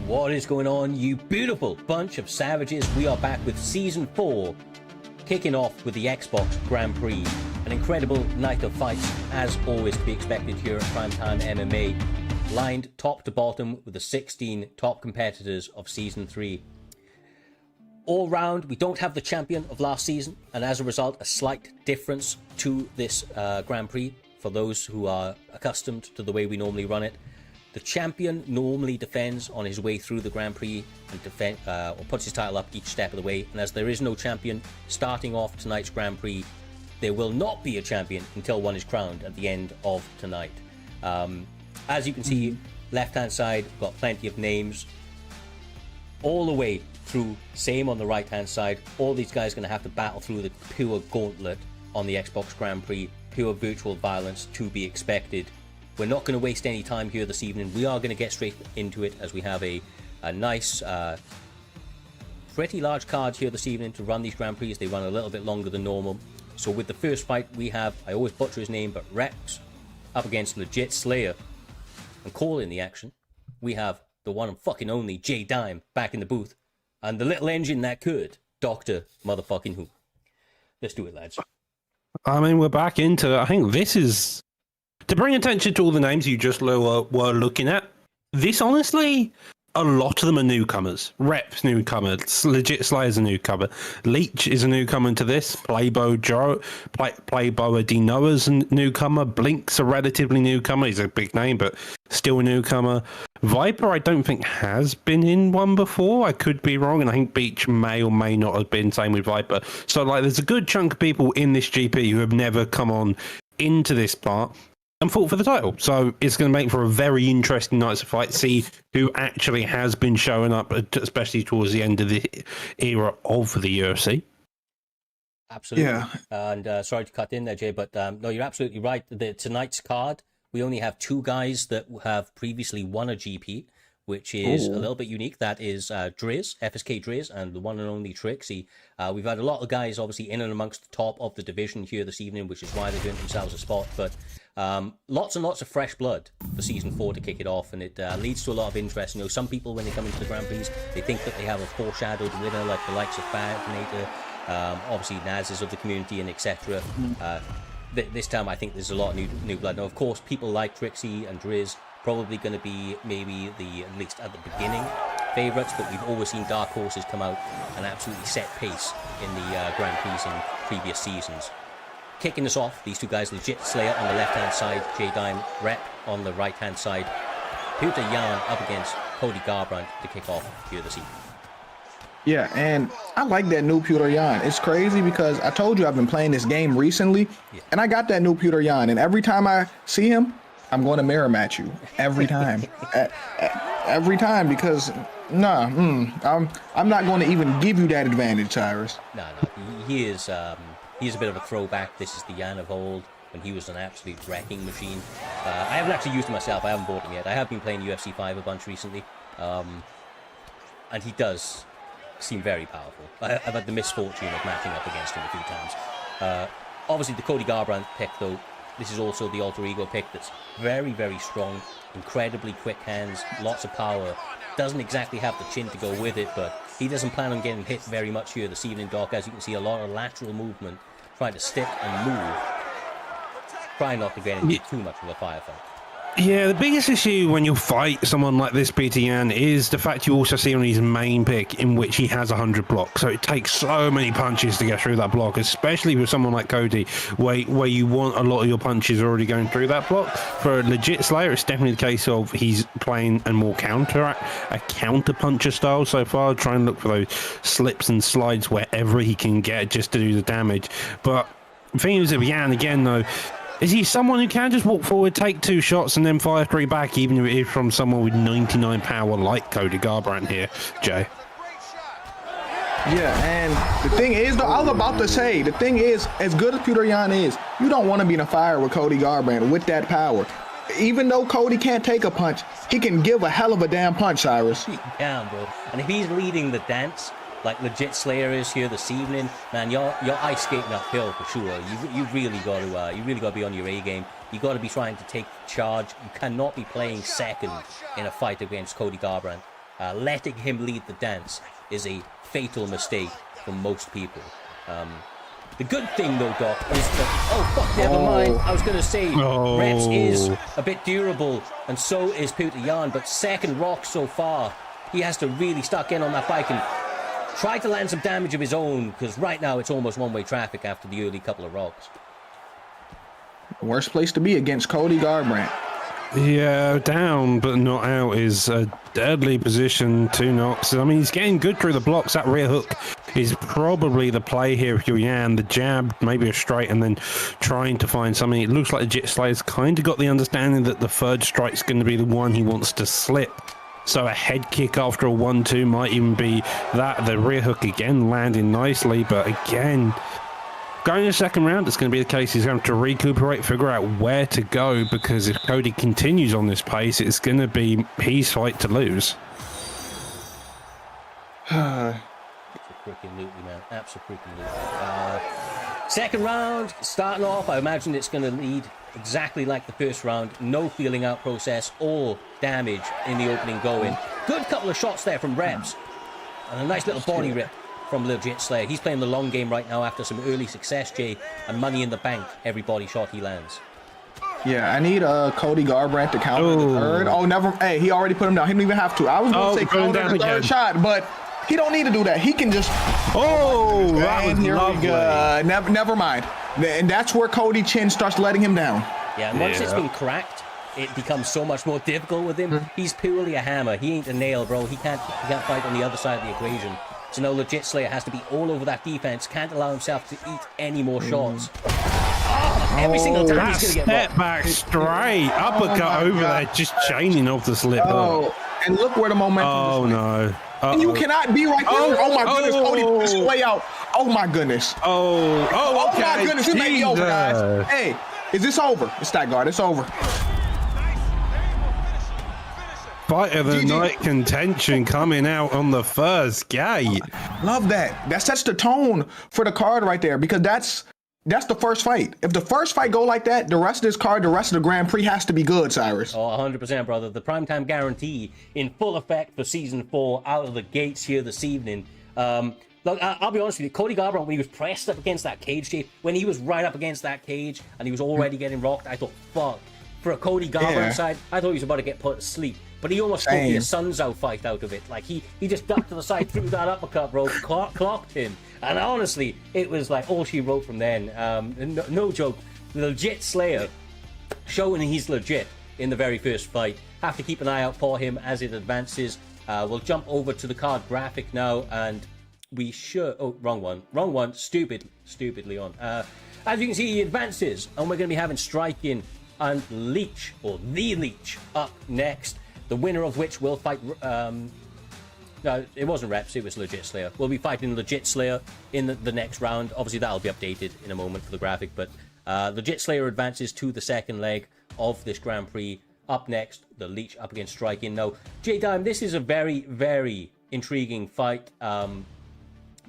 What is going on, you beautiful bunch of savages? We are back with Season 4, kicking off with the Xbox Grand Prix. An incredible night of fights, as always to be expected here at Primetime MMA, lined top to bottom with the 16 top competitors of Season 3. All round, we don't have the champion of last season, and as a result, a slight difference to this Grand Prix for those who are accustomed to the way we normally run it. The champion normally defends on his way through the Grand Prix and or puts his title up each step of the way. And as there is no champion starting off tonight's Grand Prix, there will not be a champion until one is crowned at the end of tonight. As you can see, left-hand side, we've got plenty of names all the way through. Same on the right-hand side. All these guys are going to have to battle through the pure gauntlet on the Xbox Grand Prix. Pure virtual violence to be expected. We're not going to waste any time here this evening. We are going to get straight into it as we have a nice, pretty large card here this evening to run these Grand Prix. They run a little bit longer than normal. So with the first fight we have, I always butcher his name, but Rex up against Legit Slayer. And calling the action, we have the one and fucking only J Dime back in the booth. And the little engine that could, Dr. Motherfucking Who. Let's do it, lads. I mean, we're back into it. I think this is... To bring attention to all the names you just were looking at, this honestly, a lot of them are newcomers. Rep's newcomer, Legit Slayer's a newcomer, Leech is a newcomer to this, Playboy Dinoa's a newcomer, Blink's a relatively newcomer, he's a big name, but still a newcomer. Viper, I don't think has been in one before, I could be wrong, and I think Beach may or may not have been, same with Viper. So, like, there's a good chunk of people in this GP who have never come on into this part and fought for the title. So it's going to make for a very interesting night of fight. See who actually has been showing up, especially towards the end of the era of the UFC. Absolutely. Yeah. And sorry to cut in there, Jay, but no, you're absolutely right. Tonight's card, we only have two guys that have previously won a GP, which is a little bit unique. That is Driz, FSK Driz, and the one and only Trixie. We've had a lot of guys, obviously, in and amongst the top of the division here this evening, which is why they're doing themselves a spot. But lots and lots of fresh blood for Season 4 to kick it off, and it leads to a lot of interest. You know, some people, when they come into the Grand Prix, they think that they have a foreshadowed winner, like the likes of Fagnator, obviously Naz is of the community, and etc. This time, I think there's a lot of new blood. Now, of course, people like Trixie and Driz probably going to be maybe at least at the beginning, favourites, but we've always seen dark horses come out and absolutely set pace in the Grand Prix in previous seasons. Kicking us off, these two guys, Legit Slayer on the left-hand side, J Dime Rep on the right-hand side. Peter Yan up against Cody Garbrandt to kick off here this evening. Yeah, and I like that new Peter Yan. It's crazy because I told you I've been playing this game recently, and I got that new Peter Yan, and every time I see him, I'm going to mirror match you every time. Every time, because I'm not going to even give you that advantage, Cyrus. No, he is he's a bit of a throwback. This is the Yan of old when he was an absolute wrecking machine. I haven't actually used him myself. I haven't bought him yet. I have been playing UFC 5 a bunch recently, and he does seem very powerful. I've had the misfortune of matching up against him a few times. Obviously, the Cody Garbrandt pick, though, this is also the alter ego pick that's very, very strong, incredibly quick hands, lots of power. Doesn't exactly have the chin to go with it, but he doesn't plan on getting hit very much here this evening, Doc. As you can see, a lot of lateral movement, trying to stick and move. Trying not to get into too much of a firefight. Yeah, the biggest issue when you fight someone like this, Peter Yan, is the fact you also see on his main pick in which he has 100 blocks. So it takes so many punches to get through that block, especially with someone like Cody, where you want a lot of your punches already going through that block. For a Legit Slayer, it's definitely the case of he's playing a more counter puncher style so far, trying to look for those slips and slides wherever he can get just to do the damage. But the thing is with Yan, again, though, is he someone who can just walk forward, take two shots, and then fire three back, even if it is from someone with 99 power like Cody Garbrandt here, Jay? Yeah, and the thing is, though, I was about to say, the thing is, as good as Peter Yan is, you don't want to be in a fire with Cody Garbrandt with that power. Even though Cody can't take a punch, he can give a hell of a damn punch, Cyrus. He can, bro. And if he's leading the dance, like Legit Slayer is here this evening, man, you're ice skating uphill for sure. You really got to be on your A game. You got to be trying to take charge. You cannot be playing second in a fight against Cody Garbrandt. letting him lead the dance is a fatal mistake for most people. The good thing, though, Doc, is that... Oh, fuck, never mind. I was going to say, Reps is a bit durable, and so is Puta Jan, but second rock so far. He has to really start getting on that bike and try to land some damage of his own, because right now it's almost one-way traffic after the early couple of rocks. Worst place to be against Cody Garbrandt. Yeah, down but not out is a deadly position. 2 knocks. I mean, he's getting good through the blocks. That rear hook is probably the play here if you're Jan. The jab, maybe a straight, and then trying to find something. It looks like Legit Slayer's kind of got the understanding that the third strike's going to be the one he wants to slip. So a head kick after a 1-2 might even be that. The rear hook again landing nicely, but again... Going to the second round, it's going to be the case he's going to recuperate, figure out where to go, because if Cody continues on this pace, it's going to be his fight to lose. Absolutely, man. Absolutely. Second round, starting off, I imagine it's going to lead exactly like the first round. No feeling out process or damage in the opening going. Good couple of shots there from Reps. And a nice little body rip from Legit Slayer. He's playing the long game right now after some early success, Jay, and money in the bank every body shot he lands. Yeah, I need Cody Garbrandt to counter the third. Oh, never. Hey, he already put him down. He didn't even have to. I was going to say counter the third shot, but he don't need to do that. He can just. Oh, that was lovely. Never mind. And that's where Cody Chin starts letting him down. Yeah, and once it's been cracked, it becomes so much more difficult with him. He's purely a hammer. He ain't a nail, bro. He can't fight on the other side of the equation. So now Legit Slayer has to be all over that defense. Can't allow himself to eat any more shots. Every single time he's going to get step back straight. Uppercut over there, just chaining off the slip. And look where the momentum is. Oh, no. And you cannot be right there. Oh my goodness, Cody pushed his way out. Oh my goodness. Oh my goodness, he made me over, guys. Hey, is this over? It's that guard, it's over. Fight of the night contention coming out on the first gate. Love that. That sets the tone for the card right there, because that's the first fight. If the first fight go like that, the rest of this card, the rest of the Grand Prix has to be good, Cyrus. Oh, 100%, brother. The primetime guarantee in full effect for Season 4 out of the gates here this evening. Look, I'll be honest with you. Cody Garbrandt, when he was pressed up against that cage, Jay, when he was right up against that cage and he was already getting rocked, I thought, fuck. For a Cody Garbrandt side, I thought he was about to get put to sleep. But he almost took the Sun's out fight out of it. Like, he just ducked to the side, threw that uppercut, bro, clocked him. And honestly, it was like all she wrote from then. No joke. Legit Slayer showing he's legit in the very first fight. Have to keep an eye out for him as it advances. We'll jump over to the card graphic now, and we should... Oh, wrong one. Stupid, Leon. As you can see, he advances, and we're going to be having Striking and Leech, or The Leech, up next. The winner of which will fight... no, it wasn't Reps, it was Legit Slayer. We'll be fighting Legit Slayer in the next round. Obviously, that'll be updated in a moment for the graphic, but Legit Slayer advances to the second leg of this Grand Prix. Up next, the Leech up against Striking. Now, J-Dime, this is a very, very intriguing fight.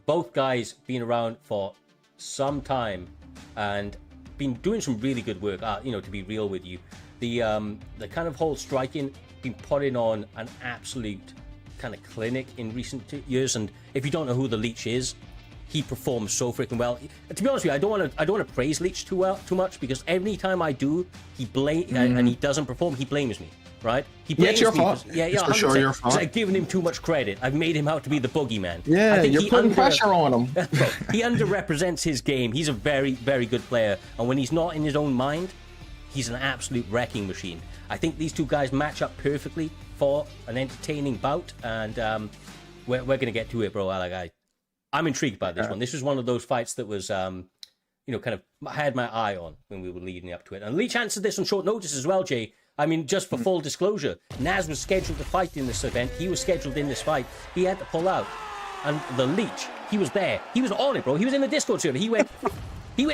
Both guys been around for some time and been doing some really good work, to be real with you. The kind of whole Striking been putting on an absolute kind of clinic in recent years, and if you don't know who the Leech is, he performs so freaking well. To be honest with you, I don't want to praise Leech too much, because every time I do, and he doesn't perform, he blames me. Right? He blames it's your fault. Yeah, it's for sure your fault. I've given him too much credit. I've made him out to be the boogeyman. Yeah, I think you're putting pressure on him. He underrepresents his game. He's a very, very good player, and when he's not in his own mind, he's an absolute wrecking machine. I think these two guys match up perfectly for an entertaining bout, and we're going to get to it, bro. I'm intrigued by this one. This was one of those fights that was, kind of had my eye on when we were leading up to it. And Leech answered this on short notice as well, Jay. I mean, just for full disclosure, Naz was scheduled to fight in this event. He was scheduled in this fight. He had to pull out. And the Leech, he was there. He was on it, bro. He was in the Discord server. He went,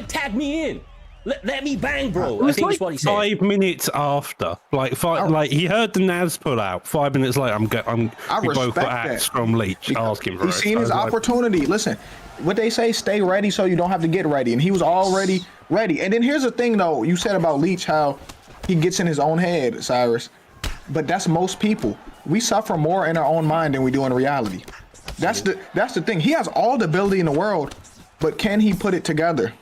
tag me in. Let me bang, bro. I think that's what he said. 5 minutes after, like he heard the Naz pull out. 5 minutes later, we both got acts from Leech asking for it. He's seen his opportunity. Listen, what they say, stay ready so you don't have to get ready. And he was already ready. And then here's the thing, though. You said about Leech, how he gets in his own head, Cyrus. But that's most people. we suffer more in our own mind than we do in reality. That's the thing. He has all the ability in the world, but can he put it together?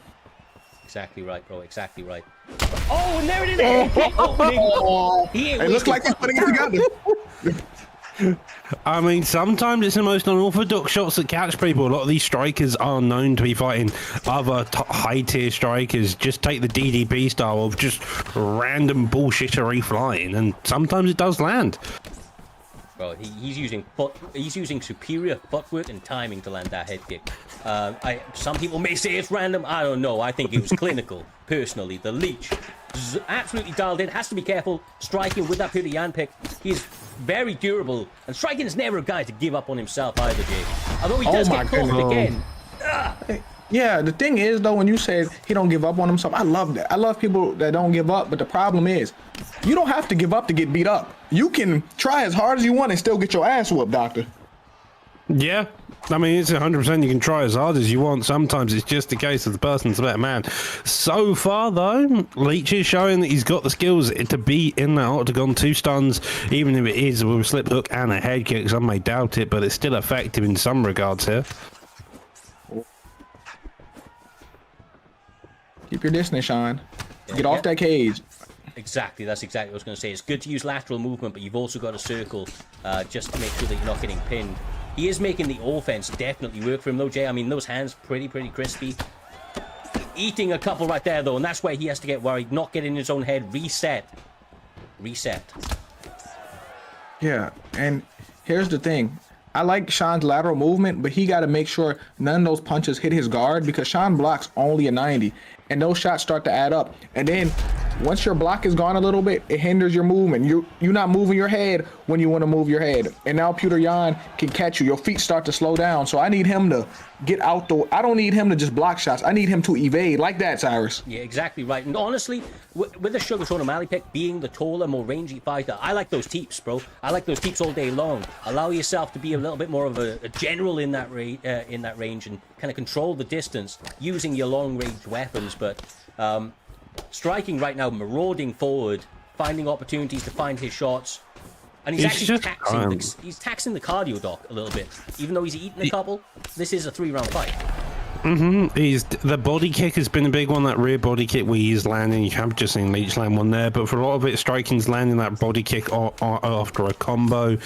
Exactly right, bro. Exactly right. Oh, and there it is. Oh, it looks like he's putting it together. I mean, sometimes it's the most unorthodox shots that catch people. A lot of these strikers are known to be fighting other high-tier strikers. Just take the DDP style of just random bullshittery flying, and sometimes it does land. Bro, he's using superior footwork and timing to land that head kick. Some people may say it's random. I don't know. I think it was clinical. Personally, the Leech is absolutely dialed in. Has to be careful striking with that Peter Yan pick. He's very durable, and striking is never a guy to give up on himself either, Jay. Although he does get caught again. Yeah, the thing is, though, when you say he don't give up on himself, I love that. I love people that don't give up, but the problem is, you don't have to give up to get beat up. You can try as hard as you want and still get your ass whooped, Doctor. Yeah, I mean, it's 100%. You can try as hard as you want. Sometimes it's just a case of the person's a better man. So far, though, Leech is showing that he's got the skills to be in that octagon. 2 stuns, even if it is with a slip hook and a head kick. Some may doubt it, but it's still effective in some regards here. Keep your distance, Sean. Get off that cage. Exactly, that's exactly what I was going to say. It's good to use lateral movement, but you've also got to circle just to make sure that you're not getting pinned. He is making the offense definitely work for him, though, Jay. I mean, those hands pretty crispy. Eating a couple right there, though, and that's where he has to get worried. Not get in his own head. Reset. Yeah, and here's the thing. I like Sean's lateral movement, but he got to make sure none of those punches hit his guard because Sean blocks only a 90, and those shots start to add up. And then once your block is gone a little bit, it hinders your movement. You're not moving your head when you want to move your head. And now Peter Yan can catch you. Your feet start to slow down. So I need him to get out the... I don't need him to just block shots. I need him to evade like that, Cyrus. Yeah, exactly right. And honestly, with the Sugar Sean O'Malley pick being the taller, more rangy fighter, I like those teeps, bro. I like those teeps all day long. Allow yourself to be a little bit more of a general in that range and kind of control the distance using your long-range weapons. But striking right now, marauding forward, finding opportunities to find his shots. And he's actually taxing the cardio doc a little bit. Even though he's eaten a couple, this is a 3-round fight. The body kick has been a big one, that rear body kick where he's landing. You have just seen Leech land one there, but for a lot of it, striking's landing that body kick after a combo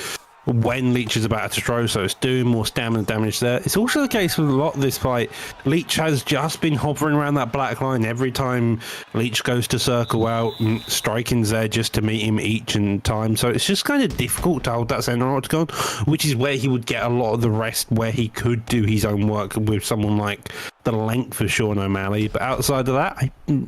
when Leech is about to throw, so it's doing more stamina damage there. It's also the case with a lot of this fight. Leech has just been hovering around that black line every time Leech goes to circle out, and striking's there just to meet him each and time. So it's just kind of difficult to hold that center octagon, which is where he would get a lot of the rest, where he could do his own work with someone like the length of Sean O'Malley. But outside of that,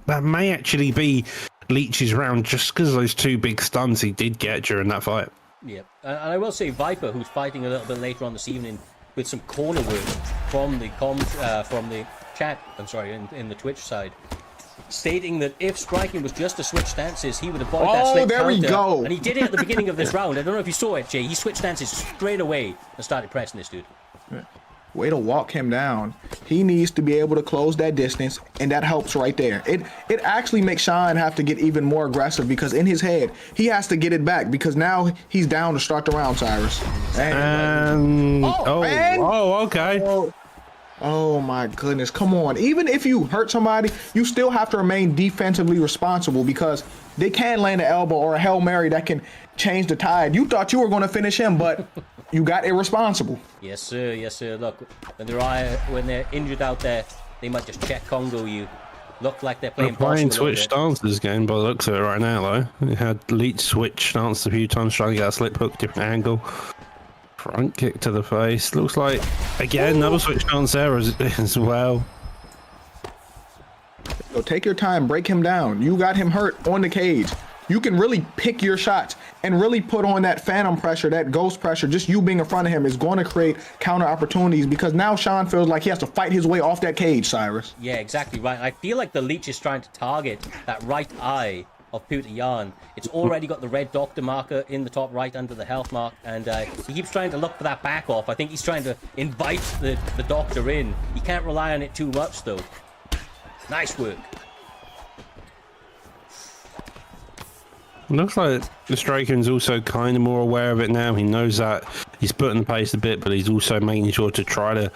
that may actually be Leech's round, just because of those 2 big stuns he did get during that fight. Yeah, and I will say Viper, who's fighting a little bit later on this evening with some corner work from the chat. I'm sorry, in the Twitch side, stating that if striking was just to switch stances, he would avoid that slip there counter. we go. And he did it at the beginning of this round. I don't know if you saw it, Jay. He switched stances straight away and started pressing this dude. Way to walk him down. He needs to be able to close that distance, and that helps right there. It actually makes Sean have to get even more aggressive because in his head, he has to get it back because now he's down to start the round, Cyrus. Okay. Oh my goodness, come on. Even if you hurt somebody, you still have to remain defensively responsible because they can land an elbow or a Hail Mary that can change the tide. You thought you were going to finish him, but you got irresponsible. Yes, sir. Yes, sir. Look, when they're injured out there, they might just check Congo you. Look like they're playing switch stance this game by the looks of it right now, though. They had Leech switch stance a few times, trying to get a slip hook, different angle. Front kick to the face. Looks like, again, another switch stance there as well. So take your time, break him down. You got him hurt on the cage. You can really pick your shots and really put on that phantom pressure, that ghost pressure. Just you being in front of him is going to create counter opportunities because now Sean feels like he has to fight his way off that cage, Cyrus. Yeah, exactly right. I feel like the Leech is trying to target that right eye of Peter Yan. It's already got the red doctor marker in the top right under the health mark, and he keeps trying to look for that back off. I think he's trying to invite the doctor in. He can't rely on it too much, though. Nice work. Looks like the Straken's also kind of more aware of it now. He knows that he's putting the pace a bit, but he's also making sure to try to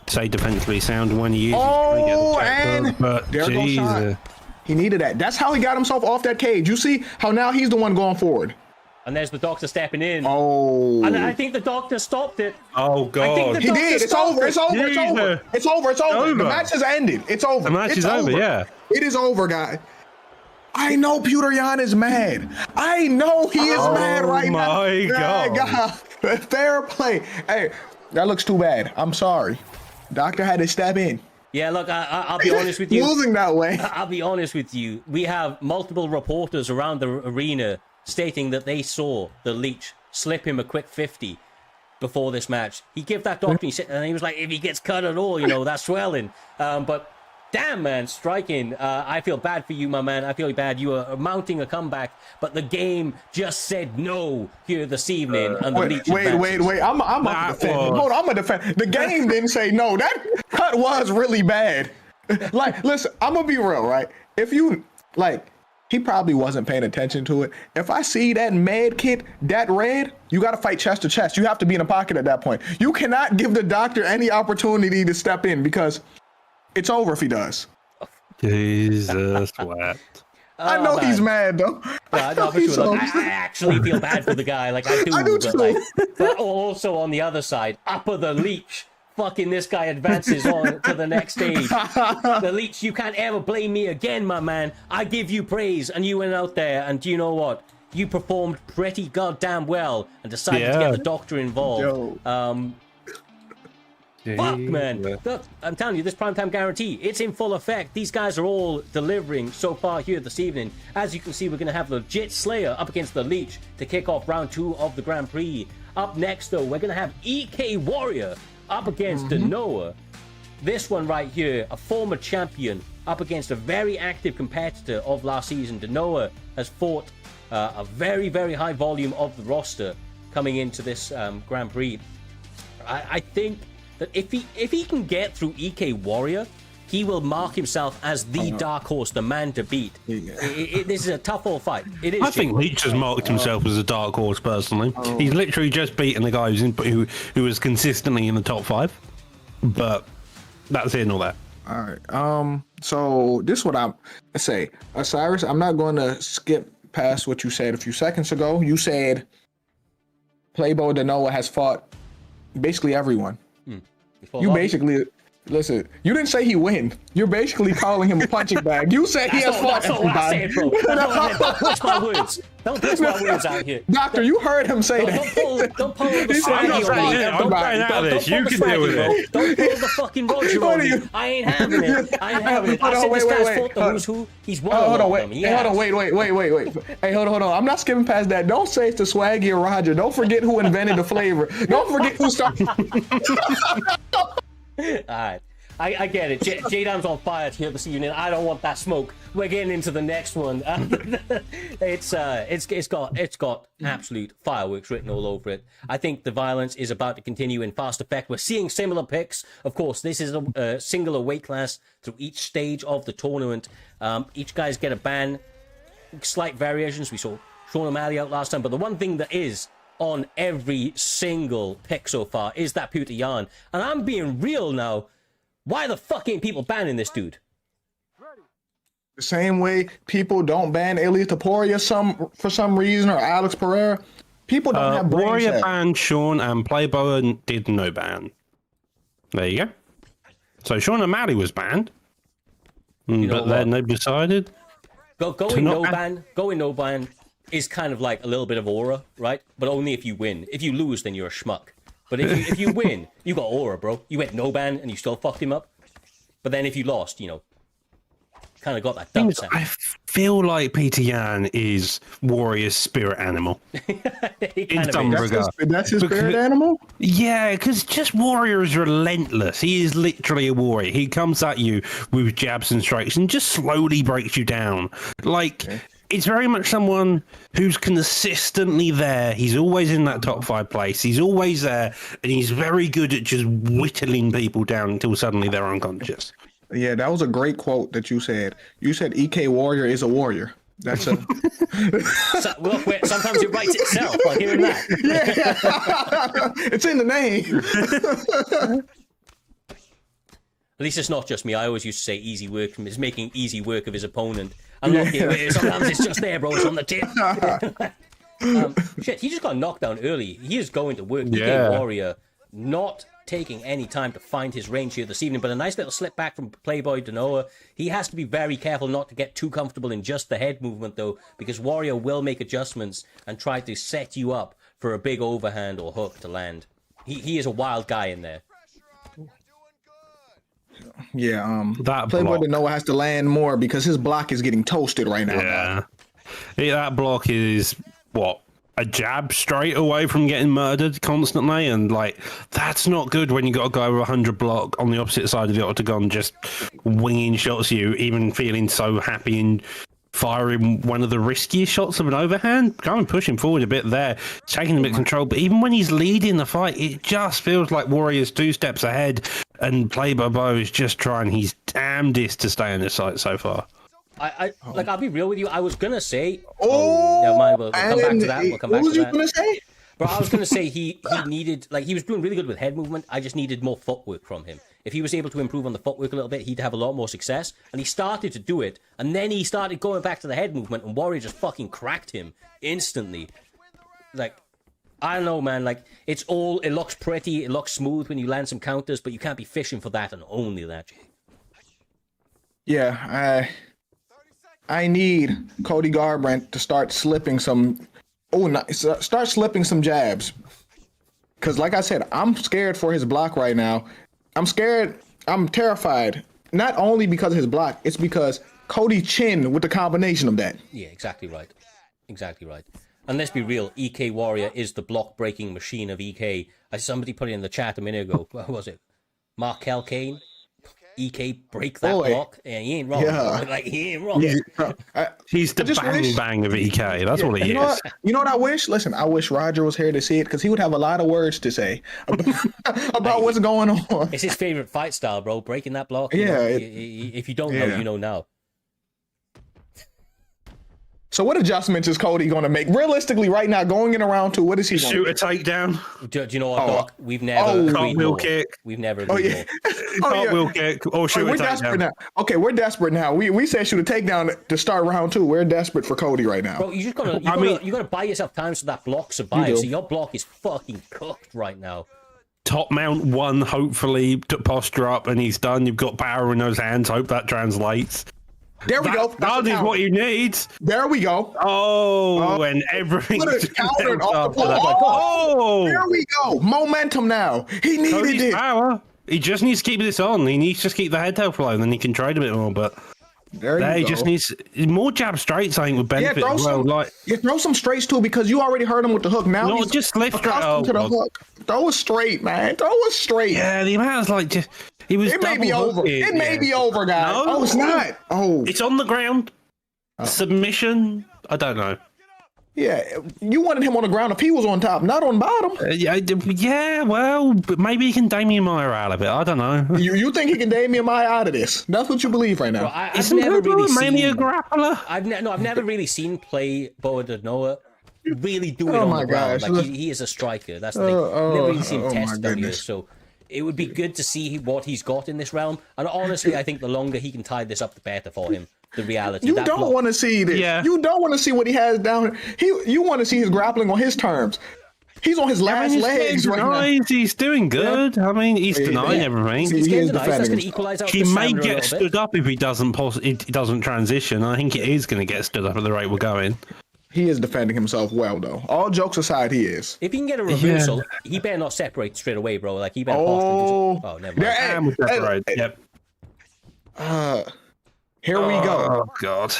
stay defensively sound when he is. Oh, and but there goes Jesus. shot. He needed that. That's how he got himself off that cage. You see how now he's the one going forward. And there's the doctor stepping in. Oh. And I think the doctor stopped it. Oh, God. He did. It's over. It's over. It's over. It's over. It's over. The match has ended. It's over. The match is over, yeah. It is over, guys. I know Peter Yan is mad. I know he is mad right now. Oh, my God. Fair play. Hey, that looks too bad. I'm sorry. Doctor had to step in. Yeah, look, I'll be honest with you. Losing that way. I'll be honest with you. We have multiple reporters around the arena stating that they saw the leech slip him a quick 50 before this match. He gave that doctor, and he was like, if he gets cut at all, that's swelling. But damn, man, striking. I feel bad for you, my man. I feel bad. You are mounting a comeback, but the game just said no here this evening. And the leech wait. I'm a defend. Hold on, I'm a defend. The game didn't say no. That cut was really bad. Like, listen, I'm gonna be real, right? If you he probably wasn't paying attention to it. If I see that med kit, that red, you got to fight chest to chest. You have to be in a pocket at that point. You cannot give the doctor any opportunity to step in because it's over if he does. Jesus, what? I know he's mad though. I actually feel bad for the guy. Like I do. I do too. But also on the other side, Upper the Leech. Fucking this guy advances on to the next stage. The Leech, you can't ever blame me again, my man. I give you praise, and you went out there, and do you know what? You performed pretty goddamn well, and decided to get the doctor involved. Fuck, man. Look, I'm telling you, this primetime guarantee, it's in full effect. These guys are all delivering so far here this evening. As you can see, we're going to have Legit Slayer up against the Leech to kick off round 2 of the Grand Prix. Up next, though, we're going to have EK Warrior up against Denoa. This one right here, a former champion up against a very active competitor of last season. Denoa has fought a very, very high volume of the roster coming into this Grand Prix. I think that if he can get through EK Warrior, he will mark himself as the dark horse, the man to beat. This is a tough old fight. It is. I think Leech has marked himself as a dark horse personally. He's literally just beaten the guy who was consistently in the top 5. But that's it and all that. All right. So this is what I say, Cyrus. I'm not going to skip past what you said a few seconds ago. You said Playboy Denoa has fought basically everyone. You basically. Listen, you didn't say he win. You're basically calling him a punching bag. You said he has fought everybody. Don't twist my words. Don't twist my words out here. Doctor, you heard him say that. Don't pull the swaggy on me. I'm staying out of this. You can deal with it. Don't pull the fucking Roger on me. I ain't having it. I said this guy's fought the who's who. He's won a lot of them. Hold on, wait. Hey, hold on. I'm not skipping past that. Don't say it's the Swaggy or Roger. Don't forget who invented the flavor. Don't forget who started. Alright, I get it. J-Dam's on fire here this evening. I don't want that smoke. We're getting into the next one. It's got absolute fireworks written all over it. I think the violence is about to continue in fast effect. We're seeing similar picks. Of course, this is a singular weight class through each stage of the tournament. Each guys get a ban. Slight variations. We saw Sean O'Malley out last time, but the one thing that is on every single pick so far is that Peter Yan. And I'm being real now. Why the fuck ain't people banning this dude? The same way people don't ban Elias Taporia for some reason or Alex Pereira. People don't have brain Warrior cells. banned Sean and Playboy did no ban. There you go. So Sean O'Malley was banned. But then they decided Going no ban is kind of like a little bit of aura, right? But only if you win. If you lose, then you're a schmuck. But if you win, you got aura, bro. You went no ban and you still fucked him up. But then if you lost, kind of got that dump sound. I feel like Peter Yan is Warrior's spirit animal. In some regard. That's his spirit animal? Yeah, because just Warrior is relentless. He is literally a warrior. He comes at you with jabs and strikes and just slowly breaks you down. It's very much someone who's consistently there. He's always in that top 5 place. He's always there, and he's very good at just whittling people down until suddenly they're unconscious. Yeah, that was a great quote that you said. You said EK Warrior is a warrior. That's a So, look, sometimes it writes itself. Like hearing that. yeah. It's in the name. At least it's not just me. I always used to say easy work from is making easy work of his opponent. And look, sometimes it's just there, bro. It's on the tip. Shit, he just got knocked down early. He is going to work. Yeah. EK Warrior not taking any time to find his range here this evening, but a nice little slip back from Playboy Danoa. He has to be very careful not to get too comfortable in just the head movement, though, because Warrior will make adjustments and try to set you up for a big overhand or hook to land. He is a wild guy in there. Yeah, That Playboy block. Danoa has to land more because his block is getting toasted right now. Yeah. That block is, what, a jab straight away from getting murdered constantly, and like that's not good when you got to go over 100 block on the opposite side of the octagon, just winging shots you, even feeling so happy and firing one of the riskiest shots of an overhand, going pushing forward a bit there, taking a bit of control. But even when he's leading the fight, it just feels like Warrior's 2 steps ahead, and Playboy Bo is just trying his damnedest to stay on the site so far. I'll be real with you. I was gonna say, Oh, never mind. We'll come back to that. We'll come back what was to you that. gonna say? But I was gonna say he needed, like, he was doing really good with head movement. I just needed more footwork from him. If he was able to improve on the footwork a little bit, he'd have a lot more success. And he started to do it, and then he started going back to the head movement, and Warrior just fucking cracked him instantly. Like, I don't know, man. Like, it looks pretty, it looks smooth when you land some counters, but you can't be fishing for that and only that. Yeah, I need Cody Garbrandt to start slipping some. Start slipping some jabs. Because, like I said, I'm scared for his block right now. I'm scared. I'm terrified. Not only because of his block, it's because Cody chin with the combination of that. Yeah, exactly right. Exactly right. And let's be real, EK Warrior is the block-breaking machine of EK. As somebody put it in the chat a minute ago. What was it? Markel Kane? EK break that block? Yeah, he ain't wrong. Yeah. Like, he ain't wrong. He's the bang of EK. That's what he is. You know what I wish? Listen, I wish Roger was here to see it because he would have a lot of words to say about what's going on. It's his favorite fight style, bro. Breaking that block. Yeah. If you don't know, you know now. So what adjustments is Cody going to make? Realistically, right now, going in around 2, what is he going Shoot to a takedown. Do you know what, Doc? We've never agreed cartwheel more. kick. We've never agreed more. Cartwheel kick or shoot We're a desperate takedown. now. Okay, we're desperate now. We said shoot a takedown to start round 2. We're desperate for Cody right now. Bro, you gotta buy yourself time so that block survives. So your block is fucking cooked right now. Top mount 1, hopefully, to posture up, and he's done. You've got power in those hands. Hope that translates. There we go. That is what he needs. There we go. And everything. Put it countered off the after that. ball. There we go. Momentum now. He needed Cody's it. power. He just needs to keep this on. He needs to just keep the head tail flow, and then he can trade a bit more. But There he you just go. needs more jab straights. I think would benefit throw as well. some, Like, throw some straights too because you already heard him with the hook. Now no, he's just lift straight. accustomed to the hook. Throw it straight, man. Throw it straight. Yeah, the amount is like just he was. It may be double over. hooking. It may be over, guys. No. Oh, it's not. Oh, It's on the ground. Submission. I don't know. yeah. You wanted him on the ground if he was on top, not on bottom. Yeah, well, but maybe he can Damian Maya out of it. I don't know. You think he can Damian Maya out of this? That's what you believe right now. Bro, I've Isn't never really mainly a seen. grappler? I've never really seen Playboy Danoa really do it Oh on my the ground. gosh. Like he is a striker. That's the thing. Never really seen him my test down here. goodness. So it would be good to see what he's got in this realm. And honestly, I think the longer he can tie this up, the better for him. The reality. You that don't block- want to see this. Yeah. You don't want to see what he has down. You want to see his grappling on his terms. He's on his last legs right now. He's doing good. I mean, he's denying everything. He He's getting is the knife. That's defending going to him. equalize out He the may stamina a get little stood bit. up if he doesn't transition. I think it is going to get stood up at the rate we're going. He is defending himself well, though. All jokes aside, he is. If he can get a reversal, he better not separate straight away, bro. Like he better. Oh never mind. There- And we're separated. Yep. Here we go. Oh God.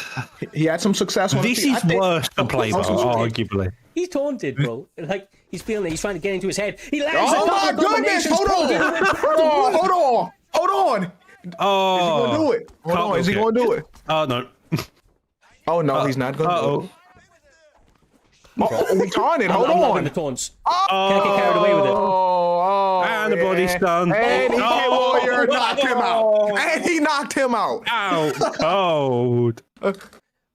He had some success on This the feet. is worse than Playboy, Oh, arguably. He's taunted, bro. Like he's feeling it. He's trying to get into his head. He lands Oh a my couple goodness! combinations, Hold bro. on! Hold on! Oh. Is he gonna do it? Hold on! Is he gonna do it? Oh no. Oh no, he's not gonna do it. Uh-oh. Oh, we taunted. Hold I'm loving on. the taunts. Can't get carried away with it. And the body stunned. And EK Warrior knocked him out. And he knocked him out. Ow. Cold.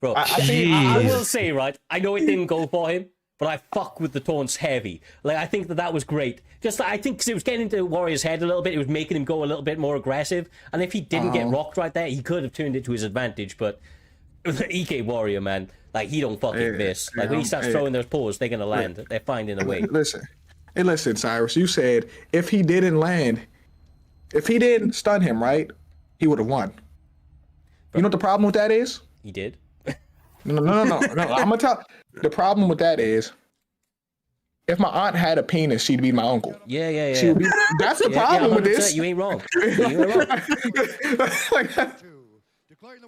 Bro, I will say, right, I know it didn't go for him, but I fuck with the taunts heavy. Like, I think that was great. Just, I think, because it was getting into Warrior's head a little bit, it was making him go a little bit more aggressive, and if he didn't get rocked right there, he could have turned it to his advantage, but EK Warrior, man, like, he don't fucking miss. Like, when he starts throwing those paws, they're gonna land. They're finding a way. Listen, Cyrus, you said if he didn't land, if he didn't stun him, right, he would have won. You know what the problem with that is? He did. No. I'm gonna tell. The problem with that is, if my aunt had a penis, she'd be my uncle. Yeah. She would be, that's the problem with this. You ain't wrong.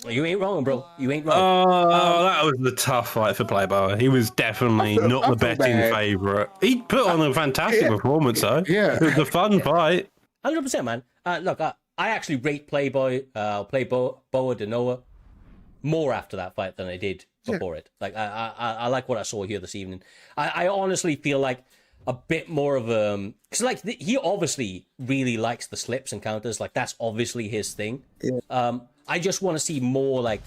You ain't wrong, bro. You ain't wrong. Oh, that was the tough fight for Playboy. He was definitely not the betting favourite. He put on a fantastic performance, though. Yeah. It was a fun fight. 100%, man. Look, I actually rate Playboy Boa de Noah more after that fight than I did before it. Like, I like what I saw here this evening. I honestly feel like a bit more of a... Because, like, he obviously really likes the slips and counters. Like, that's obviously his thing. Yeah. I just want to see more, like...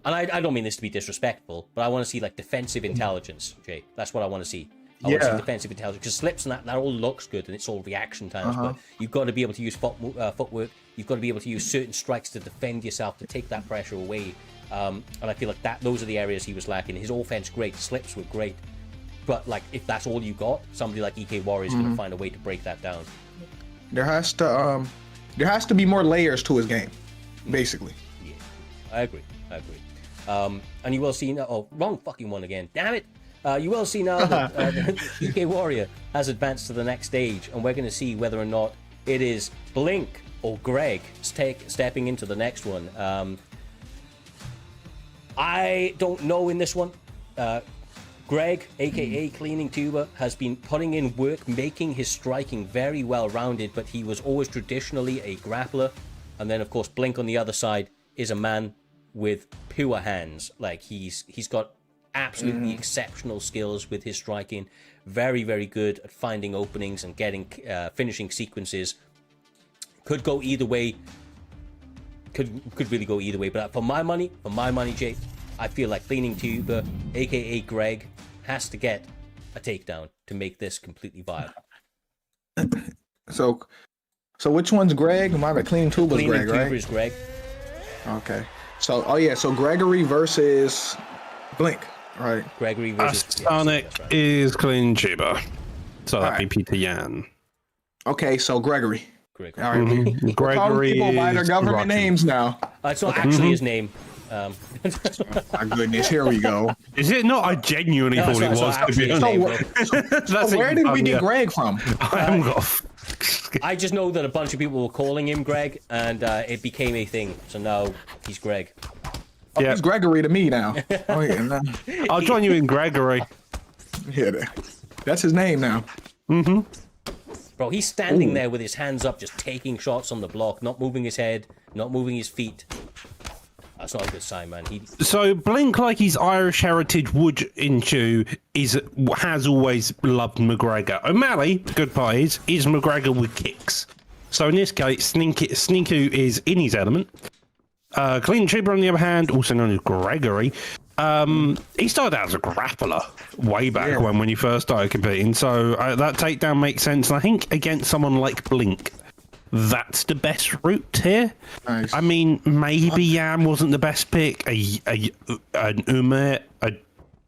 And I don't mean this to be disrespectful, but I want to see, like, defensive intelligence, Jay. That's what I want to see. I want to see defensive intelligence. Because slips and that all looks good, and it's all reaction times. But you've got to be able to use footwork. You've got to be able to use certain strikes to defend yourself, to take that pressure away. And I feel like those are the areas he was lacking. His offense, great. Slips were great. But, like, if that's all you got, somebody like EK Warrior is going to find a way to break that down. There has to be more layers to his game, basically. Yeah, I agree. And you will see now... Oh, wrong fucking one again. Damn it! You will see now that EK Warrior has advanced to the next stage, and we're going to see whether or not it is Blink or Greg stepping into the next one. I don't know in this one. Greg, aka Cleaning Tuba, has been putting in work, making his striking very well rounded, but he was always traditionally a grappler. And then, of course, Blink on the other side is a man with pure hands. Like, he's got absolutely exceptional skills with his striking. Very, very good at finding openings and getting finishing sequences. Could go either way. Could really go either way. But for my money, Jay, I feel like Cleaning Tuba, aka Greg, has to get a takedown to make this completely viable. So which one's Greg? My Cleaning Tuba's Greg, right? Cleaning Tuba is Greg. Okay. So Gregory versus Blink, right? Gregory versus Sonic is Cleaning Tuba. So that'd be Peter Yan. Okay, so Gregory. All right, Gregory people by their government names now. It's not actually his name. My goodness, here we go. Is it not? I genuinely thought it was. So where did we get Greg from? I just know that a bunch of people were calling him Greg, and it became a thing. So now he's Greg. Oh, he's Gregory to me now. Oh, yeah, I'll join you in Gregory. Yeah, that's his name now. Bro, he's standing there with his hands up, just taking shots on the block, not moving his head, not moving his feet. That's not a good sign, man. So Blink, like his Irish heritage would ensue, has always loved McGregor. O'Malley, good part is McGregor with kicks. So in this case, Sninku is in his element. Clean Tuba, on the other hand, also known as Gregory, he started out as a grappler way back when he first started competing. So that takedown makes sense. And I think against someone like Blink, that's the best route here. Nice. I mean, maybe Yam wasn't the best pick. An Umar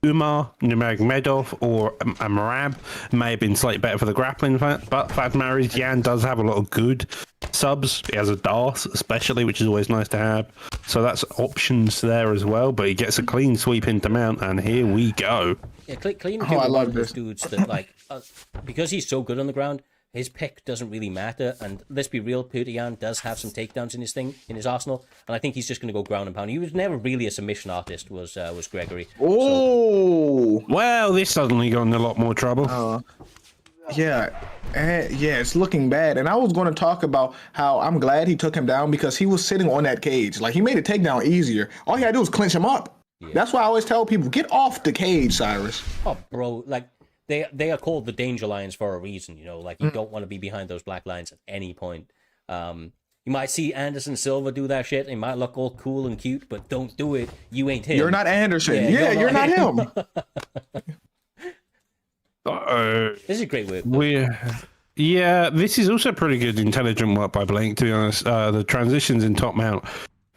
Nurmagomedov or a Marab may have been slightly better for the grappling, but fact matter is Yan does have a lot of good subs. He has a Darth especially, which is always nice to have. So that's options there as well, but he gets a clean sweep into mount, and here we go. Yeah, Clean Tuba, one of those dudes that, like, because he's so good on the ground, his pick doesn't really matter, and let's be real, Peter Yan does have some takedowns in his arsenal, and I think he's just going to go ground and pound. He was never really a submission artist, was Gregory. Well, this suddenly got in a lot more trouble. Yeah, it's looking bad. And I was going to talk about how I'm glad he took him down because he was sitting on that cage. Like, he made a takedown easier. All he had to do was clinch him up. Yeah. That's why I always tell people, get off the cage, Cyrus. Oh, bro, like, they are called the danger lines for a reason, you know? Like, you don't want to be behind those black lines at any point. You might see Anderson Silva do that shit. It might look all cool and cute, but don't do it. You ain't him. You're not Anderson. Yeah, you're not him. This is great work. Yeah, this is also pretty good intelligent work by Blink, to be honest. The transitions in top mount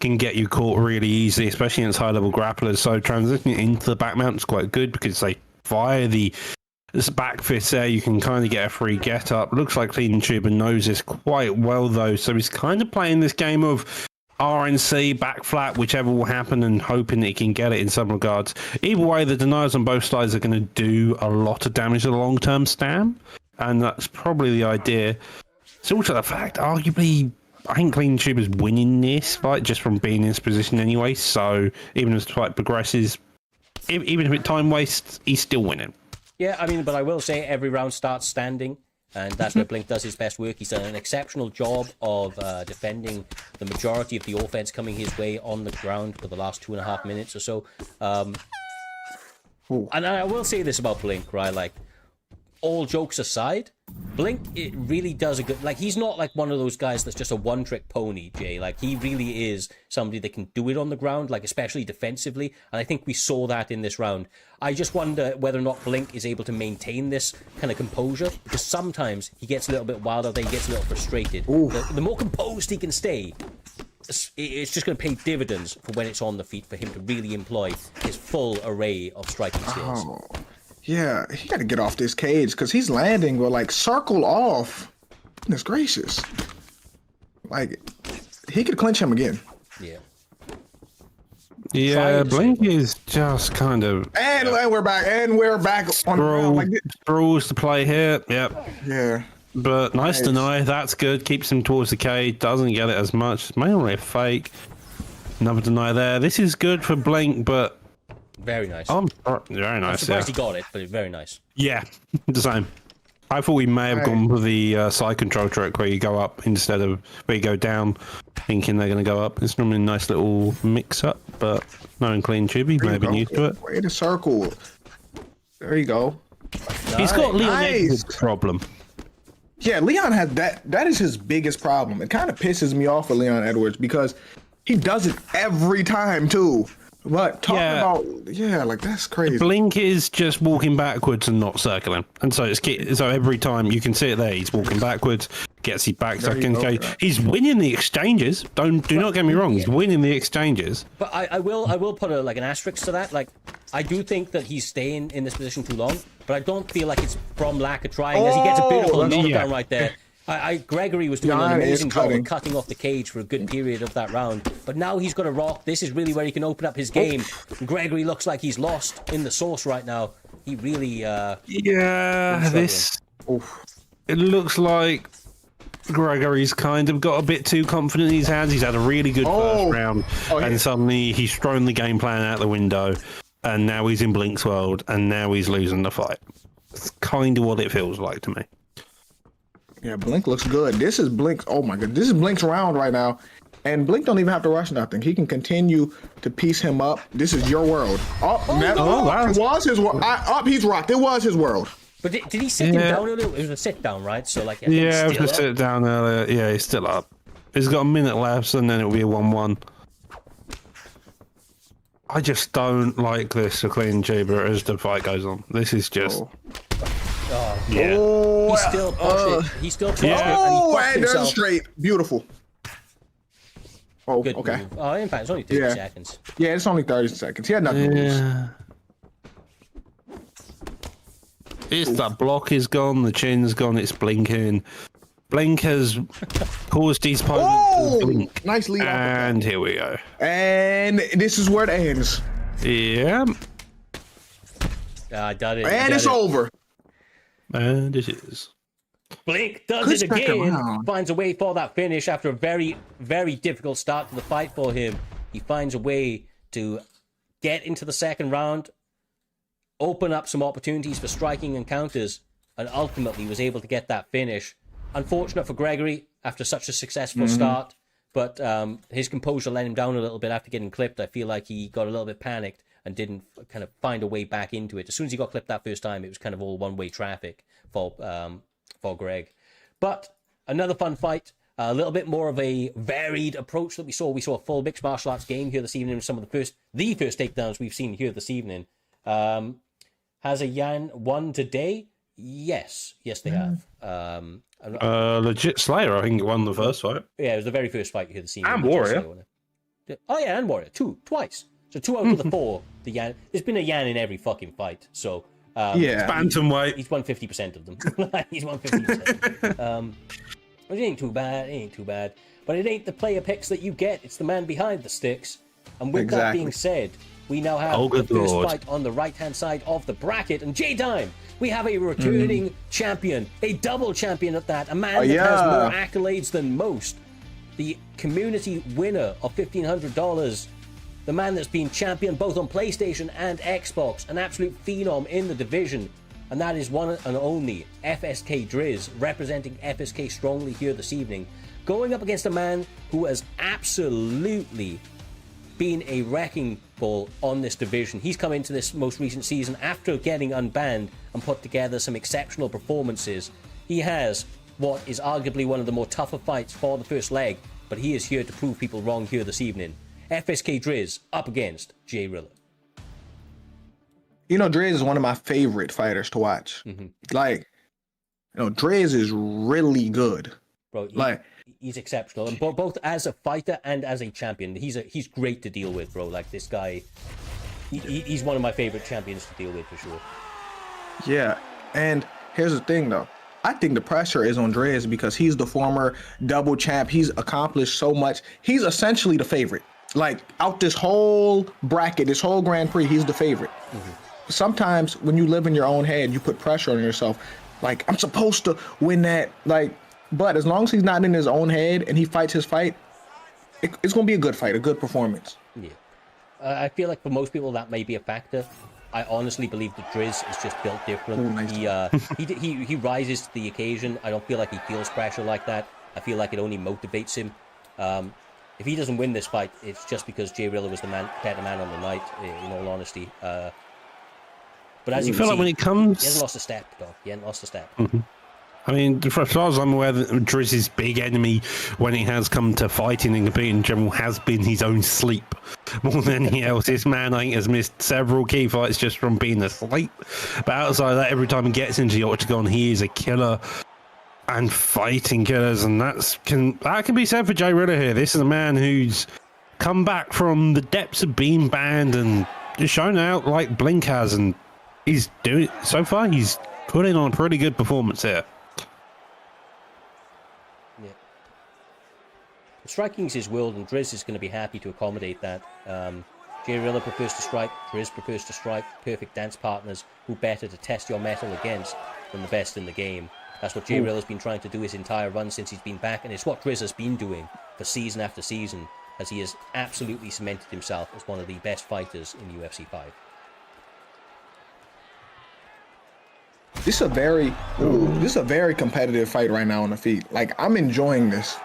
can get you caught really easily, especially against high-level grapplers. So transitioning into the back mount is quite good because they fire this back fist there. You can kind of get a free get-up. Looks like Clean Tuber knows this quite well, though. So he's kind of playing this game of RNC, back flat, whichever will happen, and hoping that he can get it in some regards. Either way, the deniers on both sides are going to do a lot of damage to the long-term stam. And that's probably the idea. It's also the fact, arguably, I think Clean Tube is winning this fight just from being in this position anyway. So even as the fight progresses, even if it time wastes, he's still winning. Yeah, I mean, but I will say every round starts standing, and that's where Blink does his best work. He's done an exceptional job of defending the majority of the offense coming his way on the ground for the last 2.5 minutes or so. And I will say this about Blink, right? Like, all jokes aside, Blink, it really does a good... Like, he's not like one of those guys that's just a one-trick pony, Jay. Like, he really is somebody that can do it on the ground, like, especially defensively. And I think we saw that in this round. I just wonder whether or not Blink is able to maintain this kind of composure, because sometimes he gets a little bit wild out there, he gets a little frustrated. The more composed he can stay, it's just going to pay dividends for when it's on the feet for him to really employ his full array of striking skills. Yeah, he got to get off this cage because he's landing with like circle off. Goodness gracious. Like, he could clinch him again. Yeah. Yeah, Blink is just kind of... And we're back. And we're back on the ground. Like rules to play here. Yep. Yeah. But nice deny. That's good. Keeps him towards the cage. Doesn't get it as much. It's mainly a fake. Another deny there. This is good for Blink, but... Very nice. Very nice. I'm surprised he got it, but very nice. Yeah, the same. I thought we may have gone for the side control trick where you go up instead of where you go down, thinking they're going to go up. It's normally a nice little mix-up, but knowing Clean Tube, he may have been used to it. Way to circle. There you go. He's got Leon Edwards' problem. Yeah, Leon has that. That is his biggest problem. It kind of pisses me off with Leon Edwards because he does it every time, too. But talking about, like, that's crazy. Blink is just walking backwards and not circling. And so so every time you can see it there, he's walking backwards, gets his back stuck in the cage. He's winning the exchanges. Do not get me wrong, he's winning the exchanges. But I will put an asterisk to that. Like, I do think that he's staying in this position too long, but I don't feel like it's from lack of trying, as he gets a beautiful knockdown right there. Gregory was doing an amazing job of cutting off the cage for a good period of that round. But now he's got a rock. This is really where he can open up his game. Gregory looks like he's lost in the sauce right now. He really... It looks like Gregory's kind of got a bit too confident in his hands. He's had a really good first round. And suddenly he's thrown the game plan out the window. And now he's in Blink's world. And now he's losing the fight. It's kind of what it feels like to me. Yeah, Blink looks good. This is Blink's. Oh my god, this is Blink's round right now, and Blink don't even have to rush nothing. He can continue to piece him up. This is your world. Wow! It was his world. He's rocked. It was his world. But did he sit him down earlier? It was a sit down, right? So like, it was a sit down earlier. Yeah, he's still up. He's got a minute left, and then it'll be a 1-1. I just don't like this for Clean Tuber as the fight goes on. This is just. He's still pushing. He's still pushing. And there's straight. Beautiful. Oh, good okay. Move. Oh, in fact, it's only 30 seconds. Yeah, it's only 30 seconds. He had nothing to lose. It's that block is gone, the chin's gone, it's blinking. Blink has caused these opponents to blink. Nice lead. And here we go. And this is where it ends. Yeah. Done it. And it's over. And it is. Blink does it again. Finds a way for that finish after a very, very difficult start to the fight for him. He finds a way to get into the second round, open up some opportunities for striking and counters, and ultimately was able to get that finish. Unfortunate for Gregory after such a successful start, but his composure let him down a little bit after getting clipped. I feel like he got a little bit panicked and didn't kind of find a way back into it. As soon as he got clipped that first time, it was kind of all one-way traffic for Greg. But another fun fight. A little bit more of a varied approach that we saw. We saw a full mixed martial arts game here this evening. Some of the first takedowns we've seen here this evening. Has a Yan won today? Yes, they have. Legit Slayer, I think, won the first fight. Yeah, it was the very first fight here this evening. And Warrior. Oh yeah, and Warrior twice. So 2 out of the 4. The Yan. There's been a Yan in every fucking fight. So bantamweight. He's won 50% of them. He's won 50%. But it ain't too bad. But it ain't the player picks that you get. It's the man behind the sticks. And with that being said, we now have the first fight on the right-hand side of the bracket. And J-Time, we have a returning champion, a double champion at that, a man that has more accolades than most. The community winner of $1,500. The man that's been champion both on PlayStation and Xbox. An absolute phenom in the division. And that is one and only FSK Driz, representing FSK strongly here this evening. Going up against a man who has absolutely been a wrecking ball on this division. He's come into this most recent season after getting unbanned and put together some exceptional performances. He has what is arguably one of the more tougher fights for the first leg, but he is here to prove people wrong here this evening. FSK Driz up against Jay Rilla. You know, Driz is one of my favorite fighters to watch. Like, you know, Driz is really good. Bro, he's exceptional, and both as a fighter and as a champion, he's great to deal with, bro. Like, this guy, he's one of my favorite champions to deal with for sure. Yeah, and here's the thing though. I think the pressure is on Driz because he's the former double champ. He's accomplished so much. He's essentially the favorite. Like, out this whole bracket, this whole Grand Prix, he's the favorite. Sometimes when you live in your own head, you put pressure on yourself. Like, I'm supposed to win that. Like, but as long as he's not in his own head and he fights his fight, it's going to be a good fight, a good performance. Yeah. I feel like for most people that may be a factor. I honestly believe that Driz is just built different. Ooh, nice. He rises to the occasion. I don't feel like he feels pressure like that. I feel like it only motivates him. If he doesn't win this fight, it's just because Jay Rilla was the better man on the night, in all honesty. But as you feel like when it comes, he hasn't lost a step, dog. He hasn't lost a step. I mean, as far as I'm aware, Driz's big enemy when he has come to fighting and competing in general has been his own sleep more than anything else. This man, I think, has missed several key fights just from being asleep. But outside of that, every time he gets into the octagon, he is a killer and fighting killers, and that can be said for Jay Rilla here. This is a man who's come back from the depths of being banned and just shown out like Blink has, and he's doing so far. He's putting on a pretty good performance here. Yeah, striking's his world, and Driz is going to be happy to accommodate that. Jay Rilla prefers to strike, Driz prefers to strike. Perfect dance partners. Who better to test your mettle against than the best in the game? That's what Jay Rilla's been trying to do his entire run since he's been back, and it's what Driz has been doing for season after season, as he has absolutely cemented himself as one of the best fighters in UFC 5. This is a very competitive fight right now on the feet. Like, I'm enjoying this.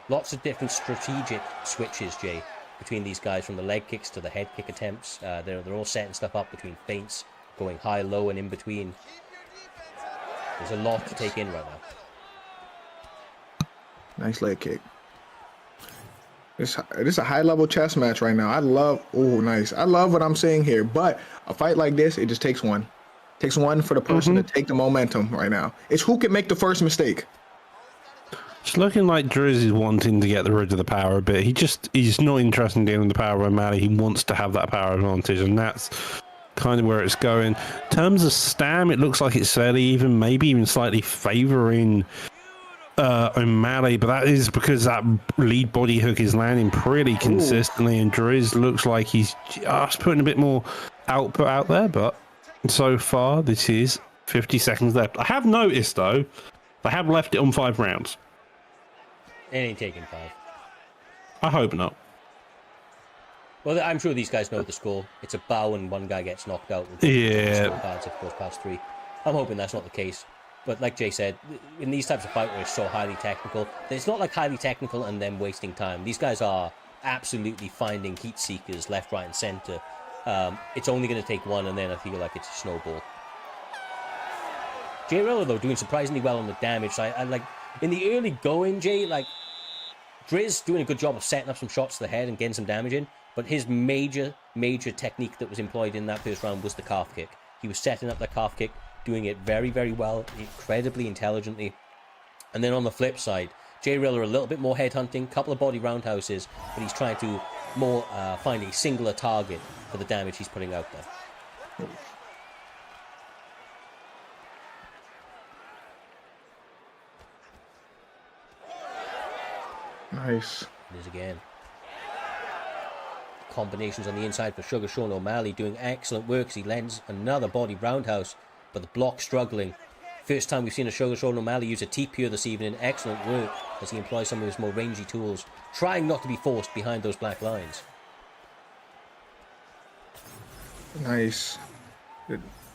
Lots of different strategic switches, Jay, between these guys, from the leg kicks to the head kick attempts. They're all setting stuff up between feints, going high, low, and in between. There's a lot to take in right now. Nice leg kick. This is a high-level chess match right now. I love what I'm seeing here. But a fight like this, it just takes one. It takes one for the person to take the momentum right now. It's who can make the first mistake. It's looking like Driz is wanting to get rid of the power a bit. He's not interested in dealing with the power of O'Malley. He wants to have that power advantage, and that's kind of where it's going. In terms of Stam, it looks like it's fairly even, maybe even slightly favoring O'Malley, but that is because that lead body hook is landing pretty consistently, and Driz looks like he's just putting a bit more output out there, but so far this is 50 seconds left. I have noticed, though, they have left it on 5 rounds. It ain't taking 5. I hope not. Well, I'm sure these guys know the score. It's a bow and one guy gets knocked out. Yeah. Scorecards, if it goes past 3. I'm hoping that's not the case. But like Jay said, in these types of fights where it's so highly technical, it's not like highly technical and then wasting time. These guys are absolutely finding heat seekers left, right, and center. It's only going to take one, and then I feel like it's a snowball. Jay Rilla, though, doing surprisingly well on the damage. So I like in the early going, Jay, like, Driz doing a good job of setting up some shots to the head and getting some damage in, but his major technique that was employed in that first round was the calf kick. He was setting up that calf kick, doing it very, very well, incredibly intelligently. And then on the flip side, Jay Riller a little bit more headhunting, couple of body roundhouses, but he's trying to more find a singular target for the damage he's putting out there. Nice. It is again. Combinations on the inside for Sugar Sean O'Malley doing excellent work as he lends another body roundhouse, but the block struggling. First time we've seen a Sugar Sean O'Malley use a T-Pure this evening. Excellent work as he employs some of his more rangy tools, trying not to be forced behind those black lines. Nice.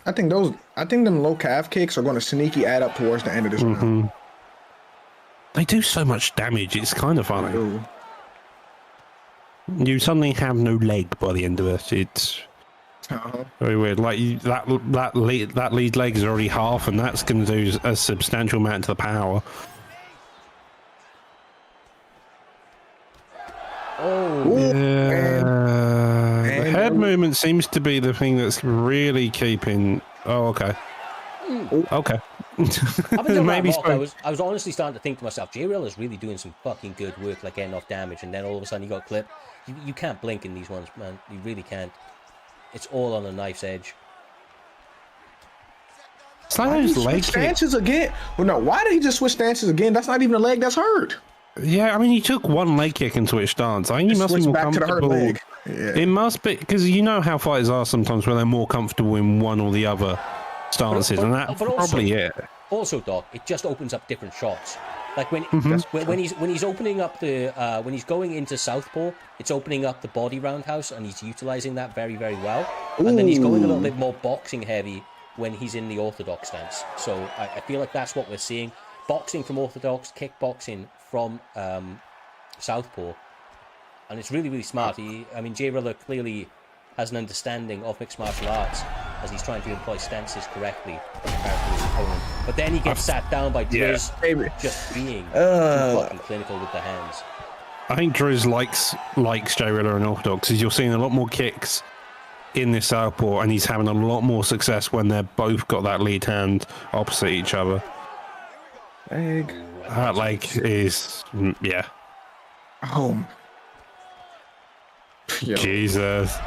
I think them low calf kicks are going to sneaky add up towards the end of this round. They do so much damage. It's kind of funny. Ooh. You suddenly have no leg by the end of it. It's very weird. Like that lead leg is already half, and that's going to do a substantial amount to the power. Oh, yeah. The head movement seems to be the thing that's really keeping. Oh, okay. Okay. Maybe I was honestly starting to think to myself, J-Rail is really doing some fucking good work, like getting off damage, and then all of a sudden he got clipped. You can't blink in these ones, man. You really can't. It's all on a knife's edge. It's like those leg stances again. Well, no, why did he just switch stances again? That's not even a leg that's hurt. Yeah, I mean, he took one leg kick and switched stance. I think he must be more back comfortable. To the hurt leg. Yeah. It must be, because you know how fighters are sometimes where they're more comfortable in one or the other stances, and that's probably it. Also, Doc, it just opens up different shots. Like when he's opening up the when he's going into southpaw, it's opening up the body roundhouse, and he's utilizing that very, very well. Ooh. And then he's going a little bit more boxing heavy when he's in the orthodox stance. So I feel like that's what we're seeing: boxing from orthodox, kickboxing from southpaw, and it's really, really smart. Jay Riller clearly has an understanding of mixed martial arts as he's trying to employ stances correctly compared to his opponent. But then he gets sat down by Driz just being fucking clinical with the hands. I think Driz likes Jay Riller and orthodox, because you're seeing a lot more kicks in this southpaw, and he's having a lot more success when they're both got that lead hand opposite each other. That leg is, yeah. Oh. Jesus.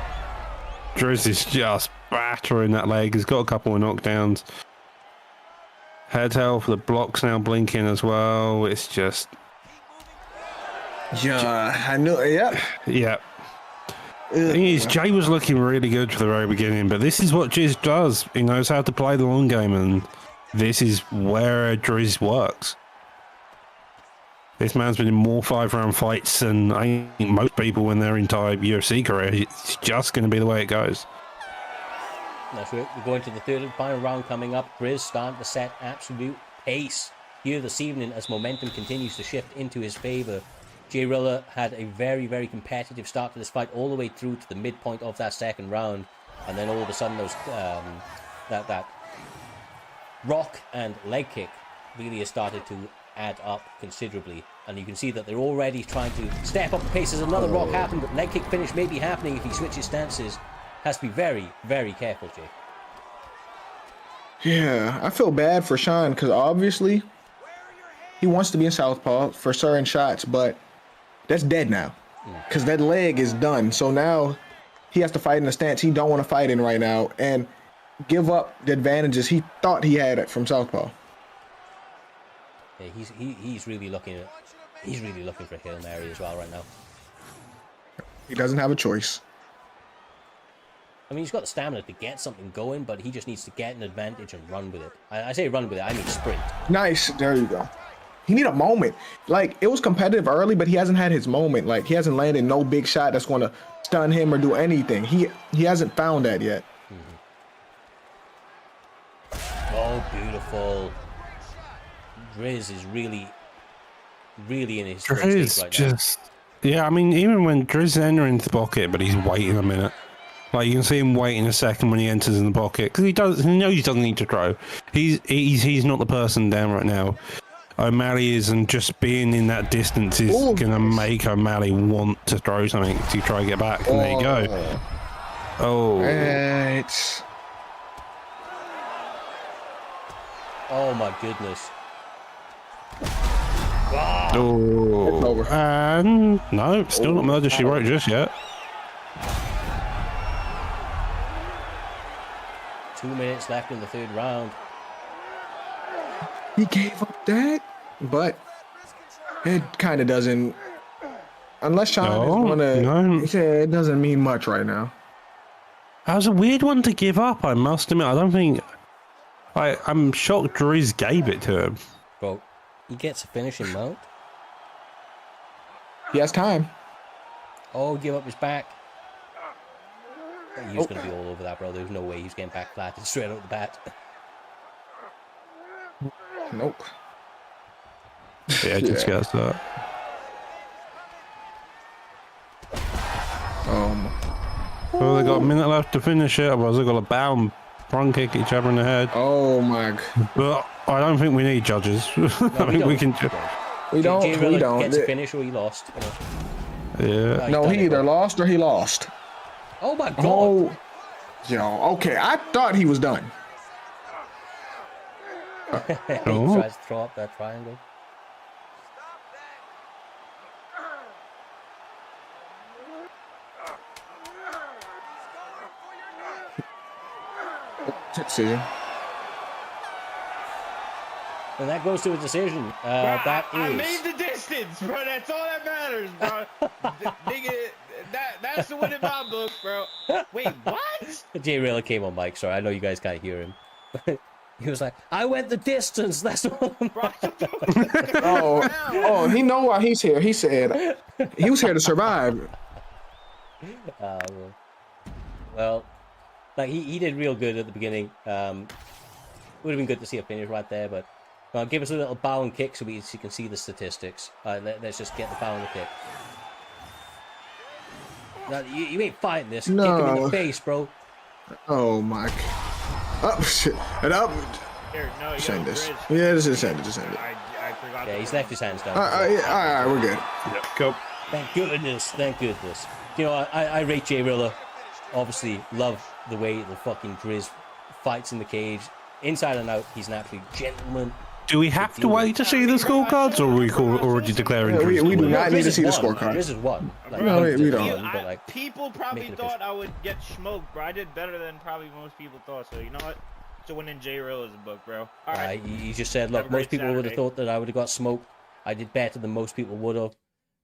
Driz is just battering that leg. He's got a couple of knockdowns. Head held for the blocks now blinking as well. It's just... Yeah, I know. Yeah. Yeah. The thing is, Jay was looking really good for the very beginning, but this is what Driz does. He knows how to play the long game, and this is where Driz works. This man's been in more 5-round fights than I think most people in their entire UFC career. It's just going to be the way it goes. That's right. We're going to the third and final round coming up. Driz starting to set absolute pace here this evening as momentum continues to shift into his favor. Jay Riller had a very, very competitive start to this fight, all the way through to the midpoint of that second round, and then all of a sudden those that rock and leg kick really has started to add up considerably, and you can see that they're already trying to step up the pace as another rock happened, but leg kick finish may be happening if he switches stances. Has to be very, very careful, Jay. Yeah, I feel bad for Sean, because obviously he wants to be in southpaw for certain shots, but that's dead now, because that leg is done. So now he has to fight in a stance he don't want to fight in right now, and give up the advantages he thought he had from southpaw. Yeah, he's really looking for a Hail Mary as well right now. He doesn't have a choice. I mean, he's got the stamina to get something going, but he just needs to get an advantage and run with it. I say run with it, I mean sprint. Nice, there you go. He need a moment. Like, it was competitive early, but he hasn't had his moment. Like, he hasn't landed no big shot that's going to stun him or do anything. He hasn't found that yet. Oh, beautiful. Driz is really in his Driz right just now. Yeah, I mean, even when Driz is entering the pocket, but he's waiting a minute. Like, you can see him waiting a second when he enters in the pocket, because he knows he doesn't need to throw. He's not the person down right now. O'Malley is, and just being in that distance is going to make O'Malley want to throw something to try and get back. And there you go. Oh. It's... Oh my goodness. Oh. It's over. And no, still not Murder She Wrote just yet. 2 minutes left in the third round. He gave up that, but it kind of doesn't. Unless Sean is gonna, he said it doesn't mean much right now. That was a weird one to give up, I must admit. I don't think. I'm shocked Driz gave it to him. Bro, he gets a finishing mount. He has time. Oh, give up his back. He was going to be all over that, bro. There's no way he's getting back flat straight out the bat. Nope. Yeah, just gets that. Well, they got a minute left to finish it, otherwise they've got to bow and front kick each other in the head. Oh my God. But I don't think we need judges. No, I think we can. We don't. We don't. Gets a finish or he lost. Yeah. No, he either lost or he lost. Oh my God. Oh, yo. Okay, I thought he was done. He tries to throw up that triangle. Decision. And that goes to a decision. Bro, That I is. made the distance, bro. That's all that matters, bro. Nigga, that's the win in my book, bro. Wait, what? Jay Rilla came on mic, sorry. I know you guys can't hear him. He was like, I went the distance. That's all. Oh, he know why he's here. He said he was here to survive. Well, like he did real good at the beginning. Would have been good to see a finish right there, but give us a little bow and kick so you can see the statistics. Let's just get the bow and the kick. Now, you ain't fighting this. No. Kick him in the face, bro. Oh my. Oh shit. And up. Here, no, yo, Send this. Grizz, Yeah, just send it. Just send it. I forgot. Yeah, he's left his hands down. All right, we're good. Yep, go. Thank goodness. Thank goodness. You know, I rate Jay Rilla. Obviously, love the way the fucking Grizz fights in the cage. Inside and out, he's an absolute gentleman. Do we have to wait to see the scorecards, or are we already declaring? Yeah, we do No, not need to Grizz see the is one. scorecard. Grizz is one. Like, No, we don't. But like, People probably make it thought I would get smoked, bro. I did better than probably most people thought. So you know what? So winning J Real is a book, bro. All right. you just said, look, Have a great most people would have Saturday. thought that I would have got smoked. I did better than most people would have.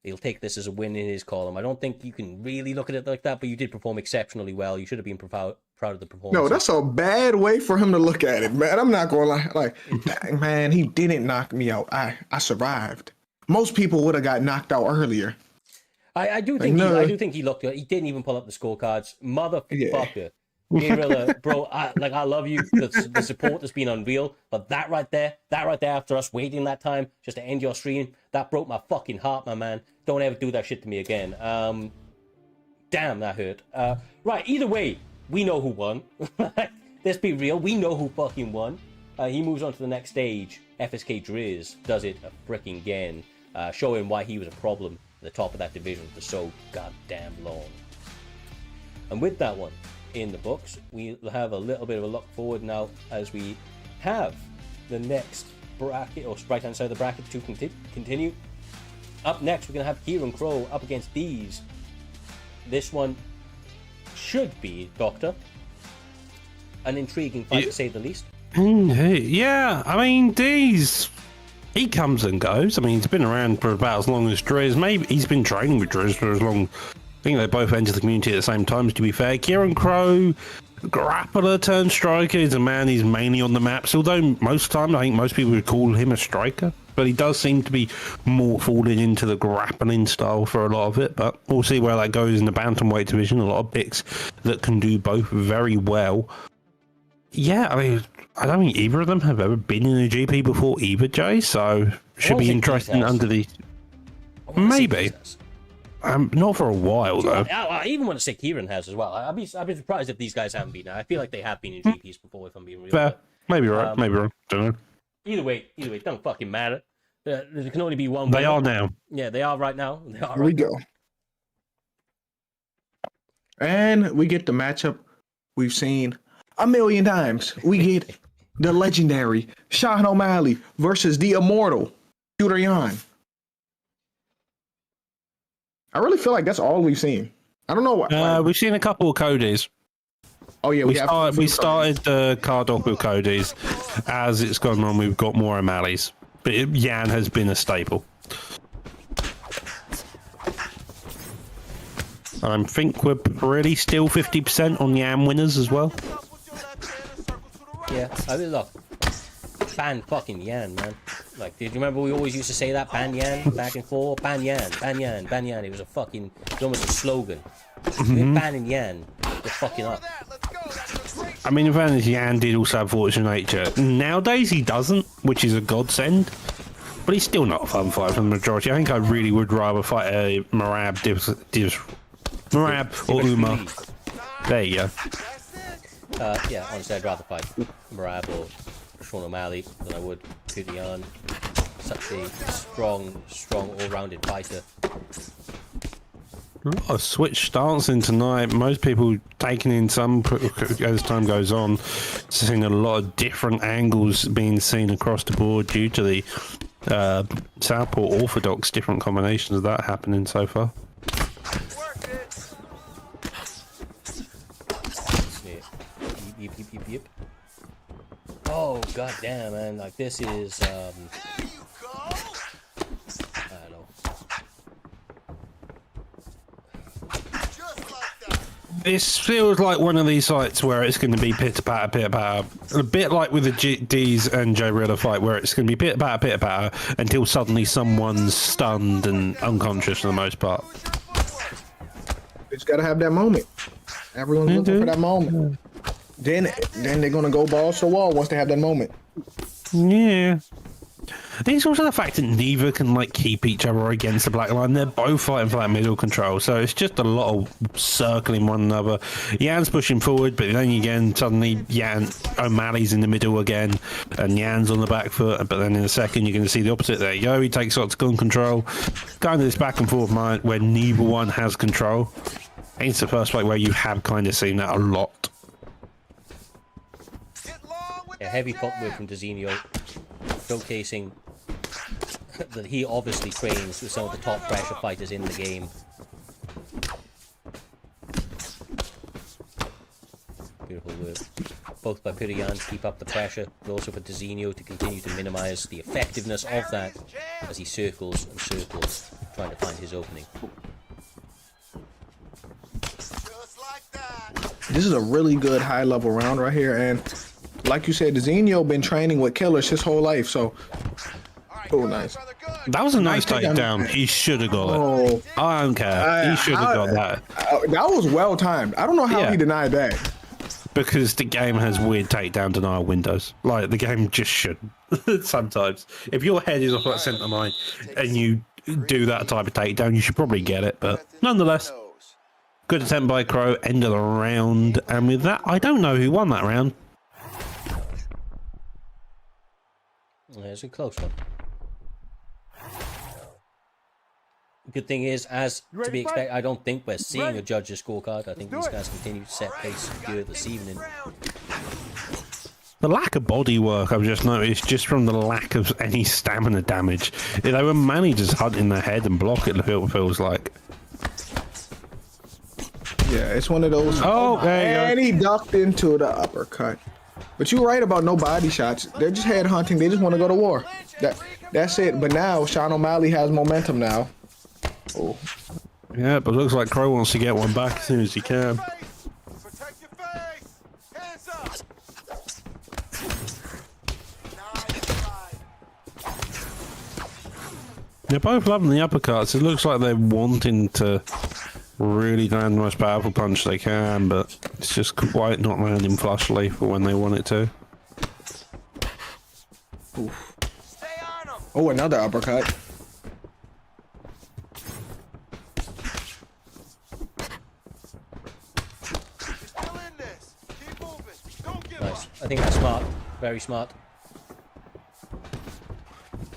He'll take this as a win in his column. I don't think you can really look at it like that, but you did perform exceptionally well. You should have been proud of the performance. No, that's a bad way for him to look at it, man. I'm not gonna lie. Like, dang, man, he didn't knock me out. I survived. Most people would have got knocked out earlier. I do think I do think he looked good. He didn't even pull up the scorecards. Motherfucker. Jay Rilla, bro, I love you. The support has been unreal. But that right there after us waiting that time just to end your stream, that broke my fucking heart, my man. Don't ever do that shit to me again. Damn, that hurt. Right, either way, we know who won. Let's be real. We know who fucking won. He moves on to the next stage. FSK Driz does it freaking again, showing why he was a problem at the top of that division for so goddamn long. And with that one in the books, we have a little bit of a look forward now as we have the next bracket, or right hand side of the bracket, to continue. Up next, we're going to have Kieran Crow up against Dees. This one should be, Doctor, an intriguing fight to say the least. Yeah, I mean, Deez, he comes and goes. I mean, he's been around for about as long as Driz. Maybe he's been training with Driz for as long. I think they both entered the community at the same time, to be fair. Kieran Crow, grappler turned striker, is a man who's mainly on the maps, although most of the time I think most people would call him a striker. But he does seem to be more falling into the grappling style for a lot of it. But we'll see where that goes in the bantamweight division. A lot of picks that can do both very well. Yeah, I mean, I don't think either of them have ever been in a GP before either, Jay. So should be interesting under the... Maybe. Not for a while, though. I even want to say Kieran has as well. I'd be surprised if these guys haven't been. I feel like they have been in GPs before, if I'm being real. Fair. Maybe right, maybe wrong. Don't know. Either way, don't fucking matter. There can only be one. They winner. are now. Yeah, they are right now. They are Here we right go. And we get the matchup we've seen a million times. We get the legendary Sean O'Malley versus the immortal Peter Yan. I really feel like that's all we've seen. I don't know what. We've seen a couple of Codys. Oh yeah, We started the card off with Codys. As it's gone on, we've got more O'Malleys. But Yan has been a staple. I think we're pretty still 50% on Yan winners as well. Yeah, I mean, look, ban fucking Yan, man. Like, did you remember we always used to say that? Ban Yan, back and forth. Ban Yan, ban Yan, ban Yan. It was it was almost a slogan. We're banning Yan. We're fucking up. I mean, in fairness, Yan did also have fortune nature. Nowadays, he doesn't, which is a godsend. But he's still not a fun fight for the majority. I think I really would rather fight a Marab, Marab or Uma. There you go. Yeah, honestly, I'd rather fight Marab or Sean O'Malley than I would Peter Yan. Such a strong, all-rounded fighter. A lot of switch dancing tonight. Most people taking in some as time goes on, seeing a lot of different angles being seen across the board due to the Southpaw Orthodox different combinations of that happening so far. Yep. Oh god damn, man! Like this is I don't know. This feels like one of these fights where it's going to be pitter patter, a bit like with the D's and Joe Rilla fight, where it's going to be pitter patter until suddenly someone's stunned and unconscious for the most part. You just gotta have that moment. Everyone's looking for that moment. Then they're gonna go balls to the wall once they have that moment. Yeah. I think it's also the fact that neither can like keep each other against the black line. They're both fighting for that middle control, so it's just a lot of circling one another. Yan's pushing forward, but then again, suddenly O'Malley's in the middle again, and Yan's on the back foot. But then in a second, you're going to see the opposite. There you go. He takes octagon control. Kind of this back and forth mind where neither one has control. I think it's the first fight where you have kind of seen that a lot. A heavy footwork from Dezinho, showcasing that he obviously trains with some of the top pressure fighters in the game. Beautiful work, both by Peter Yan to keep up the pressure, but also for Dezinho to continue to minimise the effectiveness of that as he circles and circles, trying to find his opening. This is a really good high-level round right here, and like you said, Dezinho been training with killers his whole life, so oh, nice. That was a nice takedown. He should have got it. I don't care. He should have got that. That was well timed. I don't know how he denied that. Because the game has weird takedown denial windows. Like, the game just shouldn't. Sometimes. If your head is off that centre line and you do that type of takedown, you should probably get it. But nonetheless, good attempt by Crow. End of the round. And with that, I don't know who won that round. It's a close one. Good thing is, as to be expected, I don't think we're seeing a judge's scorecard. I think these guys continue to set pace here this evening. The lack of body work I've just noticed, just from the lack of any stamina damage. They were mainly just hunting their head and block it, it feels like. Yeah, it's one of those. Oh, there you go. And he ducked into the uppercut. But you're right about no body shots. They're just head hunting. They just want to go to war. That's it. But now Sean O'Malley has momentum now. Oh. Yeah, but it looks like Crow wants to get one back as soon as he can. They're both loving the uppercuts. It looks like they're wanting to really land the most powerful punch they can, but it's just quite not landing flush lethal when they want it to. Oof. Oh, another uppercut. Nice. I think that's smart. Very smart.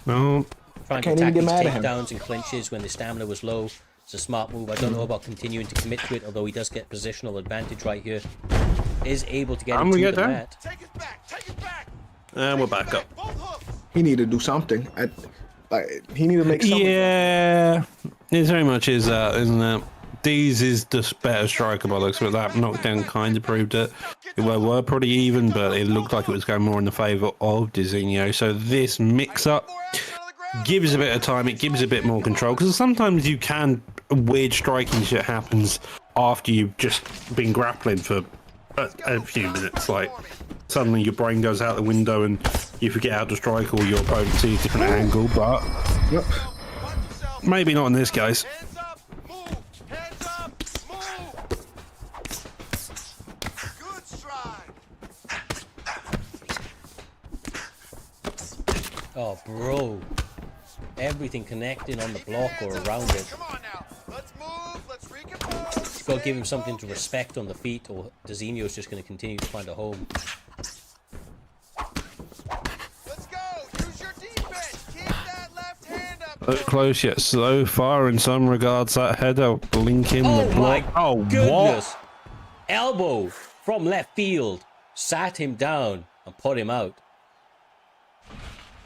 No, Trying to can't even attack get these mad at him. takedowns and clinches when the stamina was low. It's a smart move. I don't know about continuing to commit to it, although he does get positional advantage right here. Is able to get And we into get the down. mat. And we're back up. He need to do something. He need to make something. Yeah, it very much is that, isn't it? Deez is the better striker by the looks of it. That knockdown kind of proved it. We're pretty even, but it looked like it was going more in the favour of Dizinho. So this mix-up gives a bit of time. It gives a bit more control, because sometimes you can weird striking shit happens after you've just been grappling for a few minutes. Like suddenly your brain goes out the window and you forget how to strike, or your opponent sees a different angle. But Yep. maybe not in this case. Oh, bro. Everything connecting on the block or around it. Come on now. Let's move. Let's recompose. You've got to give him something to respect on the feet, or Dizinho's just going to continue to find a home. Let's go. Use your defense. Keep that left hand up. So close yet so far in some regards. That header blinking Oh the my block. Oh, goodness! what? Elbow from left field. Sat him down and put him out.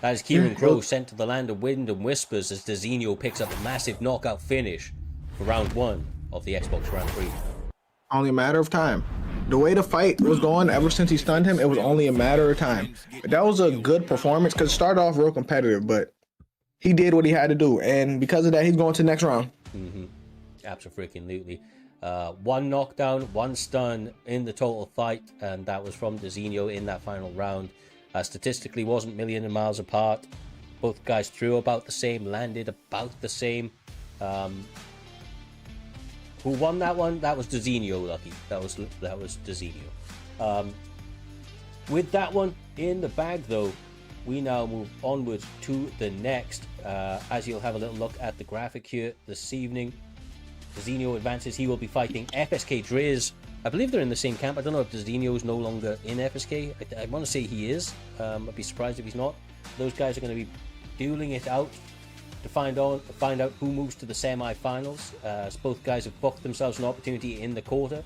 That is Kieran Crowe sent to the land of wind and whispers as Dizinho picks up a massive knockout finish for round 1 of the Xbox Grand Prix. Only a matter of time. The way the fight was going ever since he stunned him, it was only a matter of time. That was a good performance because it started off real competitive, but he did what he had to do. And because of that, he's going to the next round. Absolutely. One knockdown, one stun in the total fight, and that was from Dizinho in that final round. Statistically, wasn't million miles apart. Both guys threw about the same, landed about the same. Who won that one? That was Dizinho, lucky. That was Dizinho. With that one in the bag, though, we now move onwards to the next. As you'll have a little look at the graphic here this evening, Dizinho advances. He will be fighting FSK Driz. I believe they're in the same camp. I don't know if Dizinho is no longer in FSK. I want to say he is. I'd be surprised if he's not. Those guys are going to be dueling it out to find out who moves to the semi-finals. As both guys have booked themselves an opportunity in the quarter.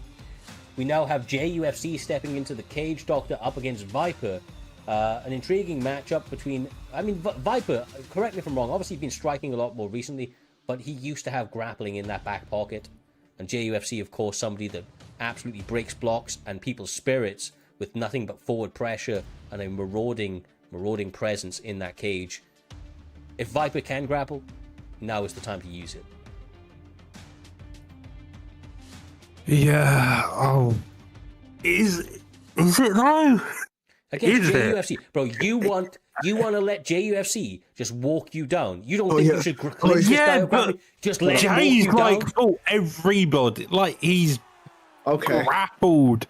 We now have JUFC stepping into the cage doctor up against Viper. An intriguing matchup between... Viper, correct me if I'm wrong, obviously he's been striking a lot more recently, but he used to have grappling in that back pocket. And JUFC, of course, somebody that absolutely breaks blocks and people's spirits with nothing but forward pressure and a marauding presence in that cage. If Viper can grapple, now is the time to use it. Yeah. Oh. Is it though? Against Is it? JUFC, bro, you want to let JUFC just walk you down. You don't think you should clinch this guy up, but just let him walk Jay's you like down? fought everybody. Like he's grappled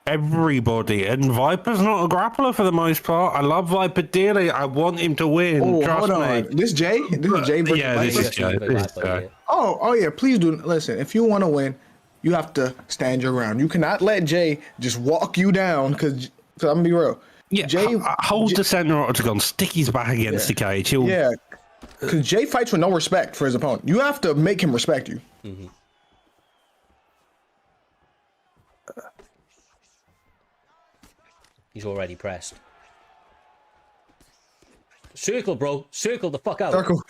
everybody, and Viper's not a grappler for the most part. I love Viper dearly. I want him to win. Oh, trust hold me. on. This is Jay versus Yeah, Viper? this is Jay. This is Jay. Oh yeah. Please do. Listen, if you want to win, you have to stand your ground. You cannot let Jay just walk you down. Because I'm gonna be real. Yeah, Jay hold the center octagon, stick his back against the cage. He'll... Yeah, because Jay fights with no respect for his opponent. You have to make him respect you. Mm-hmm. He's already pressed. Circle, bro. Circle the fuck out. Circle.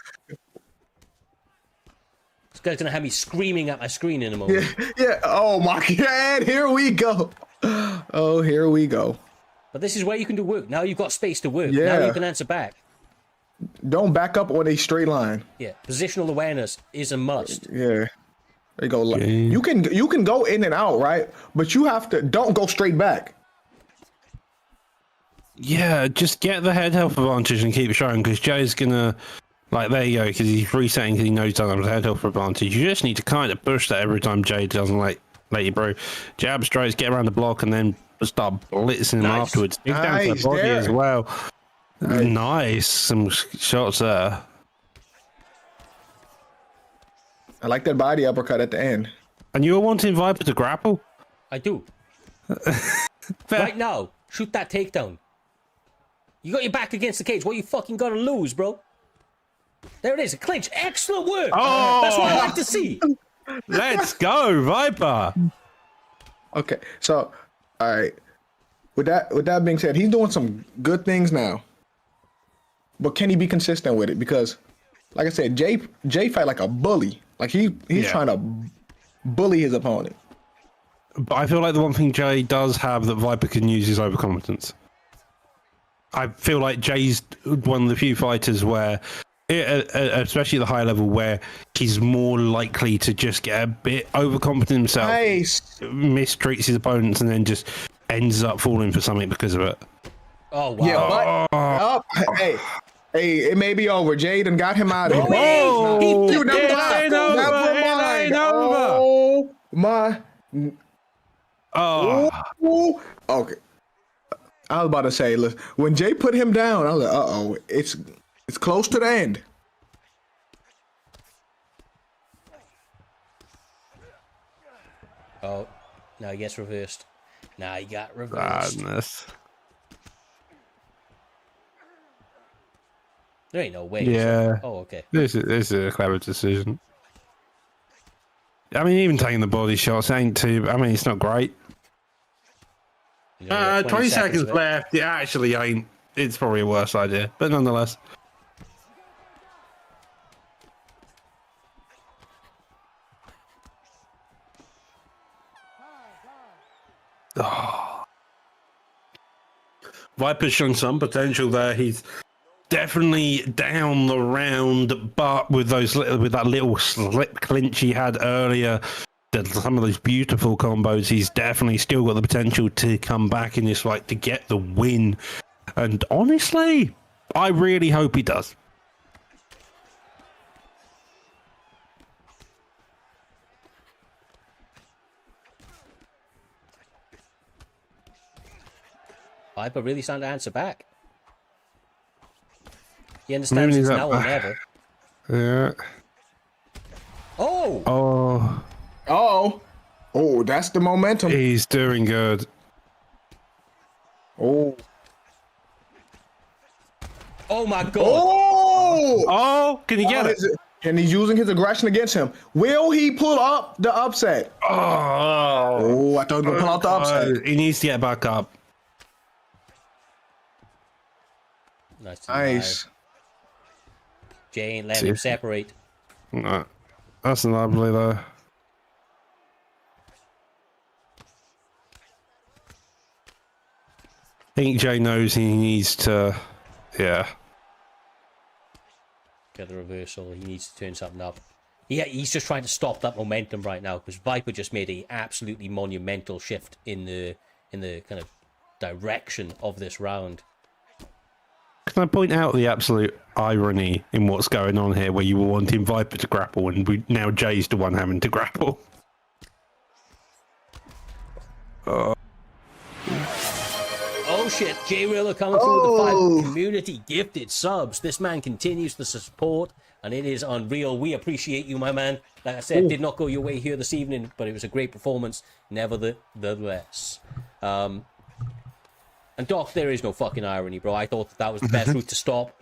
This guy's gonna have me screaming at my screen in a moment. Yeah. Oh my God. Here we go. Oh, here we go. But this is where you can do work. Now you've got space to work. Yeah. Now you can answer back. Don't back up on a straight line. Yeah. Positional awareness is a must. Yeah. There you go. You can go in and out, right? But you have to don't go straight back. Yeah, just get the head health advantage and keep showing, because Jay's gonna, like, there you go, because he's resetting because he knows he doesn't have the head health advantage. You just need to kind of push that every time Jay doesn't let you through. Jab straights, get around the block, and then start blitzing him afterwards. Dig down to the body as well. Nice. Some shots there. I like that body uppercut at the end. And you were wanting Viper to grapple? I do. Right now, shoot that takedown. You got your back against the cage. What you fucking gotta lose, bro? There it is, a clinch. Excellent work. Oh! That's what I like to see. Let's go, Viper. Okay, so all right. With that being said, he's doing some good things now. But can he be consistent with it? Because, like I said, Jay fight like a bully. Like he's trying to bully his opponent. But I feel like the one thing Jay does have that Viper can use is overconfidence. I feel like Jay's one of the few fighters where, especially at the higher level, where he's more likely to just get a bit overconfident himself, Nice. mistreats his opponents, and then just ends up falling for something because of it. Oh, wow. Yeah, but hey, it may be over. Jay done got him out of here. Oh, You never it mind. ain't over. Never It mind. ain't over. Oh my. Oh, Ooh. Okay. I was about to say, listen, when Jay put him down, I was like, it's close to the end. Oh, now he gets reversed. Now he got reversed. madness. There ain't no way. Yeah. Oh, okay. This is a clever decision. I mean, even taking the body shots ain't too. I mean, it's not great. You know, 20 seconds of it. left. It actually ain't. It's probably a worse idea, but nonetheless. Oh. Viper's shown some potential there. He's definitely down the round, but with that little slip clinch he had earlier, some of those beautiful combos, he's definitely still got the potential to come back in this fight to get the win. And honestly, I really hope he does. Viper really starting to answer back. He understands it's now or never. Yeah. Oh! Oh, that's the momentum. He's doing good. Oh my God! Oh, can you get it? And he's using his aggression against him. Will he pull up the upset? Oh, I thought he was going to pull out the upset. He needs to get back up. Nice. Jay ain't letting him separate. No, that's lovely though. I think Jay knows he needs to, yeah. Get the reversal. He needs to turn something up. Yeah, he's just trying to stop that momentum right now because Viper just made a absolutely monumental shift in the kind of direction of this round. Can I point out the absolute irony in what's going on here, where you were wanting Viper to grapple and now Jay's the one having to grapple? Oh shit, Jay Riller coming through with the 5 community gifted subs. This man continues the support and it is unreal. We appreciate you, my man. Like I said, did not go your way here this evening, but it was a great performance nevertheless. And Doc, there is no fucking irony, bro. I thought that was the best route to stop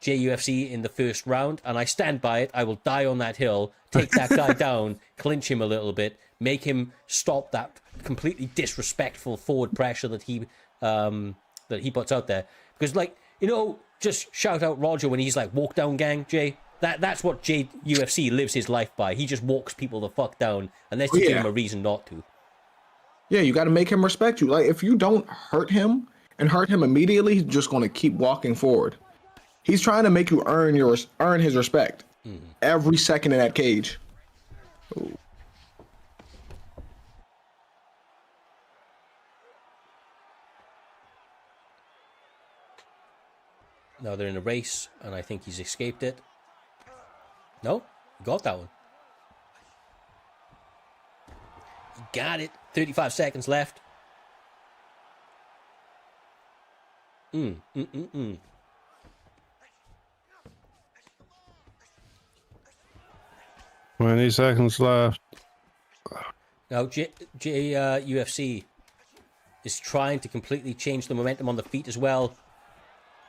JUFC in the first round, and I stand by it. I will die on that hill, take that guy down, clinch him a little bit, make him stop that completely disrespectful forward pressure that he puts out there. Because, like, you know, just shout out Roger when he's like, walk down gang, Jay. That's what JUFC lives his life by. He just walks people the fuck down, unless you give him a reason not to. Yeah, you got to make him respect you. Like, if you don't hurt him immediately, he's just going to keep walking forward. He's trying to make you earn his respect every second in that cage. Ooh. Now they're in a race, and I think he's escaped it. No, got that one. He got it. 35 seconds left. 20 seconds left. Now, UFC is trying to completely change the momentum on the feet as well.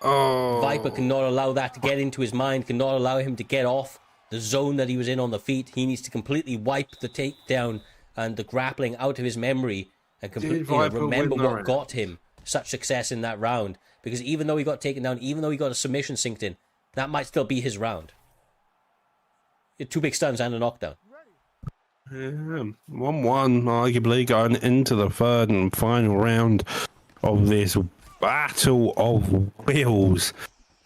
Oh. Viper cannot allow that to get into his mind, cannot allow him to get off the zone that he was in on the feet. He needs to completely wipe the takedown and the grappling out of his memory and completely remember what got him such success in that round. Because even though he got taken down, even though he got a submission synced in, that might still be his round. He had 2 big stuns and a knockdown. Yeah, 1-1, arguably going into the third and final round of this battle of wills.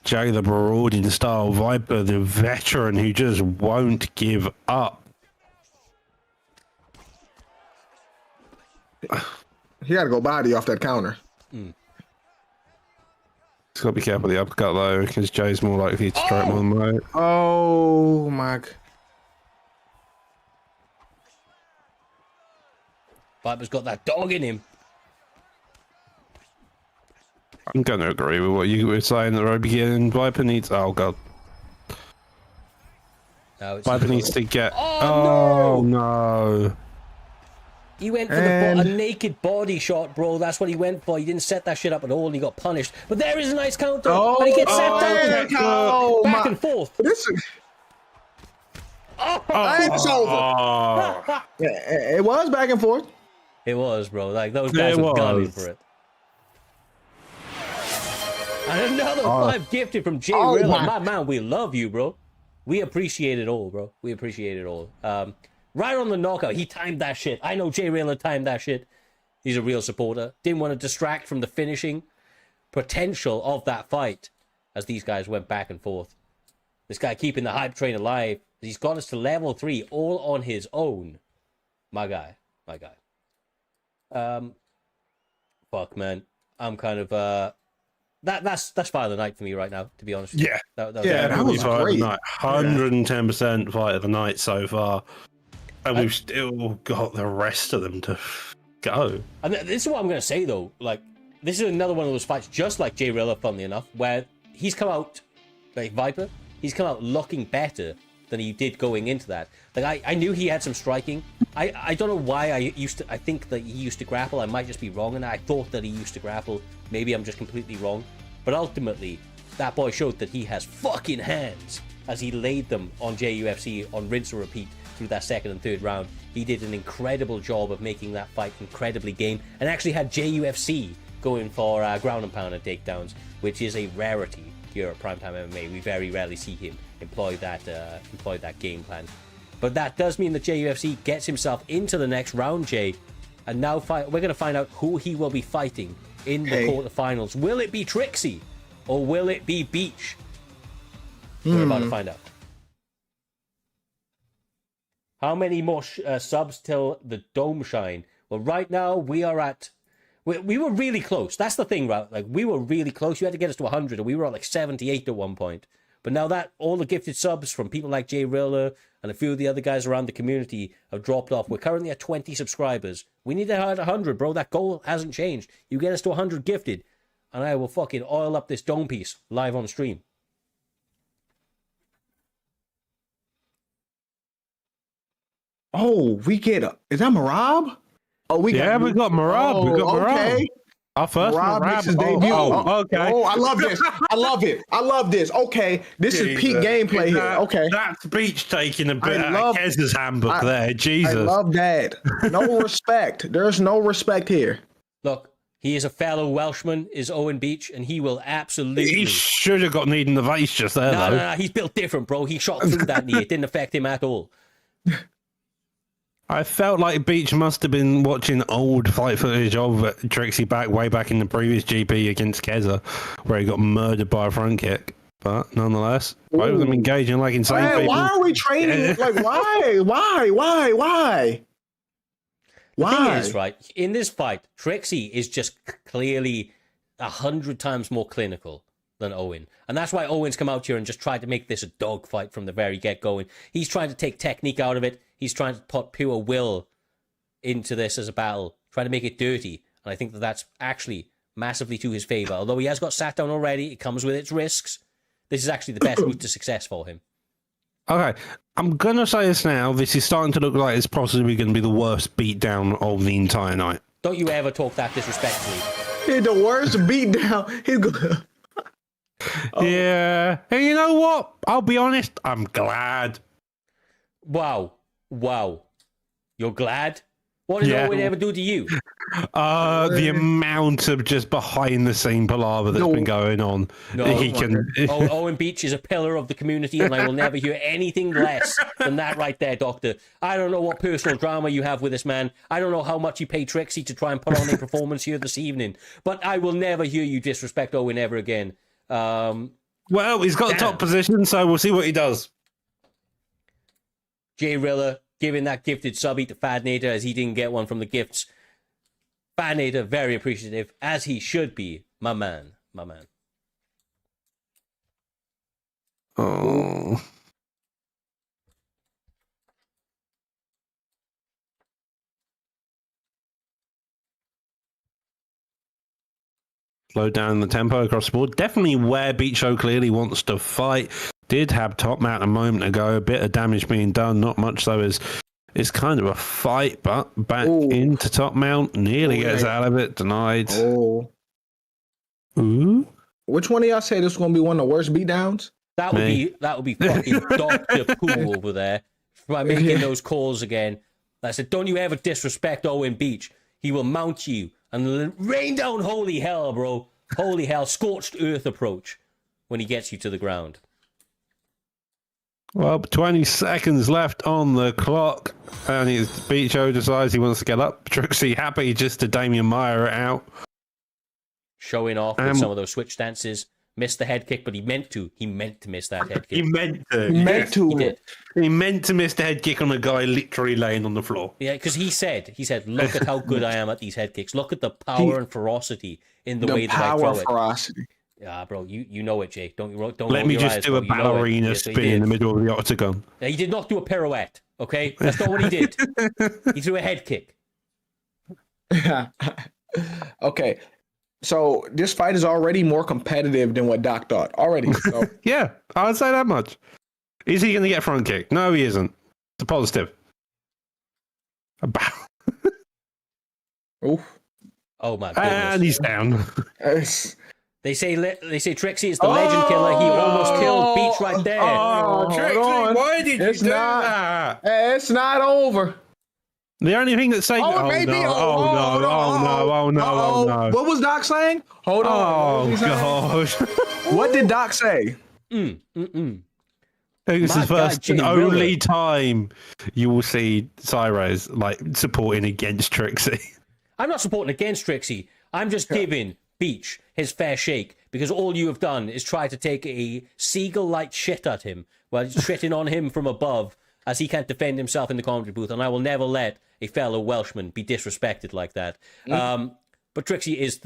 Jay the Marauding style Viper, the veteran who just won't give up. He got to go body off that counter. He's got to be careful of the uppercut though, because Jay's more likely to strike more than right. Oh my. Viper's got that dog in him. I'm going to agree with what you were saying at the very beginning. Viper needs... Oh, God. Viper needs to get... Oh, no. He went for a naked body shot, bro. That's what he went for. He didn't set that shit up at all, and he got punished. But there is a nice counter. And he gets sat down. Back and forth. This is... It's over. Yeah, it was back and forth. It was, bro. Like, those guys were gunning for it. And another 5 gifted from Jay Rilla. My man, we love you, bro. We appreciate it all, bro. We appreciate it all. Right on the knockout. He timed that shit. I know Jay Rilla timed that shit. He's a real supporter. Didn't want to distract from the finishing potential of that fight as these guys went back and forth. This guy keeping the hype train alive. He's got us to level 3 all on his own. My guy. My guy. Fuck, man. I'm kind of... That's fight of the night for me right now, to be honest with you. Yeah. That was great. 110% fight of the night so far. And we've still got the rest of them to go. And this is what I'm going to say, though. Like, this is another one of those fights, just like Jay Rilla, funnily enough, where he's come out, like Viper, he's come out looking better than he did going into that. Like, I knew he had some striking. I don't know why I think that he used to grapple. I might just be wrong, and I thought that he used to grapple. Maybe I'm just completely wrong. But ultimately, that boy showed that he has fucking hands as he laid them on JUFC on rinse and repeat through that second and third round. He did an incredible job of making that fight incredibly game and actually had JUFC going for ground and pound and takedowns, which is a rarity here at Primetime MMA. We very rarely see him employ that game plan. But that does mean that JUFC gets himself into the next round, Jay. And now we're going to find out who he will be fighting in the quarterfinals. Will it be Trixie or will it be Beach? We're about to find out. How many more subs till the dome shine? Well, right now we are at... We were really close. That's the thing, right? Like, we were really close. You had to get us to 100, and we were at like 78 at one point. But now that all the gifted subs from people like Jay Rilla and a few of the other guys around the community have dropped off, we're currently at 20 subscribers. We need to hit 100, bro. That goal hasn't changed. You get us to 100 gifted, and I will fucking oil up this dome piece live on stream. Oh, we get... Is that Marab? Oh, we got Marab. Oh, we got Marab. Okay. Our first Marab makes his debut. Okay. Oh, I love this. I love it. I love this. Okay, this is peak gameplay here. Okay. That's Beach taking a bit out of Kez's handbook there. Jesus. I love that. No respect. There's no respect here. Look, he is a fellow Welshman, is Owen Beach, and he will absolutely... He should have got kneed in the face just there, though. No, he's built different, bro. He shot through that knee. It didn't affect him at all. I felt like Beach must have been watching old fight footage of Trixie way back in the previous GP against Keza, where he got murdered by a front kick. But nonetheless, both of them engaging like insane people. Why are we training? Like, why? Why? The thing is, right, in this fight, Trixie is just clearly 100 times more clinical than Owen. And that's why Owen's come out here and just tried to make this a dogfight from the very get-going. He's trying to take technique out of it. He's trying to put pure will into this as a battle, trying to make it dirty. And I think that that's actually massively to his favor. Although he has got sat down already, it comes with its risks. This is actually the best route to success for him. Okay, I'm going to say this now. This is starting to look like it's possibly going to be the worst beatdown of the entire night. Don't you ever talk that disrespectfully. It's the worst beatdown. Yeah. And you know what? I'll be honest, I'm glad. Wow. You're glad? What did Owen ever do to you? The amount of just behind the scene palaver that's been going on. No, Owen Beach is a pillar of the community, and I will never hear anything less than that right there, Doctor. I don't know what personal drama you have with this man. I don't know how much you pay Trixie to try and put on a performance here this evening, but I will never hear you disrespect Owen ever again. Well, he's got the top position, so we'll see what he does. Jay Rilla giving that gifted subby to Fadnator as he didn't get one from the gifts. Fadnator, very appreciative, as he should be. My man. Oh. Slow down the tempo across the board. Definitely where Beach Show clearly wants to fight. Did have top mount a moment ago. A bit of damage being done. Not much though. It's kind of a fight, but back into top mount. Nearly gets out of it. Denied. Oh. Ooh. Which one of y'all say this is going to be one of the worst beatdowns? That would be fucking Dr. Pooh over there by making those calls again. I said, don't you ever disrespect Owen Beach. He will mount you and rain down holy hell, bro. Holy hell, scorched earth approach when he gets you to the ground. Well, 20 seconds left on the clock, and Beach Show decides he wants to get up. Trixie happy just to Damian Meyer it out. Showing off with some of those switch dances. Missed the head kick, but he meant to. He meant to miss that head kick. He meant to. He meant to. He did. He meant to miss the head kick on a guy literally laying on the floor. Yeah, because he said, look at how good I am at these head kicks. Look at the power and ferocity in the way that I throw it. Ferocity. Yeah, bro, you know it, Jay. Don't let me just do a ballerina spin in the middle of the octagon. He did not do a pirouette, okay? That's not what he did. He threw a head kick. Okay. So this fight is already more competitive than what Doc thought. Already. So. Yeah, I would say that much. Is he going to get front kick? No, he isn't. It's a positive. Oof. Oh my goodness. And he's down. They say Trixie is the legend killer. He almost killed Beach right there. Oh, Trixie, why did you do that? It's not over. The only thing that's saying, oh no. What was Doc saying? Hold on. Oh gosh. What did Doc say? This is the first and only time you will see Cyrez like supporting against Trixie. I'm not supporting against Trixie. I'm just giving Beach his fair shake because all you have done is try to take a seagull-like shit at him while he's shitting on him from above as he can't defend himself in the commentary booth, and I will never let a fellow Welshman be disrespected like that. But Trixie is,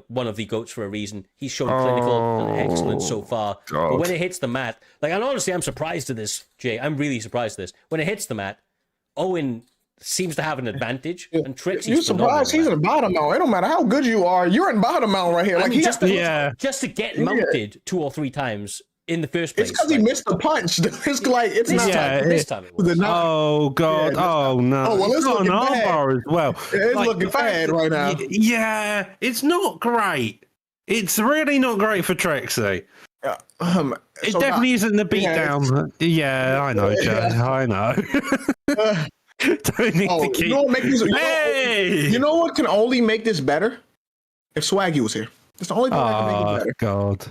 one of the GOATs for a reason. He's shown clinical and excellence so far. God. But when it hits the mat, and honestly, I'm surprised at this, Jay. I'm really surprised at this. When it hits the mat, Owen seems to have an advantage, and Trixie's You're surprised he's in bottom mount. It don't matter how good you are, you're in bottom mount right here. Just to get mounted 2 or 3 times in the first place. It's because he missed the punch. It's like it's not. This time it was. Oh god! Yeah, oh no! Oh well, it's looking bad as well. It's looking bad right now. Yeah, it's not great. It's really not great for Trixie. It definitely isn't the beatdown. Yeah, I know, Chad. I know. Don't need to keep. You know what can only make this better? If Swaggy was here. It's the only thing that can make it better. God.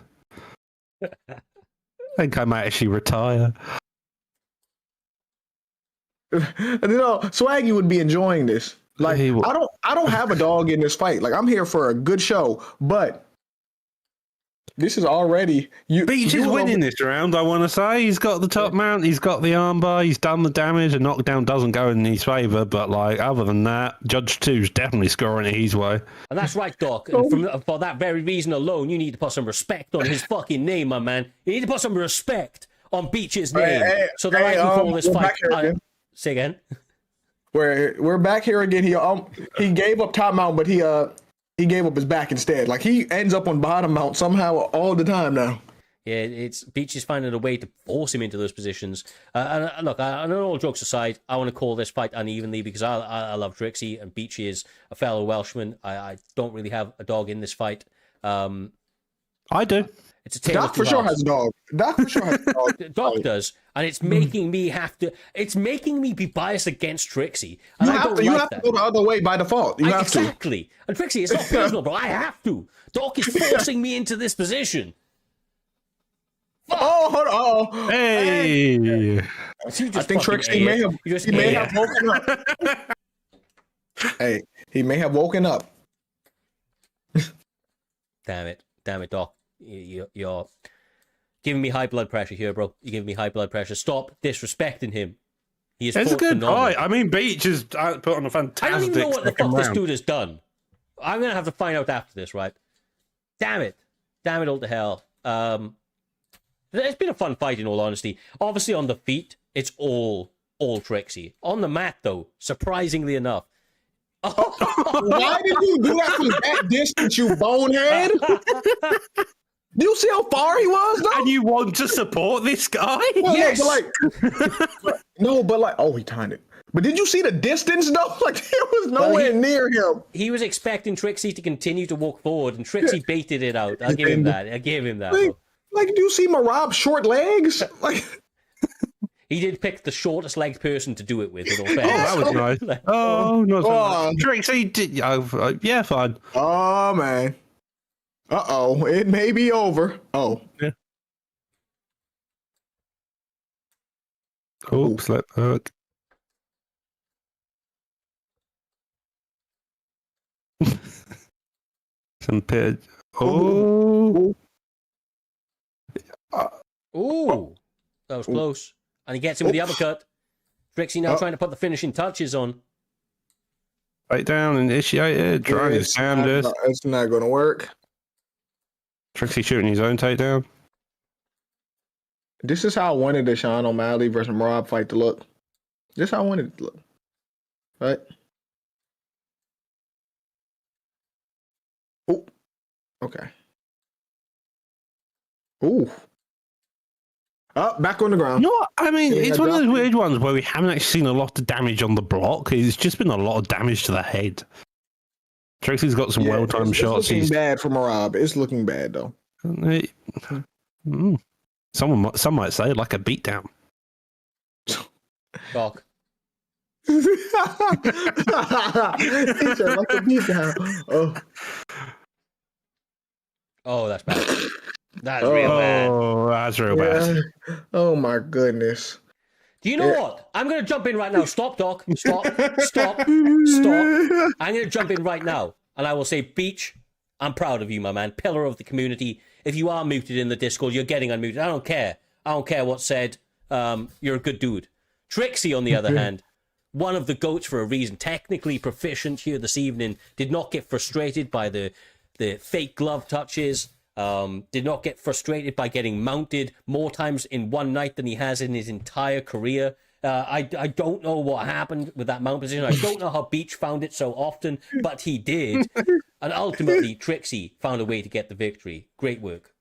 I think I might actually retire. Swaggy would be enjoying this. Like I don't have a dog in this fight. Like I'm here for a good show, but this is already Beach is winning this round, I want to say. He's got the top mount, he's got the armbar, he's done the damage, and knockdown doesn't go in his favour, but other than that, Judge 2's definitely scoring it his way. And that's right, Doc. And for that very reason alone, you need to put some respect on his fucking name, my man. You need to put some respect on Beach's name so that I can call this fight. Say again. We're back here again. He gave up top mount, but he gave up his back instead. Like he ends up on bottom mount somehow all the time now. Yeah, it's Beach is finding a way to force him into those positions. And look, all jokes aside, I want to call this fight unevenly because I love Trixie and Beach is a fellow Welshman. I don't really have a dog in this fight. I do. It's a tale of Doc two for sure halves. has a dog. Doc for sure has a dog. Doc does, and it's making me have to. It's making me be biased against Trixie, and I don't You like have that. to go the other way by default. You have to. Exactly. And Trixie, it's not personal, bro. I have to. Doc is forcing me into this position. Oh, hold on. Oh. Hey. So you I just think fucking Trixie ate may it. have. You just He may ate have it. woken up. Hey, he may have woken up. Damn it, Doc. You're giving me high blood pressure here, bro. You're giving me high blood pressure. Stop disrespecting him. He is It's a good phenomenal. fight. I mean, Beach has put on a fantastic I don't even know what the second fuck this round. dude has done. I'm gonna have to find out after this, right? Damn it, all to hell. It's been a fun fight, in all honesty. Obviously, on the feet, it's all Trixie. On the mat, though, surprisingly enough. Why did you do that from that distance, you bonehead? Do you see how far he was, though? And you want to support this guy? Well, Yes. But like, oh, he timed it. But did you see the distance, though? Like, it was nowhere near him. He was expecting Trixie to continue to walk forward, and Trixie baited it out. I'll give him that. Bro. Like, do you see Marab's short legs? Like, He did pick the shortest legged person to do it with. In all Oh, that was nice. Oh, no. Oh. Trixie did. Yeah, fine. oh man. Uh-oh, it may be over. Oh, Oops, let hook. Some pit. Oh. Ooh, that was close. And he gets him with the uppercut. Trixie now trying to put the finishing touches on. Right down, initiated. Trying to scam this. It's not going to work. Trixie shooting his own takedown. This is how I wanted the Sean O'Malley versus Marab fight to look. This is how I wanted it to look. Right? Oh, okay. Ooh. Up, back on the ground. You know what? I mean, Yeah, it's one of those drop. weird ones where we haven't actually seen a lot of damage on the block. It's just been a lot of damage to the head. Trixie's got some well-timed it's shots. looking bad for Marab. It's looking bad, though. Some might say like a beatdown. Doc. He said, like a beat down. Oh. Oh, that's bad. That's real bad. Oh, that's real bad. Yeah. Oh my goodness. Do you know what? I'm going to jump in right now. Stop, Doc. Stop. I'm going to jump in right now. And I will say, Beach, I'm proud of you, my man. Pillar of the community. If you are muted in the Discord, you're getting unmuted. I don't care. I don't care what's said. You're a good dude. Trixie, on the other hand, one of the GOATs for a reason. Technically proficient here this evening. Did not get frustrated by the fake glove touches. Did not get frustrated by getting mounted more times in one night than he has in his entire career. I don't know what happened with that mount position. I don't know how Beach found it so often, but he did. And ultimately, Trixie found a way to get the victory. Great work.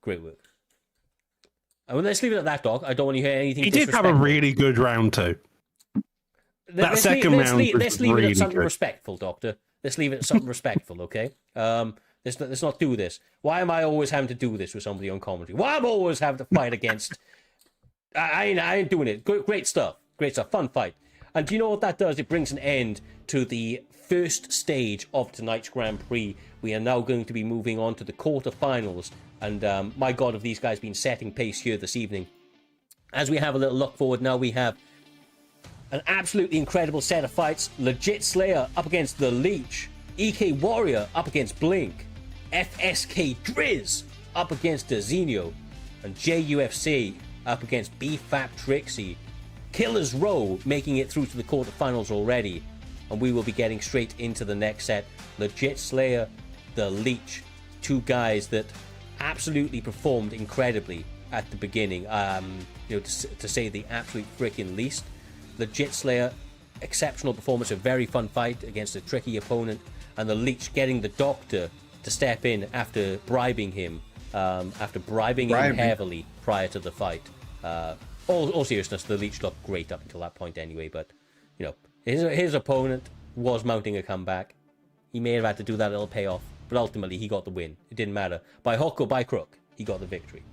And let's leave it at that, Doc. I don't want to hear anything. He did have a really good round too. Let's leave it at something respectful, Doctor. Let's leave it at something respectful, okay? Let's not do this. Why am I always having to do this with somebody on commentary? Why am I always having to fight against? I ain't doing it. Great stuff. Fun fight. And do you know what that does? It brings an end to the first stage of tonight's Grand Prix. We are now going to be moving on to the quarterfinals. And my God, have these guys been setting pace here this evening. As we have a little look forward now, we have an absolutely incredible set of fights. Legit Slayer up against The Leech. EK Warrior up against Blink. FSK Drizz up against Dezinho. And JUFC up against BFAP Trixie. Killer's Row making it through to the quarterfinals already. And we will be getting straight into the next set. Legit Slayer, The Leech. Two guys that absolutely performed incredibly at the beginning. To say the absolute freaking least. Legit Slayer, exceptional performance, a very fun fight against a tricky opponent. And The Leech getting the Doctor to step in after bribing him. Him heavily prior to the fight. All seriousness, The Leech looked great up until that point anyway, but his opponent was mounting a comeback. He may have had to do that little payoff, but ultimately he got the win. It didn't matter. By hook or by crook, he got the victory.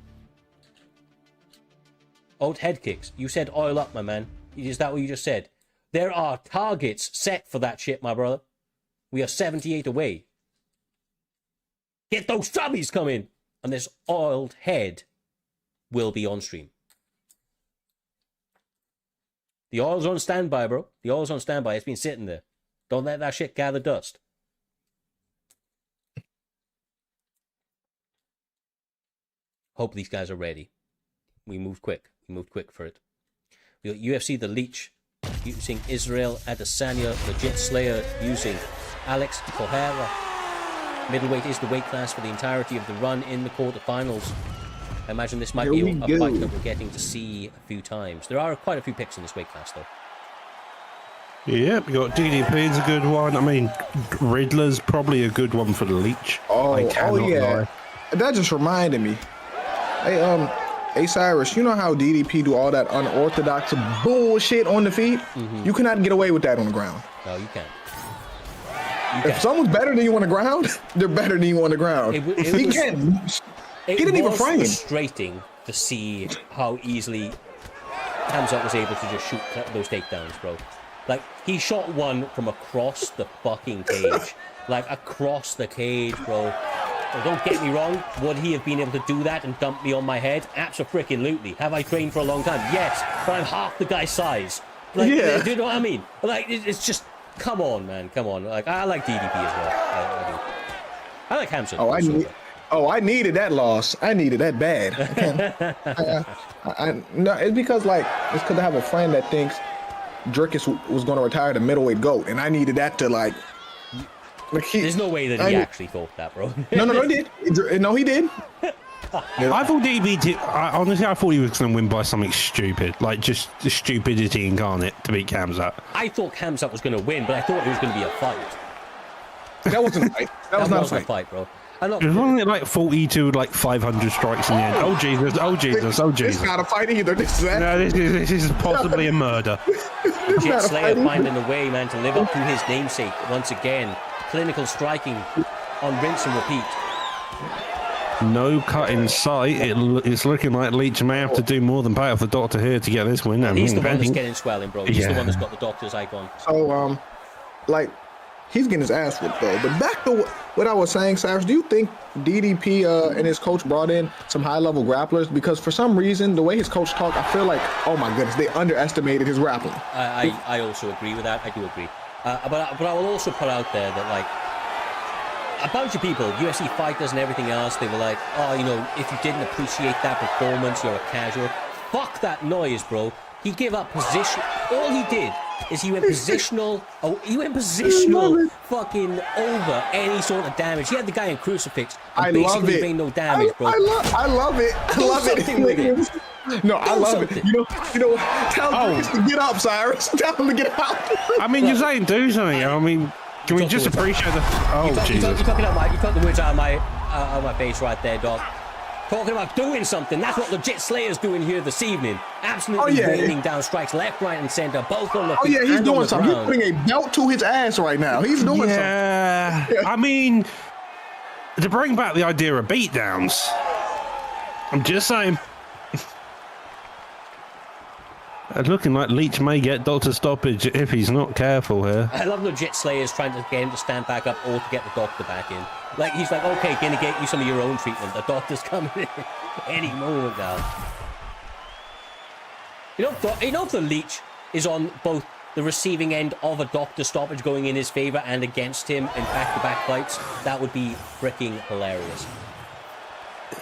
Old head kicks. You said oil up, my man. Is that what you just said? There are targets set for that shit, my brother. We are 78 away. Get those subbies coming! And this oiled head will be on stream. The oil's on standby, bro. The oil's on standby. It's been sitting there. Don't let that shit gather dust. Hope these guys are ready. We moved quick. We moved quick for it. We got UFC The Leech using Israel Adesanya, Legit Slayer using Alex Kohara. Middleweight is the weight class for the entirety of the run in the quarterfinals. I imagine this might be a fight that we're getting to see a few times. There are quite a few picks in this weight class, though. Yeah, we got DDP is a good one. I mean, Riddler's probably a good one for the Leech. Oh yeah. Lie. That just reminded me. Hey, Cyrus, you know how DDP do all that unorthodox bullshit on the feet? Mm-hmm. You cannot get away with that on the ground. No, you can't. If someone's better than you on the ground, they're better than you on the ground. He didn't even frame. It was frustrating to see how easily Hamzat was able to just shoot those takedowns, bro. Like, he shot one from across the fucking cage. Like, across the cage, bro. Well, don't get me wrong, would he have been able to do that and dump me on my head? Abso-freaking-lutely. Have I trained for a long time? Yes, but I'm half the guy's size. Like, yeah. Do you know what I mean? Like, it's just, come on, man, come on. Like, I like DDP as well. I do. I like Hamzat. I needed that loss. I needed that bad. No, it's because I have a friend that thinks Drickus was going to retire the middleweight GOAT, and I needed that to There's no way that he actually thought that, bro. No, he did. No, he did. I thought DB did. Honestly, I thought he was going to win by something stupid, like just the stupidity incarnate to beat Hamzat. I thought Hamzat was going to win, but I thought it was going to be a fight. That wasn't a fight. That was not a fight, bro. It was only like 40 to 500 strikes in the end. Oh Jesus! Oh Jesus! Oh Jesus! It's not a fight either. This is possibly a murder. Jet Slayer finding a way, man, to live up to his namesake once again. Clinical striking on rinse and repeat. No cut in sight. It's looking like Leech may have to do more than pay off the doctor here to get this win. He's the one that's getting swelling, bro. He's the one that's got the doctor's icon. So, he's getting his ass whipped, though. But back to what I was saying, Cyrus, do you think DDP and his coach brought in some high-level grapplers? Because for some reason, the way his coach talked, I feel like, oh my goodness, they underestimated his grappling. I also agree with that. I do agree. But I will also put out there that, a bunch of people, UFC fighters and everything else, they were like, oh, if you didn't appreciate that performance, you're a casual. Fuck that noise, bro. He gave up position. All he did is he went positional. He went positional fucking over any sort of damage. He had the guy in crucifix and basically made no damage, bro. I love it. I love it. No, I love it. Tell him to get up, Cyrus. Tell him to get out. I mean, you're saying do something. I mean, can we just appreciate the... Oh, Jesus. You took the words out of my face right there, dog. Talking about doing something. That's what Legit Slayer's doing here this evening. Absolutely raining down strikes left, right, and center, both on the feet. Oh, yeah, he's doing something. He's putting a belt to his ass right now. He's doing something. Yeah, I mean, to bring back the idea of beatdowns, I'm just saying. Looking like Leech may get doctor stoppage if he's not careful here. I love Legit Slayers trying to get him to stand back up or to get the doctor back in. He's like, okay, gonna get you some of your own treatment. The doctor's coming in any moment now. If the Leech is on both the receiving end of a doctor stoppage going in his favor and against him in back-to-back fights, that would be freaking hilarious.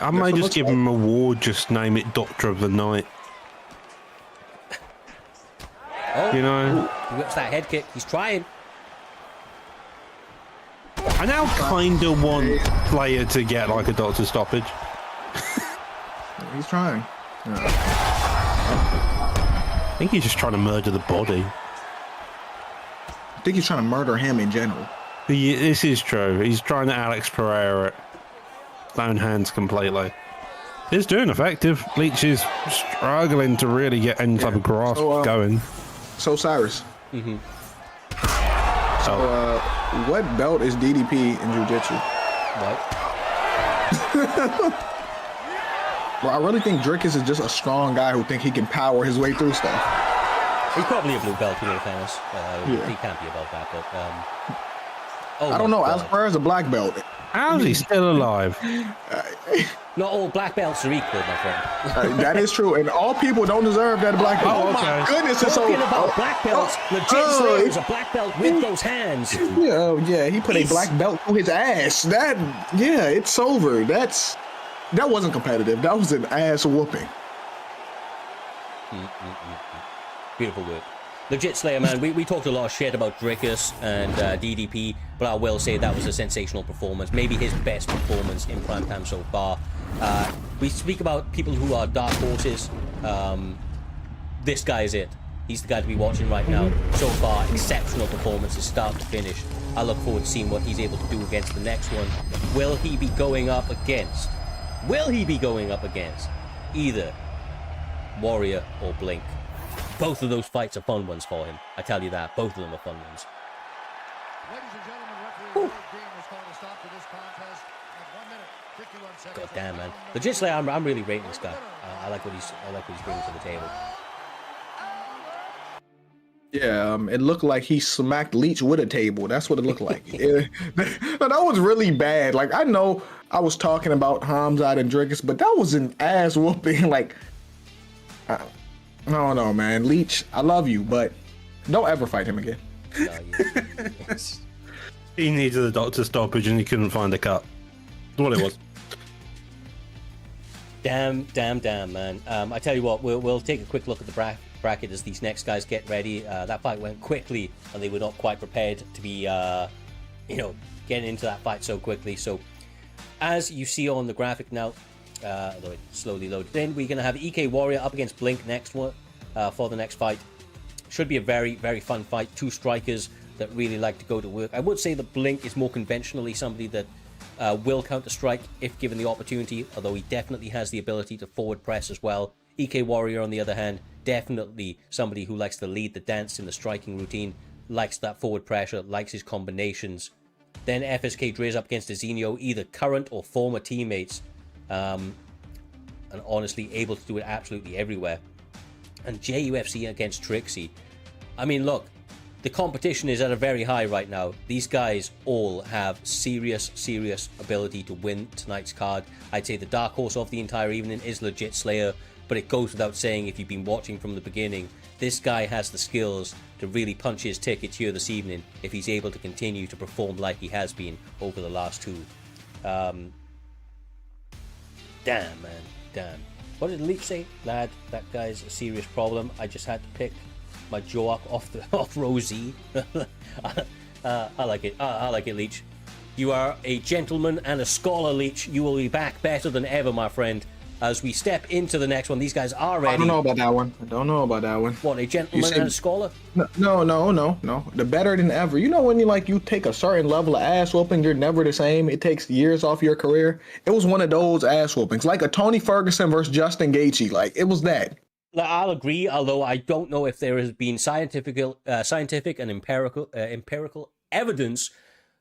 I might just give him an award, just name it Doctor of the Night. Oh, he whips that head kick. He's trying. I now kind of want Player to get a doctor stoppage. He's trying. I think he's just trying to murder the body. I think he's trying to murder him in general. This is true. He's trying to Alex Pereira it. Own hands completely. It's doing effective. Leech is struggling to really get any type of grasp going. So, Cyrus. What belt is DDP in Jiu-Jitsu? What? Well, I really think Drickus is just a strong guy who think he can power his way through stuff. He's probably a blue belt, to be honest. Yeah. He can't be above that, but I don't know. Alex Pereira is a black belt. How's he still alive? not all black belts are equal, my friend. That is true, and all people don't deserve that black belt. Oh, Oh my okay. goodness! It's Talking so about black belts, legit Slayer is a black belt with those hands. Yeah, oh, yeah, he put a black belt through his ass. It's over. That wasn't competitive. That was an ass whooping. Beautiful work. Legit Slayer, man. We talked a lot of shit about Drickus and DDP, but I will say that was a sensational performance. Maybe his best performance in primetime so far. We speak about people who are dark horses. This guy is it. He's the guy to be watching right now. So far, exceptional performances, start to finish. I look forward to seeing what he's able to do against the next one. Will he be going up against either Warrior or Blink? Both of those fights are fun ones for him. I tell you that. Both of them are fun ones. Ladies and gentlemen, referee Wade Dean has called a stop to this contest at 1 minute, 51 seconds. God damn, man. Legit Slayer, I'm really rating this guy. I like what he's bringing to the table. Yeah, it looked like he smacked Leech with a table. That's what it looked like. That was really bad. Like, I know I was talking about Hamzat and Drickus, but that was an ass whooping. Like, I don't know, man. Leech, I love you, but don't ever fight him again. He needed a doctor's stoppage and he couldn't find a cut. That's what it was. Damn, man. I tell you what, we'll take a quick look at the bracket as these next guys get ready. That fight went quickly, and they were not quite prepared to be, getting into that fight so quickly. So, as you see on the graphic now, although it slowly loaded in, we're going to have EK Warrior up against Blink next one for the next fight. Should be a very, very fun fight. Two strikers that really like to go to work. I would say that Blink is more conventionally somebody that will counter-strike if given the opportunity, although he definitely has the ability to forward press as well. EK Warrior, on the other hand, definitely somebody who likes to lead the dance in the striking routine, likes that forward pressure, likes his combinations. Then FSK Driz up against Azinho, either current or former teammates, and honestly able to do it absolutely everywhere. And JUFC against Trixie. I mean, look, the competition is at a very high right now. These guys all have serious ability to win tonight's card. I'd say the dark horse of the entire evening is Legit Slayer, but it goes without saying, if you've been watching from the beginning, this guy has the skills to really punch his ticket here this evening if he's able to continue to perform like he has been over the last two. Damn, man, damn. What did Leech say? Lad, that guy's a serious problem. I just had to pick my jaw up off Rosie. I like it. I like it, Leech. You are a gentleman and a scholar, Leech. You will be back better than ever, my friend. As we step into the next one, these guys are ready. I don't know about that one. What, a gentleman and a scholar? No. The better than ever. You know when you take a certain level of ass whooping, you're never the same. It takes years off your career. It was one of those ass whoopings, like a Tony Ferguson versus Justin Gaethje. Like, it was that. I'll agree, although I don't know if there has been scientific and empirical evidence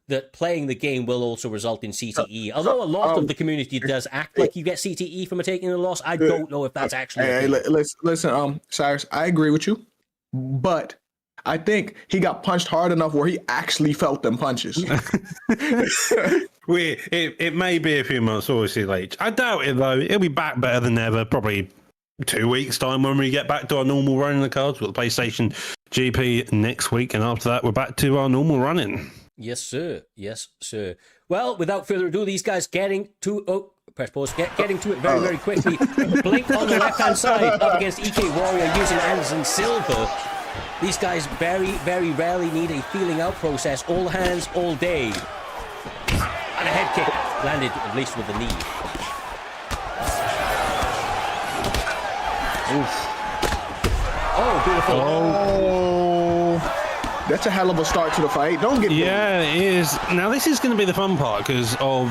that playing the game will also result in CTE. Although a lot of the community does act like you get CTE from taking a loss, I don't know if that's actually. Listen, Cyrus, I agree with you, but I think he got punched hard enough where he actually felt them punches. It may be a few months, obviously, late. I doubt it, though. He'll be back better than ever, probably 2 weeks' time when we get back to our normal running the cards. We've got the PlayStation GP next week, and after that, we're back to our normal running. Yes, sir. Well, without further ado, these guys getting to press pause. Getting to it very, very quickly. Blink on the left-hand side up against EK Warrior using Anderson Silva. These guys very, very rarely need a feeling out process. All hands, all day. And a head kick landed at least with the knee. Oof. Oh, beautiful. Oh, that's a hell of a start to the fight. Don't get Yeah, it is. Now, this is going to be the fun part because of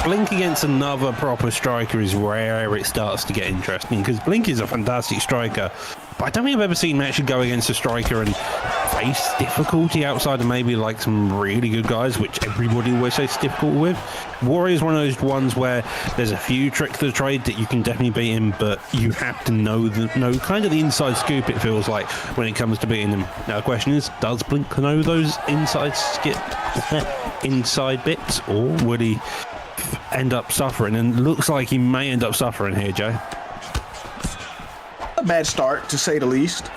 Blink against another proper striker is where it starts to get interesting because Blink is a fantastic striker. But I don't think I've ever seen him actually go against a striker and face difficulty outside of maybe like some really good guys, which everybody always says it's difficult with. Warrior's one of those ones where there's a few tricks to the trade that you can definitely beat him, but you have to know kind of the inside scoop, it feels like, when it comes to beating him. Now the question is, does Blink know those inside bits, or would he end up suffering? And it looks like he may end up suffering here, Joe. A bad start, to say the least,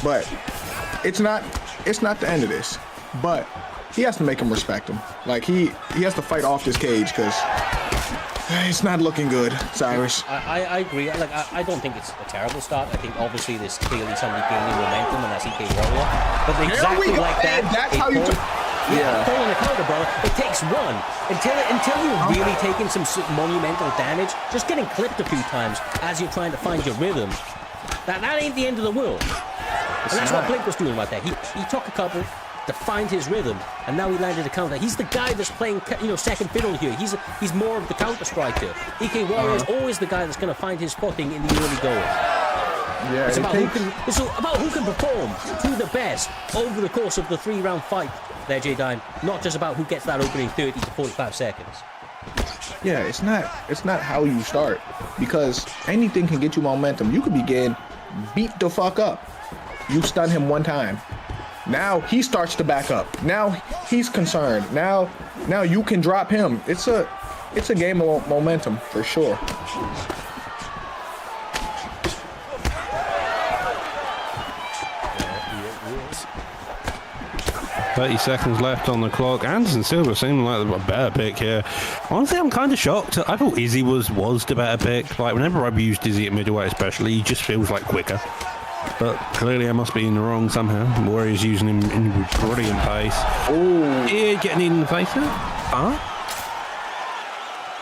but it's not the end of this. But he has to make him respect him. Like he has to fight off this cage, because it's not looking good, Cyrus. I agree. Like I don't think it's a terrible start. I think obviously there's clearly somebody gaining momentum, and that's EK Warrior. But exactly like that, that's how you. Pulling a counter, bro. It takes one until you're really taking some monumental damage. Just getting clipped a few times as you're trying to find your rhythm. That ain't the end of the world. And that's what Blink was doing right there. He took a couple to find his rhythm, and now he landed a counter. He's the guy that's playing, second fiddle here. He's more of the counter striker. EK Warrior is always the guy that's going to find his footing in the early going. Yeah, it's about who can perform to the best over the course of the 3-round fight. There, J-Dime. Not just about who gets that opening 30 to 45 seconds. Yeah, it's not how you start, because anything can get you momentum. You could be getting beat the fuck up. You stun him one time. Now he starts to back up. Now he's concerned. Now you can drop him. It's a game of momentum for sure. 30 seconds left on the clock. Anderson Silva seemed like a better pick here. Honestly, I'm kind of shocked. I thought Izzy was the better pick. Like, whenever I've used Izzy at middleweight especially, he just feels like quicker. But clearly I must be in the wrong somehow. Warrior's using him in brilliant pace. Oh, yeah, getting in the face there.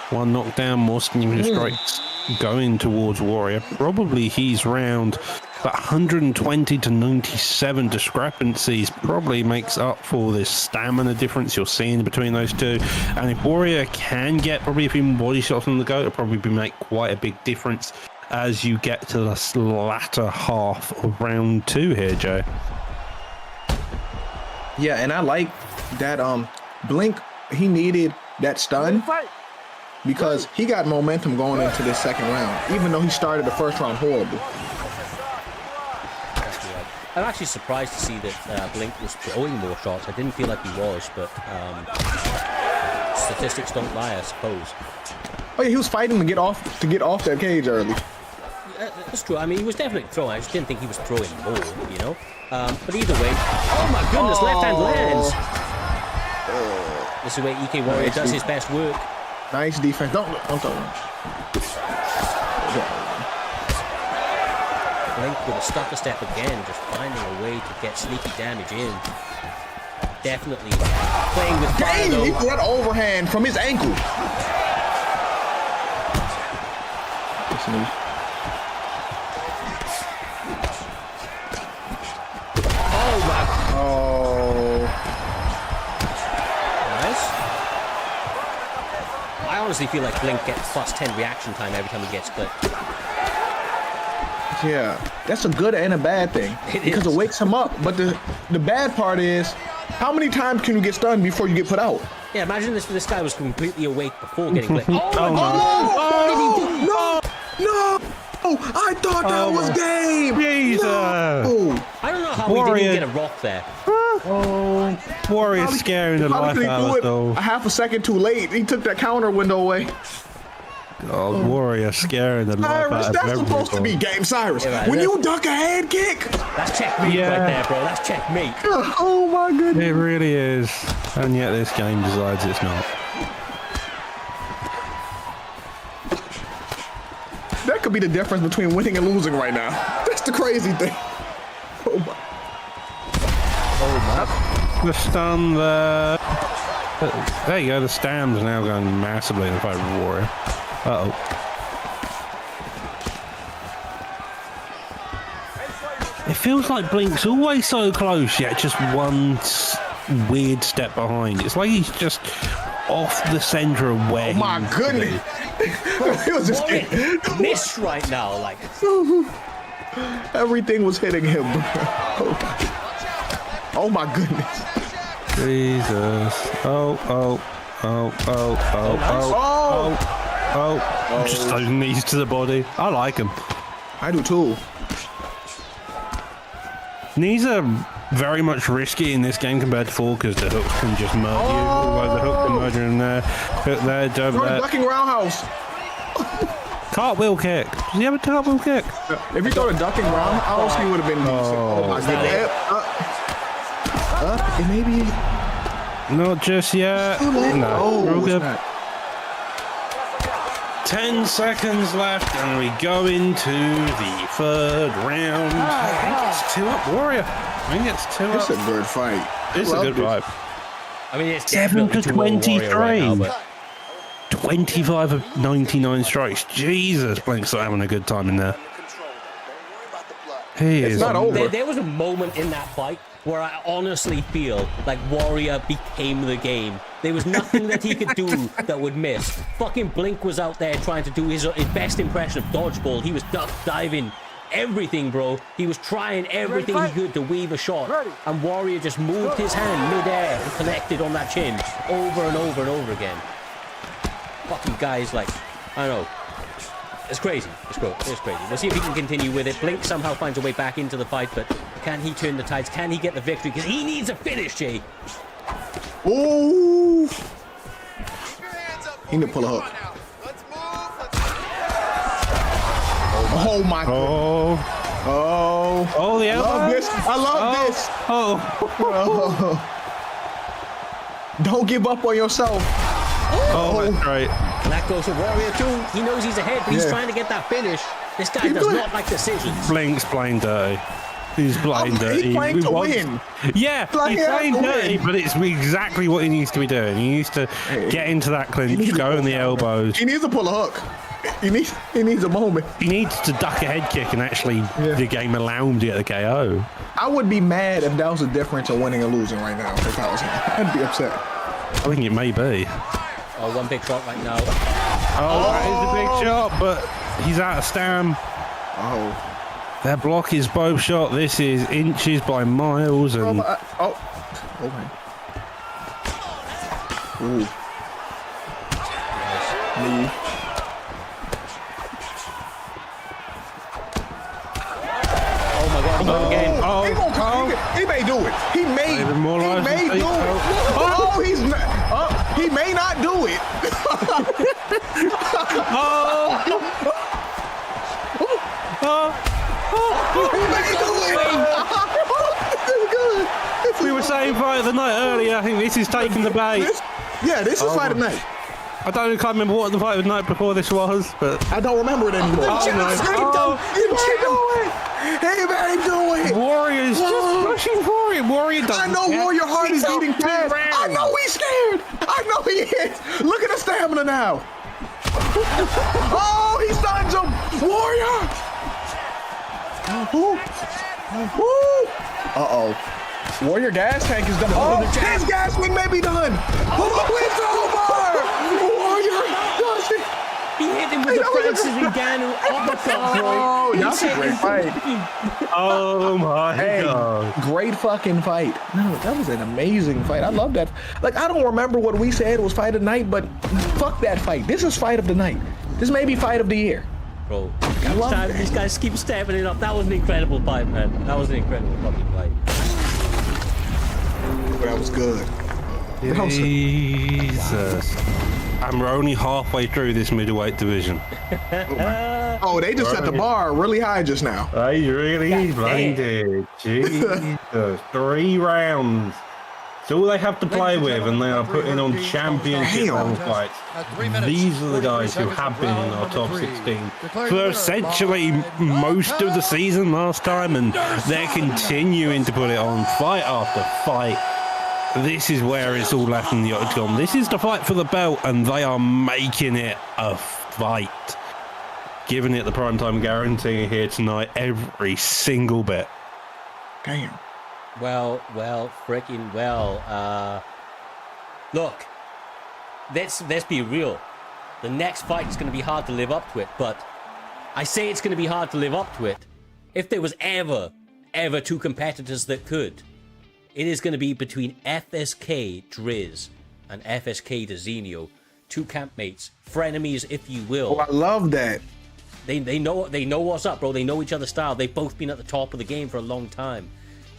One knockdown, more stinging strikes going towards Warrior. Probably he's round about 120 to 97 discrepancies. Probably makes up for this stamina difference you're seeing between those two. And if Warrior can get probably a few more body shots on the go, it'll probably make quite a big difference as you get to the latter half of round 2 here, Joe. Yeah, and I like that Blink, he needed that stun because he got momentum going into this second round, even though he started the first round horrible. I'm actually surprised to see that Blink was throwing more shots. I didn't feel like he was, but statistics don't lie, I suppose. Oh yeah, he was fighting to get off that cage early. That's true. I mean, he was definitely throwing. I just didn't think he was throwing more, you know. But either way, oh my goodness, left hand lands. This is where EK Warrior does his best work. Nice defense. Don't. Blink with a stutter step again, just finding a way to get sneaky damage in. Definitely playing with fire, though. He got overhand from his ankle. I honestly feel like Blink gets plus 10 reaction time every time he gets clipped. Yeah, that's a good and a bad thing because it wakes him up. But the bad part is, how many times can you get stunned before you get put out? Yeah, imagine this guy was completely awake before getting clipped. No! I thought that was game. Jesus! No. I don't know how we didn't get a rock there. Warrior scaring the life out of us, though. A half a second too late. He took that counter window away. God, Warrior scaring the life out of Cyrus, that's supposed to be game, Cyrus. Yeah, when you duck a head kick. That's checkmate right there, bro. That's checkmate. Oh my goodness. It really is. And yet this game decides it's not. That could be the difference between winning and losing right now. That's the crazy thing. Oh my. The stun there. There you go. The stam's now going massively in the fight with Warrior. Uh-oh. It feels like Blink's always so close, yet just one weird step behind. It's like he's just off the center of where. Oh my goodness! It was just missed right now, like. Everything was hitting him, bro. Oh my goodness. Jesus. Just those knees to the body. I like him. I do too. Knees are very much risky in this game compared to 4 because the hook can just murder you. Although the hook can murder in there. Hook there, jump Throw the there. ducking roundhouse. Cartwheel kick. Does he have a cartwheel kick? If you throw the ducking roundhouse, he would have been decent. Oh my goodness. It may be. Not just yet. No. Oh, Real it's good. not. 10 seconds left and we go into the third round. I think it's 2-up Warrior. I think it's 2-up. It's a good fight. It's a good fight. I mean, it's 7 to 23. 25 of 99 strikes. Jesus, Blink's not having a good time in there. He is. It's not over. There was a moment in that fight where I honestly feel like Warrior became the game. There was nothing that he could do that would miss. Fucking Blink was out there trying to do his best impression of dodgeball. He was duck diving, everything, bro. He was trying everything he could to weave a shot. And Warrior just moved his hand mid-air and connected on that chin over and over and over again. Fucking guys, like, I don't know. It's crazy. It's crazy. We'll see if he can continue with it. Blink somehow finds a way back into the fight, but can he turn the tides? Can he get the victory? Because he needs a finish, Jay. Ooh. Keep your hands up. He need to pull a hook. Let's move. Oh my goodness. Oh, the I elbow. love this. I love this. Oh. Don't give up on yourself. Oh, that's great. And that goes to Warrior too. He knows he's ahead, but he's trying to get that finish. This guy does not like decisions. Blink's playing dirty. He's playing dirty. He's playing to win. Yeah, he's playing dirty, but it's exactly what he needs to be doing. He needs to get into that clinch, go in the elbows. He needs to pull a hook. He needs a moment. He needs to duck a head kick and actually the game allow him to get the KO. I would be mad if that was the difference of winning or losing right now. If I was him, I'd be upset. I think it may be. Oh, one big shot right now. Oh, that is a big shot, but he's out of stam. Oh. Their block is both shot. This is inches by miles. And Okay. Ooh. Knee. Oh my God, he got the game. He gonna come. He may do it. He may Even more do lives than it. Steve. Oh, he's not. He may not do it. He may do it. This is good. we were saying fight of the night earlier. I think this is taking the bait. This is fight of night. I can't remember what the fight of the night before this was, but I don't remember it anymore. Oh, no. He may do it. Warrior's just rushing for it. Warrior doesn't. I know Warrior heart is beating fast. I know he's scared. I know he is. Look at the stamina now. Oh, he stuns him. Warrior. Uh-oh. Warrior gas tank is done. Oh, his gas tank may be done. Oh, it's over. Warrior does it. He hit him with the Francis Ngannou uppercut, bro. Oh, that's a great fight. Oh my God. Great fucking fight. No, that was an amazing fight. I love that. Like, I don't remember what we said was fight of the night, but fuck that fight. This is fight of the night. This may be fight of the year. Bro, these guys keep stepping it up. That was an incredible fight, man. That was an incredible fucking fight. That was good. Jesus. And we're only halfway through this middleweight division. Oh, they just set the bar really high just now. They really blinded. Jesus. 3 rounds. It's all they have to play with, and they are putting on championship level fights. These are the guys who have been in our top 16 for essentially most of the season last time, and they're continuing to put it on fight after fight. This is where it's all left in the octagon. This is the fight for the belt, and they are making it a fight. Giving it the primetime guarantee here tonight, every single bit. Damn. Well, freaking well. Look, let's be real. The next fight is going to be hard to live up to it, but I say it's going to be hard to live up to it if there was ever two competitors that could, it is going to be between FSK Driz and FSK Dezinho, two campmates, frenemies, if you will. Oh, I love that. They know what's up, bro. They know each other's style. They've both been at the top of the game for a long time.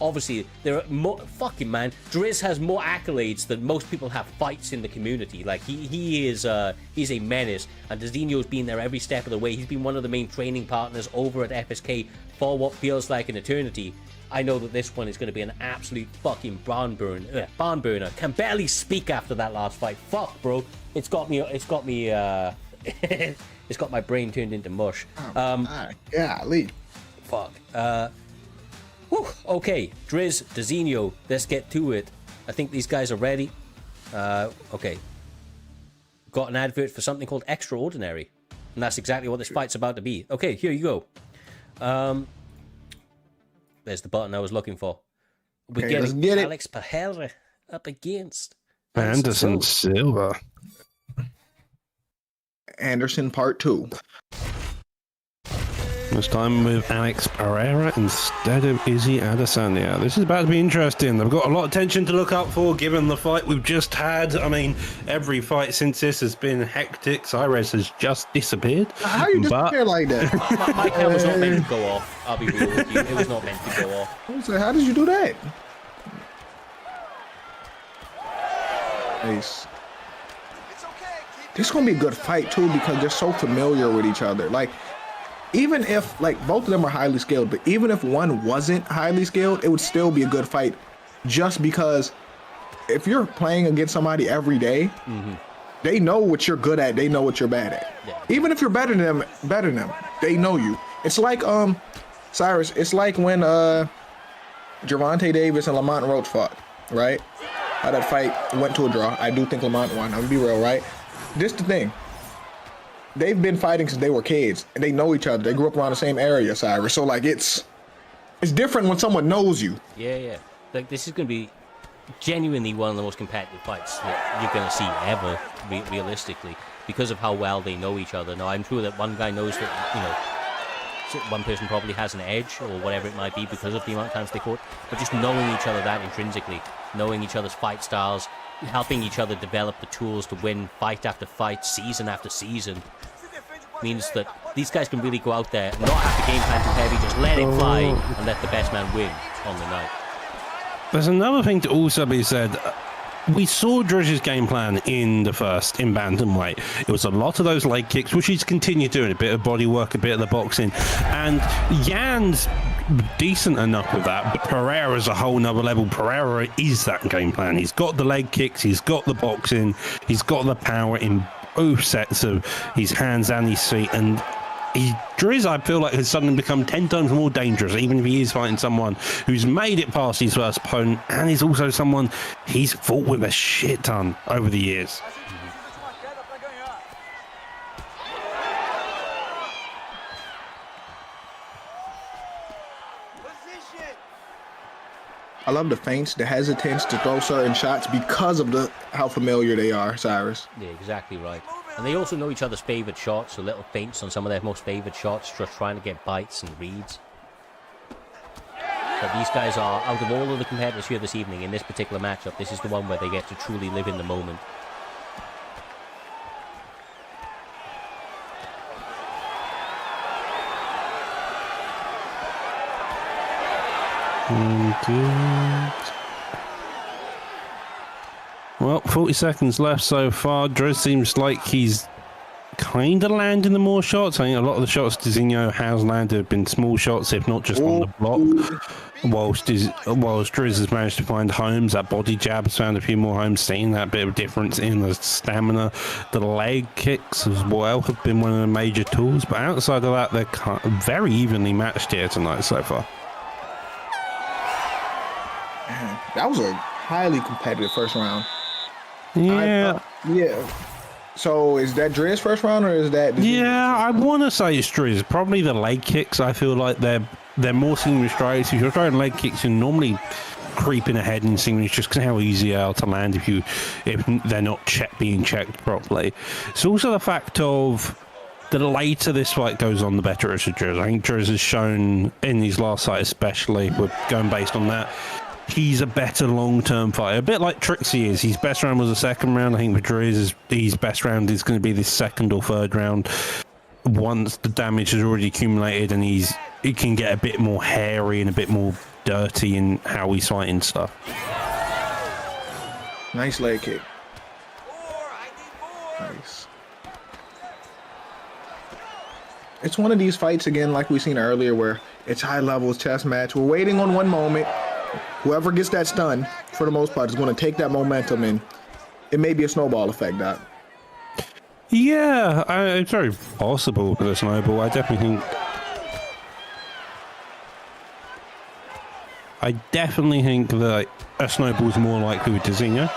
Obviously, there are more fucking man. Driz has more accolades than most people have fights in the community. Like he's a menace, and Dezinho's been there every step of the way. He's been one of the main training partners over at FSK for what feels like an eternity. I know that this one is going to be an absolute fucking barn burner. Can barely speak after that last fight. Fuck, bro. It's got me. It's got my brain turned into mush. Golly. Fuck. Okay, Driz, Dezinho, let's get to it. I think these guys are ready. Okay. Got an advert for something called Extraordinary. And that's exactly what this fight's about to be. Okay, here you go. There's the button I was looking for. We're getting Alex Pereira up against Anderson Silva. Anderson Part 2. This time with Alex Pereira instead of Izzy Adesanya. This is about to be interesting. They've got a lot of tension to look up for given the fight we've just had. I mean, every fight since this has been hectic. Cyrus has just disappeared. How you disappear like that? my camera's not meant to go off. I'll be real with you. It was not meant to go off. I was like, how did you do that? Nice. This is going to be a good fight, too, because they're so familiar with each other. Like, even if, like, both of them are highly skilled, but even if one wasn't highly skilled, it would still be a good fight just because if you're playing against somebody every day, they know what you're good at. They know what you're bad at. Yeah. Even if you're better than them, they know you. It's like, Cyrus, it's like when Gervonta Davis and Lamont Roach fought, right? How that fight went to a draw. I do think Lamont won. I'm going to be real, right? This the thing. They've been fighting since they were kids, and they know each other. They grew up around the same area, Cyrus. So, like, it's different when someone knows you. Yeah. Like, this is going to be genuinely one of the most competitive fights that you're going to see ever, realistically, because of how well they know each other. Now, I'm sure that one guy knows that, one person probably has an edge or whatever it might be because of the amount of times they fought, but just knowing each other that intrinsically, knowing each other's fight styles, helping each other develop the tools to win fight after fight, season after season, means that these guys can really go out there and not have the game plan too heavy, just let it fly and let the best man win on the night. There's another thing to also be said. We saw Driz's game plan in bantamweight. It was a lot of those leg kicks, which he's continued doing, a bit of body work, a bit of the boxing. And Yan's decent enough with that, but Pereira's a whole nother level. Pereira is that game plan. He's got the leg kicks, he's got the boxing, he's got the power in both sets of his hands and his feet, and Driz, I feel like, has suddenly become 10 times more dangerous, even if he is fighting someone who's made it past his first opponent, and is also someone he's fought with a shit ton over the years. I love the feints, the hesitance to throw certain shots because of how familiar they are, Cyrus. Yeah, exactly right. And they also know each other's favourite shots, so little feints on some of their most favourite shots, just trying to get bites and reads. But these guys are, out of all of the competitors here this evening, in this particular matchup, this is the one where they get to truly live in the moment. Well, 40 seconds left so far. Driz seems like he's kind of landing the more shots. I think a lot of the shots Dezinho has landed have been small shots, if not just on the block. Whilst Driz has managed to find homes, that body jab has found a few more homes, seeing that bit of difference in the stamina. The leg kicks as well have been one of the major tools, but outside of that, they're very evenly matched here tonight so far. That was a highly competitive first round. Yeah. Yeah. So is that Driz first round, or is that? Yeah, I want to say it's Driz. Probably the leg kicks. I feel like they're more single strikes. If you're throwing leg kicks, you're normally creeping ahead in singles just because how easy they are to land if they're not being checked properly. It's also the fact of the later this fight goes on, the better it is for Driz. I think Driz has shown in his last fight especially, we're going based on that, he's a better long-term fighter. A bit like Trixie is. His best round was the second round. I think with Driz, his best round is going to be this second or third round. Once the damage has already accumulated and he can get a bit more hairy and a bit more dirty in how he's fighting stuff. Nice leg kick. Nice. It's one of these fights again, like we seen earlier, where it's high levels chess match. We're waiting on one moment. Whoever gets that stun, for the most part, is going to take that momentum, and it may be a snowball effect, Doc. Yeah, it's very possible for the snowball. I definitely think that a snowball is more likely with Dzinho.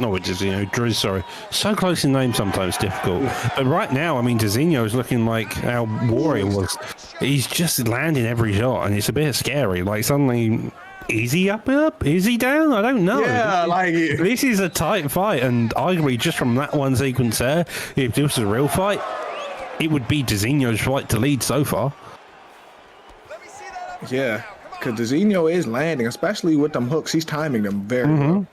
Not with Dzinho, Driz, sorry. So close in name sometimes difficult. But right now, I mean, Dzinho is looking like how Warrior was. He's just landing every shot, and it's a bit scary. Like, suddenly, is he up? Is he down? I don't know. Yeah, like this is a tight fight, and arguably just from that one sequence there, if this was a real fight, it would be Dzinho's fight to lead so far. Yeah, because Dzinho is landing, especially with them hooks. He's timing them very well.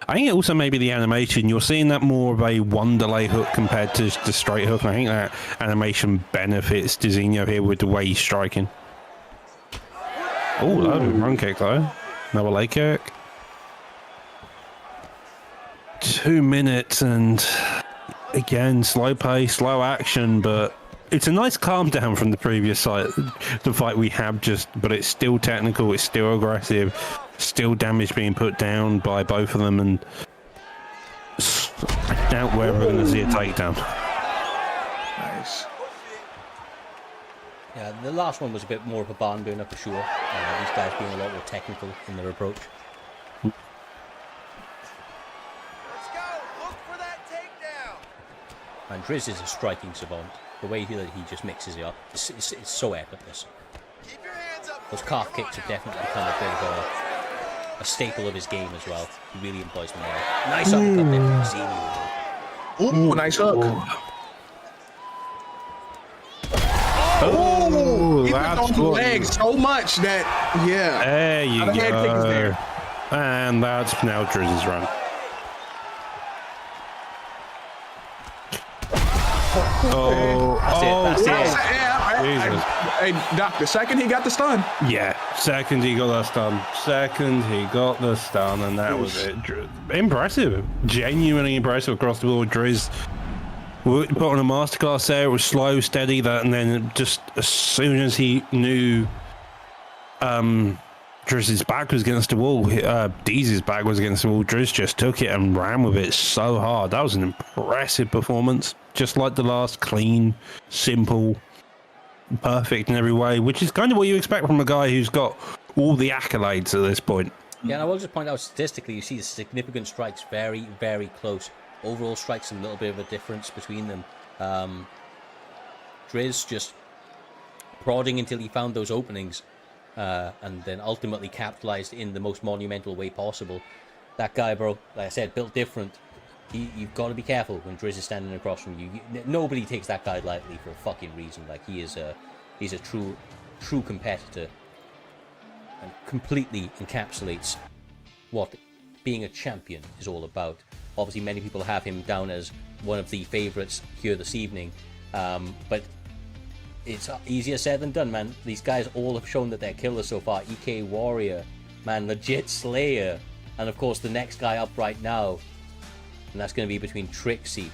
I think it also may be the animation. You're seeing that more of a one delay hook compared to the straight hook. And I think that animation benefits Dzinho here with the way he's striking. Oh, that was a run kick though. Another leg kick. 2 minutes and again, slow pace, slow action, but it's a nice calm down from the previous fight, the fight we have but it's still technical, it's still aggressive, still damage being put down by both of them, and I doubt we're ever going to see a takedown. Nice. Yeah, the last one was a bit more of a barn burner for sure. These guys being a lot more technical in their approach. Let's go. Look for that takedown. And Driz is a striking savant. The way that he just mixes it up, it's so effortless. Keep your hands up. Those calf kicks have definitely become a bit of a staple of his game as well. He really employs them there. Nice uppercut there from Zinho. Ooh, nice hook. Oh, He that's went on the legs so much that, yeah. There you The head kick is go. there. And that's now Driz's run. Oh, That's it. Jesus. Hey, Doc, the second he got the stun. Yeah, second he got the stun. And that was it. Impressive. Genuinely impressive across the board. Driz put on a masterclass there. It was slow, steady, and then just as soon as he knew Driz's back was against the wall, Deez's back was against the wall, Driz just took it and ran with it so hard. That was an impressive performance. Just like the last, clean, simple, perfect in every way, which is kind of what you expect from a guy who's got all the accolades at this point. Yeah, and I will just point out statistically, you see the significant strikes very, very close. Overall strikes a little bit of a difference between them. Driz just prodding until he found those openings, and then ultimately capitalized in the most monumental way possible. That guy, bro, like I said, built different. You've got to be careful when Driz is standing across from you. Nobody takes that guy lightly for a fucking reason. Like, he's a true competitor, and completely encapsulates what being a champion is all about. Obviously, many people have him down as one of the favorites here this evening, but it's easier said than done, man. These guys all have shown that they're killers so far. EK Warrior, man, legit Slayer, and of course the next guy up right now, and that's going to be between Trixie,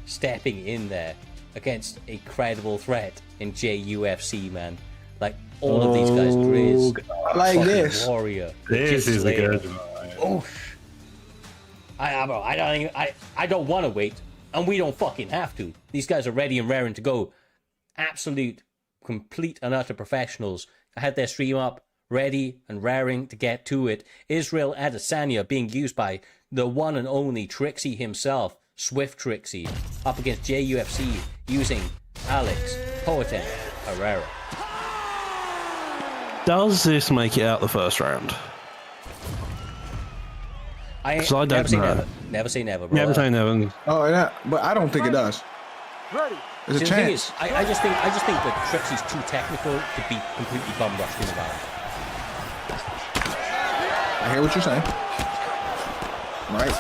stepping in there against a credible threat in JUFC, man. Like, all of these guys, Driz, Like this. Warrior, This is a good one. Oof. I don't want to wait, and we don't fucking have to. These guys are ready and raring to go. Absolute, complete and utter professionals. I had their stream up, ready and raring to get to it. Israel Adesanya being used by the one and only Trixie himself, Swift Trixie, up against JUFC using Alex Poetin Herrera. Does this make it out the first round? I don't never say know. never. Never say never, bro. Never say never. Oh, yeah, but I don't think it does. There's a See, the thing chance. is, I just think that Trixie's too technical to be completely bum rushed in the round. I hear what you're saying. Right.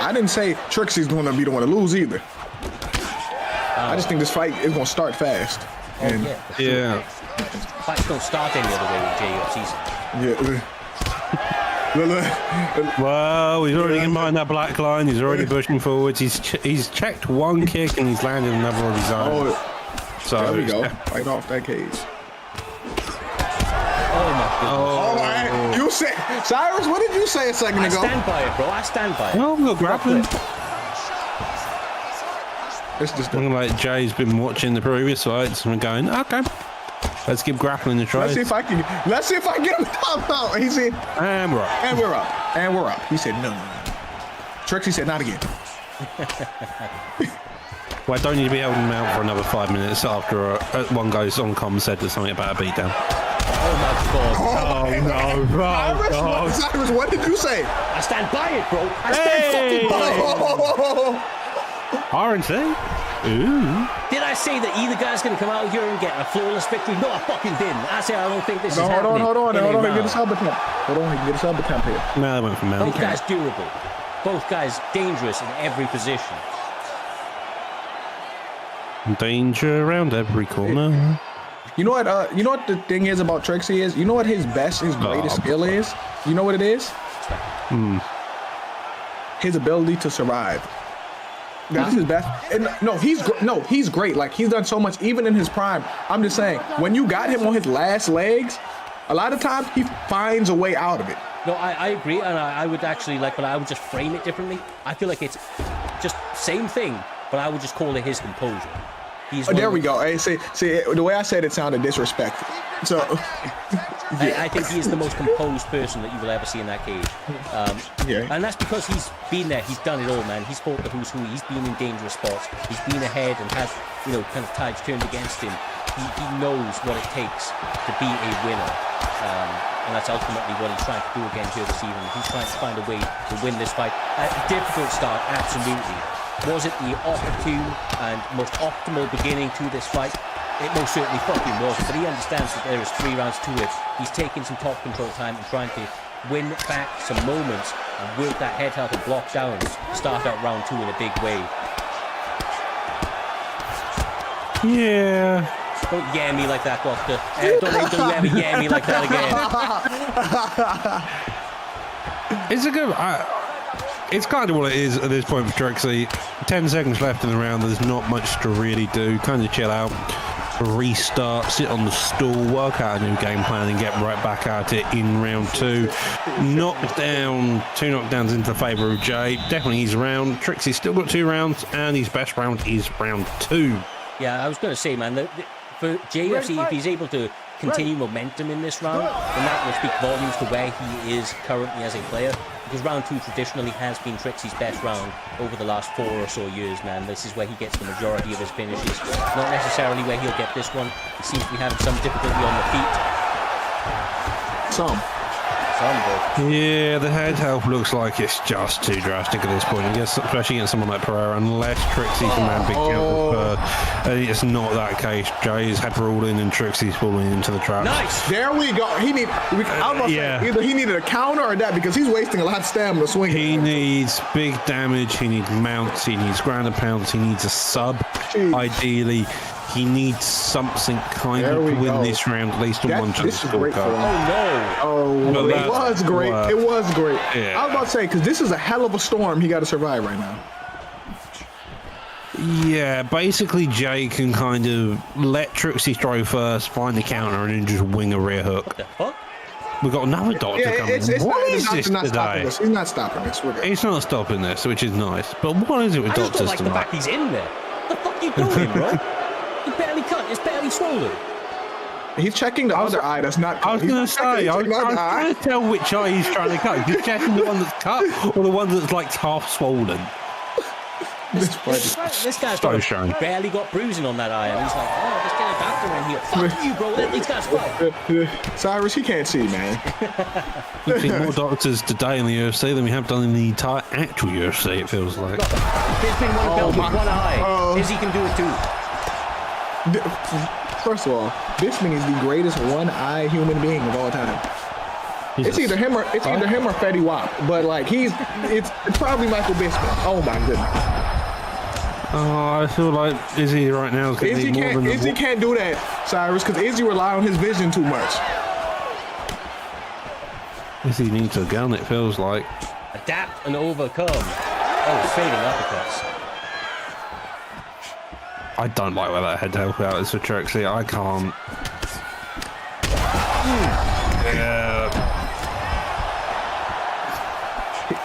I didn't say Trixie's going to be the one to lose either. I just think this fight is going to start fast. Oh, And yeah. For sure. Yeah. Fights don't start any other way with JUFC's. yeah. Look. Well, he's already in behind that black line. He's already pushing forwards. He's checked one kick and he's landed another of his own. Oh, So there we go. Right off that cage. Oh my goodness. Oh, man. You said, Cyrus, what did you say a second I ago? stand by it, bro. I stand by it. Oh, we've got grappling. It's just Looking like Jay's been watching the previous fights and going, okay, let's give grappling a try. Let's see if I can get him out. He said, And we're up. and we're up. And we're up. He said, no. Trixie said, not again. Well, I don't need to be holding him out for another 5 minutes after one goes on comm said there's something about a beatdown. Oh my god. Oh no, Cyrus, what did you say? I stand by it, bro. I stand fucking by it. RNC? Ooh. Did I say that either guy's going to come out here and get a flawless victory? No, I fucking didn't. I said I don't think this is happening. Hold on. in a He can round. get a sub attempt. Hold on, he can get a sub attempt here. No, they went from Both Mount. guys durable. Both guys dangerous in every position. Danger around every corner. You know what the thing is about Trixie is? You know what his greatest skill is? You know what it is? His ability to survive. That's his best. And he's great. Like, he's done so much, even in his prime. I'm just saying, when you got him on his last legs, a lot of times he finds a way out of it. No, I agree, and I would actually but I would just frame it differently. I feel like it's just same thing, but I would just call it his composure. He's There we go. Hey, see, the way I said it sounded disrespectful. So, I think he is the most composed person that you will ever see in that cage. Yeah. And that's because he's been there. He's done it all, man. He's fought the who's who. He's been in dangerous spots. He's been ahead and has, kind of tides turned against him. He knows what it takes to be a winner. And that's ultimately what he's trying to do again here this evening. He's trying to find a way to win this fight. A difficult start, absolutely. Was it the opportune and most optimal beginning to this fight? It most certainly fucking was, but he understands that there is 3 rounds to it. He's taking some top control time and trying to win back some moments and work that head out and block down. Start out round 2 in a big way. Yeah. Don't yeah me like that, Doctor. Don't you ever yeah me like that again. It's a good. It's kind of what it is at this point for Trixie. 10 seconds left in the round. There's not much to really do. Kind of chill out, restart, sit on the stool, work out a new game plan, and get right back at it in round 2. Knockdown, 2 knockdowns into the favour of Jay. Definitely he's around. Trixie's still got 2 rounds, and his best round is round 2. Yeah, I was going to say, man, for JFC, if he's able to continue momentum in this round, then that will speak volumes to where he is currently as a player. Because round 2 traditionally has been Trixie's best round over the last 4 or so years, man. This is where he gets the majority of his finishes. Not necessarily where he'll get this one. He seems to be having some difficulty on the feet. some. Bro. Yeah, the head health looks like it's just too drastic at this point. I guess, especially against someone like Pereira, unless Trixie can land big counter. And it's not that case. Jay's had rolling and Trixie's falling into the trap. Nice! There we go. I was about to say, either he needed a counter or that, because he's wasting a lot of stamina swinging. He needs big damage, he needs mounts, he needs ground and pounds, he needs a sub. Jeez. Ideally, he needs something kind of to win this round, at least on one chance. This is great for him. Oh no! Oh, it was great. It was great. Yeah. I was about to say, because this is a hell of a storm he got to survive right now. Yeah, basically Jay can kind of let Trixie throw first, find the counter, and then just wing a rear hook. What the fuck? We've got another doctor coming. What is this not stopping today? this. He's not stopping this. We're good. It's not stopping this, which is nice. But what is it with I just doctors don't like the tonight? fact he's in there. What the fuck are you doing, bro? He barely cut. It's barely swollen. He's checking the other eye that's not cut. I was going to say, I was trying to tell which eye he's trying to cut. He's checking the one that's cut or the one that's like half swollen. This funny. This guy's So got shiny. barely got bruising on that eye, and he's like, oh, let's get a doctor in here. Fuck you, bro. Let these guys fight. Cyrus, he can't see, man. We've seen more doctors today in the UFC than we have done in the entire actual UFC, it feels like. There's been one belt with one eye. Izzy can do it too. First of all, Bisping is the greatest one-eye human being of all time. It's either him or Fetty Wap, but like it's probably Michael Bisping. Oh my goodness. Oh, I feel like Izzy right now is going to need more than Izzy can't do that, Cyrus, because Izzy rely on his vision too much. Izzy needs a gun, it feels like. Adapt and overcome. Oh, fading uppercuts. I don't like where that head help out is for Trixie. I can't. Yeah.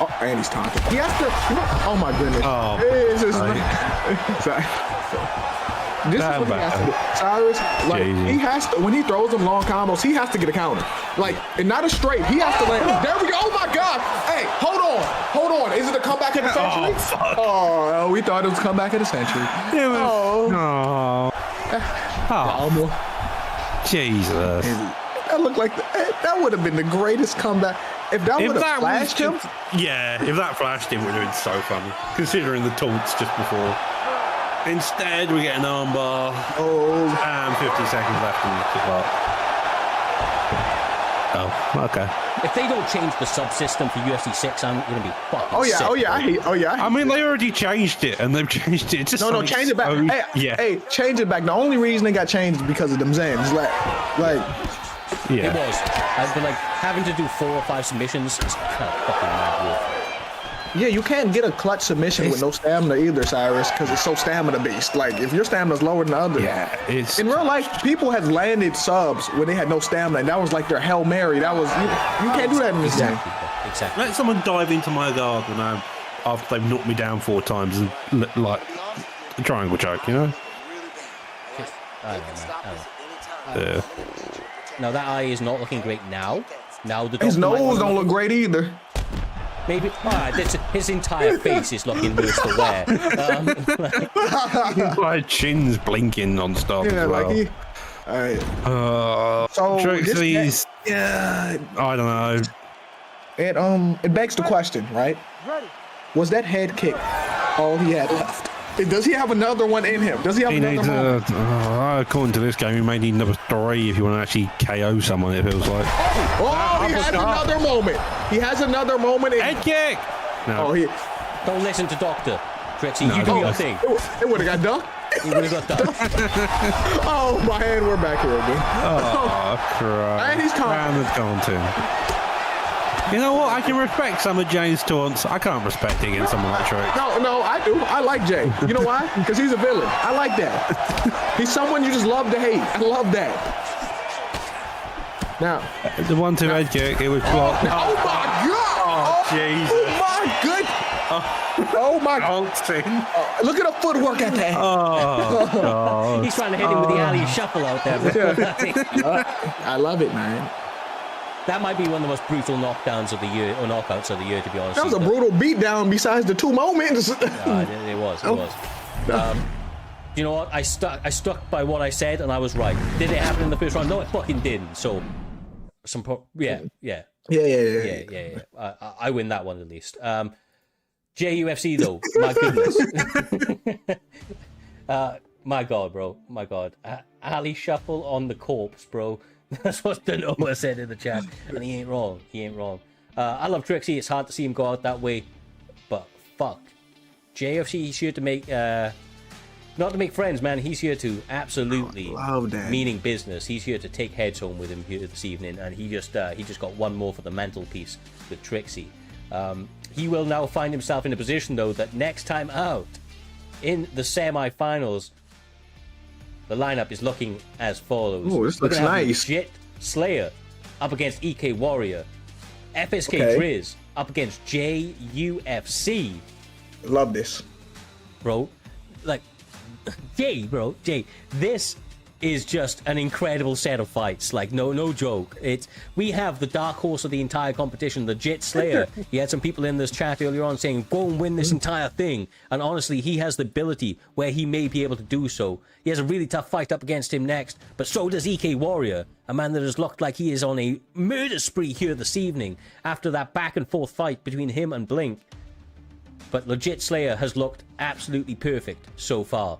Oh, and he's taunting. He has to. Oh my goodness. Oh, It's just, right. this is what he has to do. Cyrus, like Jay-Z. he has to when he throws them long combos, he has to get a counter. Like, and not a straight. He has to land. There we go. Oh my God. Hey, hold on. Is it a comeback of the century? Oh, fuck. Oh, we thought it was comeback of the century. Oh. Almost. Jesus. That looked like that would have been the greatest comeback. If that would have flashed him. Yeah, if that flashed him, it would have been so funny. Considering the taunts just before. Instead, we get an armbar. Oh. And 50 seconds left in the clock. Oh, okay. If they don't change the subsystem for UFC 6, I'm going to be fucking sick. I mean, they already changed it, and they've changed it. Just No, change it back. Hey, change it back. The only reason it got changed is because of them Zans. Like. It was. I've been like having to do 4 or 5 submissions. It's kind of fucking mad. Yeah, you can't get a clutch submission with no stamina either, Cyrus, because it's so stamina based. Like, if your stamina's lower than the other. Yeah, it's... In real life, people have landed subs when they had no stamina, and that was like their Hail Mary. That was... You can't do that in this game. Exactly. Let someone dive into my guard when after they've knocked me down 4 times and, like, a triangle choke, you know? I don't know. Yeah. Now, that eye is not looking great now. Now the His nose don't look great either. Maybe his entire face is looking worse for wear. My chin's blinking non-stop Yeah, as well. like So Trixie's... Yeah. I don't know. It begs the question, right? Was that head kick all he had left? Does he have another one in him? Does he have another one? According to this game, he may need number 3 if you want to actually KO someone, it feels like. Oh, he has another moment. He has another moment. Head kick! No. Oh, Don't listen to Doctor Trixie. You do your thing. It would have got done. You would have got done. Oh, my hand. We're back here again. Oh, crap. And he's taunting. You know what? I can respect some of Jay's taunts. I can't respect it against someone like Trix. No, I do. I like Jay. You know why? Because he's a villain. I like that. He's someone you just love to hate. I love that. Now, the 1-2 head kick, it was blocked. Oh my God! Oh, Jesus. Oh my goodness! Oh my God! Look at the footwork at that. Oh, God. He's trying to hit him with the alley shuffle out there. I love it, man. That might be one of the most brutal knockdowns of the year, or knockouts of the year, to be honest. That was a brutal beatdown besides the 2 moments. It was. You know what? I stuck by what I said, and I was right. Did it happen in the first round? No, it fucking didn't. So, yeah. I win that one at least. JUFC though, my goodness. My God, bro. My God. Ali shuffle on the corpse, bro. That's what Danoa said in the chat, and he ain't wrong. I love Trixie. It's hard to see him go out that way, but fuck, JFC. He's here to make, not to make friends, man. He's here to absolutely meaning business. He's here to take heads home with him here this evening, and he just got one more for the mantelpiece with Trixie. He will now find himself in a position though that next time out in the semi-finals, the lineup is looking as follows. Oh, this looks nice. Legit Slayer up against EK Warrior. FSK Driz up against JUFC. Love this. Bro. Like, Jay, this is just an incredible set of fights. Like, no joke. We have the dark horse of the entire competition, the Jet Slayer. He had some people in this chat earlier on saying, go and win this entire thing. And honestly, he has the ability where he may be able to do so. He has a really tough fight up against him next, but so does EK Warrior, a man that has looked like he is on a murder spree here this evening after that back and forth fight between him and Blink. But Legit Slayer has looked absolutely perfect so far.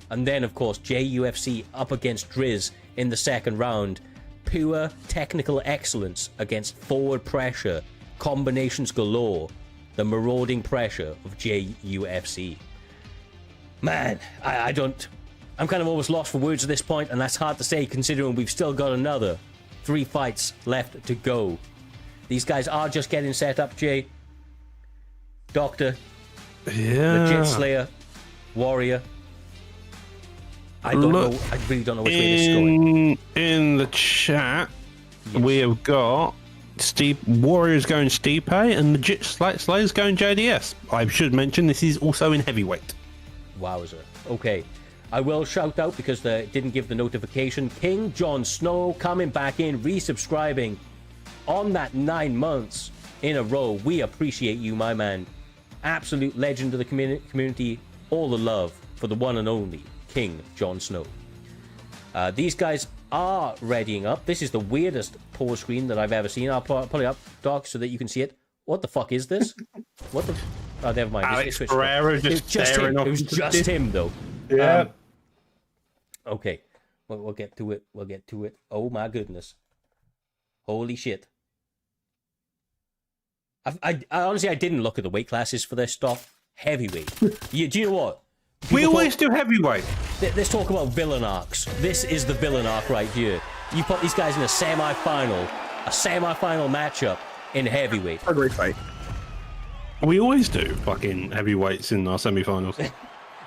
And then, of course, JUFC up against Driz in the second round. Pure technical excellence against forward pressure. Combinations galore. The marauding pressure of JUFC. Man, I'm kind of almost lost for words at this point, and that's hard to say considering we've still got another 3 fights left to go. These guys are just getting set up, Jay. Doctor. Yeah. Legit Slayer. Warrior. I really don't know which way this is going. In the chat, we have got Warriors going Stipe and Legit Slayers going JDS. I should mention this is also in heavyweight. Wowzer. Okay. I will shout out because they didn't give the notification. King Jon Snow coming back in, resubscribing on that 9 months in a row. We appreciate you, my man. Absolute legend of the community. All the love for the one and only King Jon Snow. These guys are readying up. This is the weirdest pause screen that I've ever seen. I'll pull it up, Doc, so that you can see it. What the fuck is this? What the... Oh, never mind. Alex Pereira just staring off. It was just him, though. Yeah. Okay. We'll get to it. We'll get to it. Oh, my goodness. Holy shit. I honestly, I didn't look at the weight classes for this stuff. Heavyweight. Do you know what? We always do heavyweight. Let's talk about villain arcs. This is the villain arc right here. You put these guys in a semi-final matchup in heavyweight. A great fight. We always do fucking heavyweights in our semi-finals.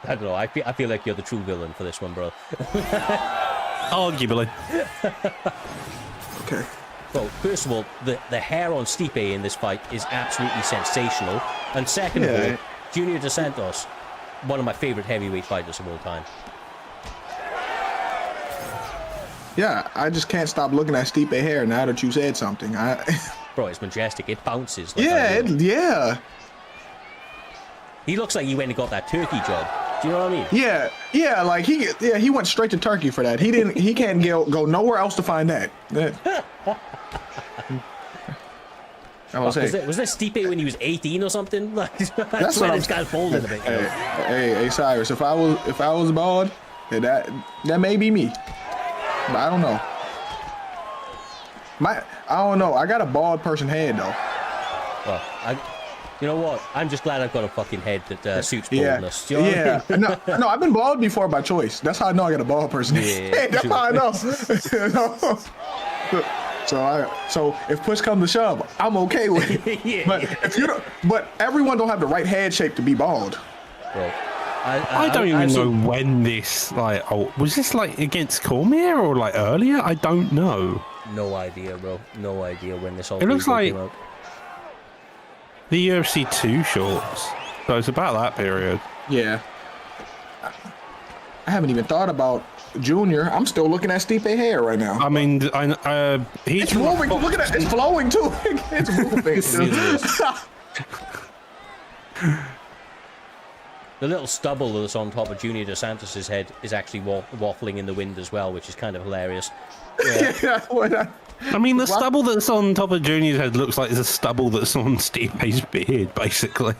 I don't know. I feel like you're the true villain for this one, bro. Arguably. Okay. Well, first of all, the hair on Stipe in this fight is absolutely sensational. And second of all, Junior Dos Santos, one of my favorite heavyweight fighters of all time. Yeah, I just can't stop looking at Stipe hair now that you said something. Bro, it's majestic. It bounces. Like yeah. He looks like he went and got that turkey job. Do you know what I mean? Yeah, like he went straight to Turkey for that. He can't go nowhere else to find that. Was this Stipe when he was 18 or something? Like, that's when this guy folded a bit. Hey, Cyrus, if I was bald, that may be me. But I don't know. I don't know. I got a bald person head though. Well, you know what? I'm just glad I've got a fucking head that suits baldness. You know what I mean? No, I've been bald before by choice. That's how I know I got a bald person head. That's how I know. So if push comes to shove, I'm okay with it. But everyone don't have the right head shape to be bald. Bro, I don't even know when this was this like against Cormier or like earlier? I don't know. No idea, bro. No idea when this all looks like came out. The UFC 2 shorts. So it's about that period. Yeah. I haven't even thought about Junior. I'm still looking at Stipe hair right now. I mean, it's moving. Look at that. It's flowing too. It's moving. The little stubble that's on top of Junior Dos Santos' head is actually waffling in the wind as well, which is kind of hilarious. Yeah. I mean, the stubble that's on top of Junior's head looks like the stubble that's on Stipe's beard, basically.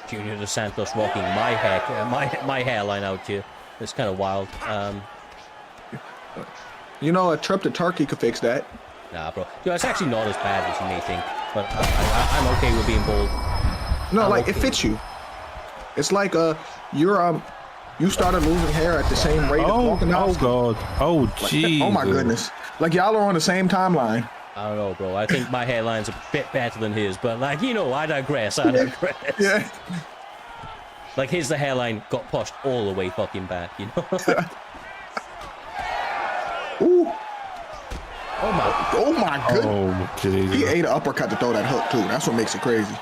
Junior Dos Santos rocking my hairline out here. It's kind of wild. You know, a trip to Turkey could fix that. Nah, bro. It's actually not as bad as you may think. But I'm okay with being bald. No, it fits you. It's like you started losing hair at the same rate of walking out. Oh god. Oh jeez. Oh my goodness. Like y'all are on the same timeline. I don't know, bro. I think my hairline's a bit better than his, but I digress. Yeah. Like the hairline got pushed all the way fucking back, you know? Ooh. Oh my goodness. Oh, geez. He ate an uppercut to throw that hook too. That's what makes it crazy.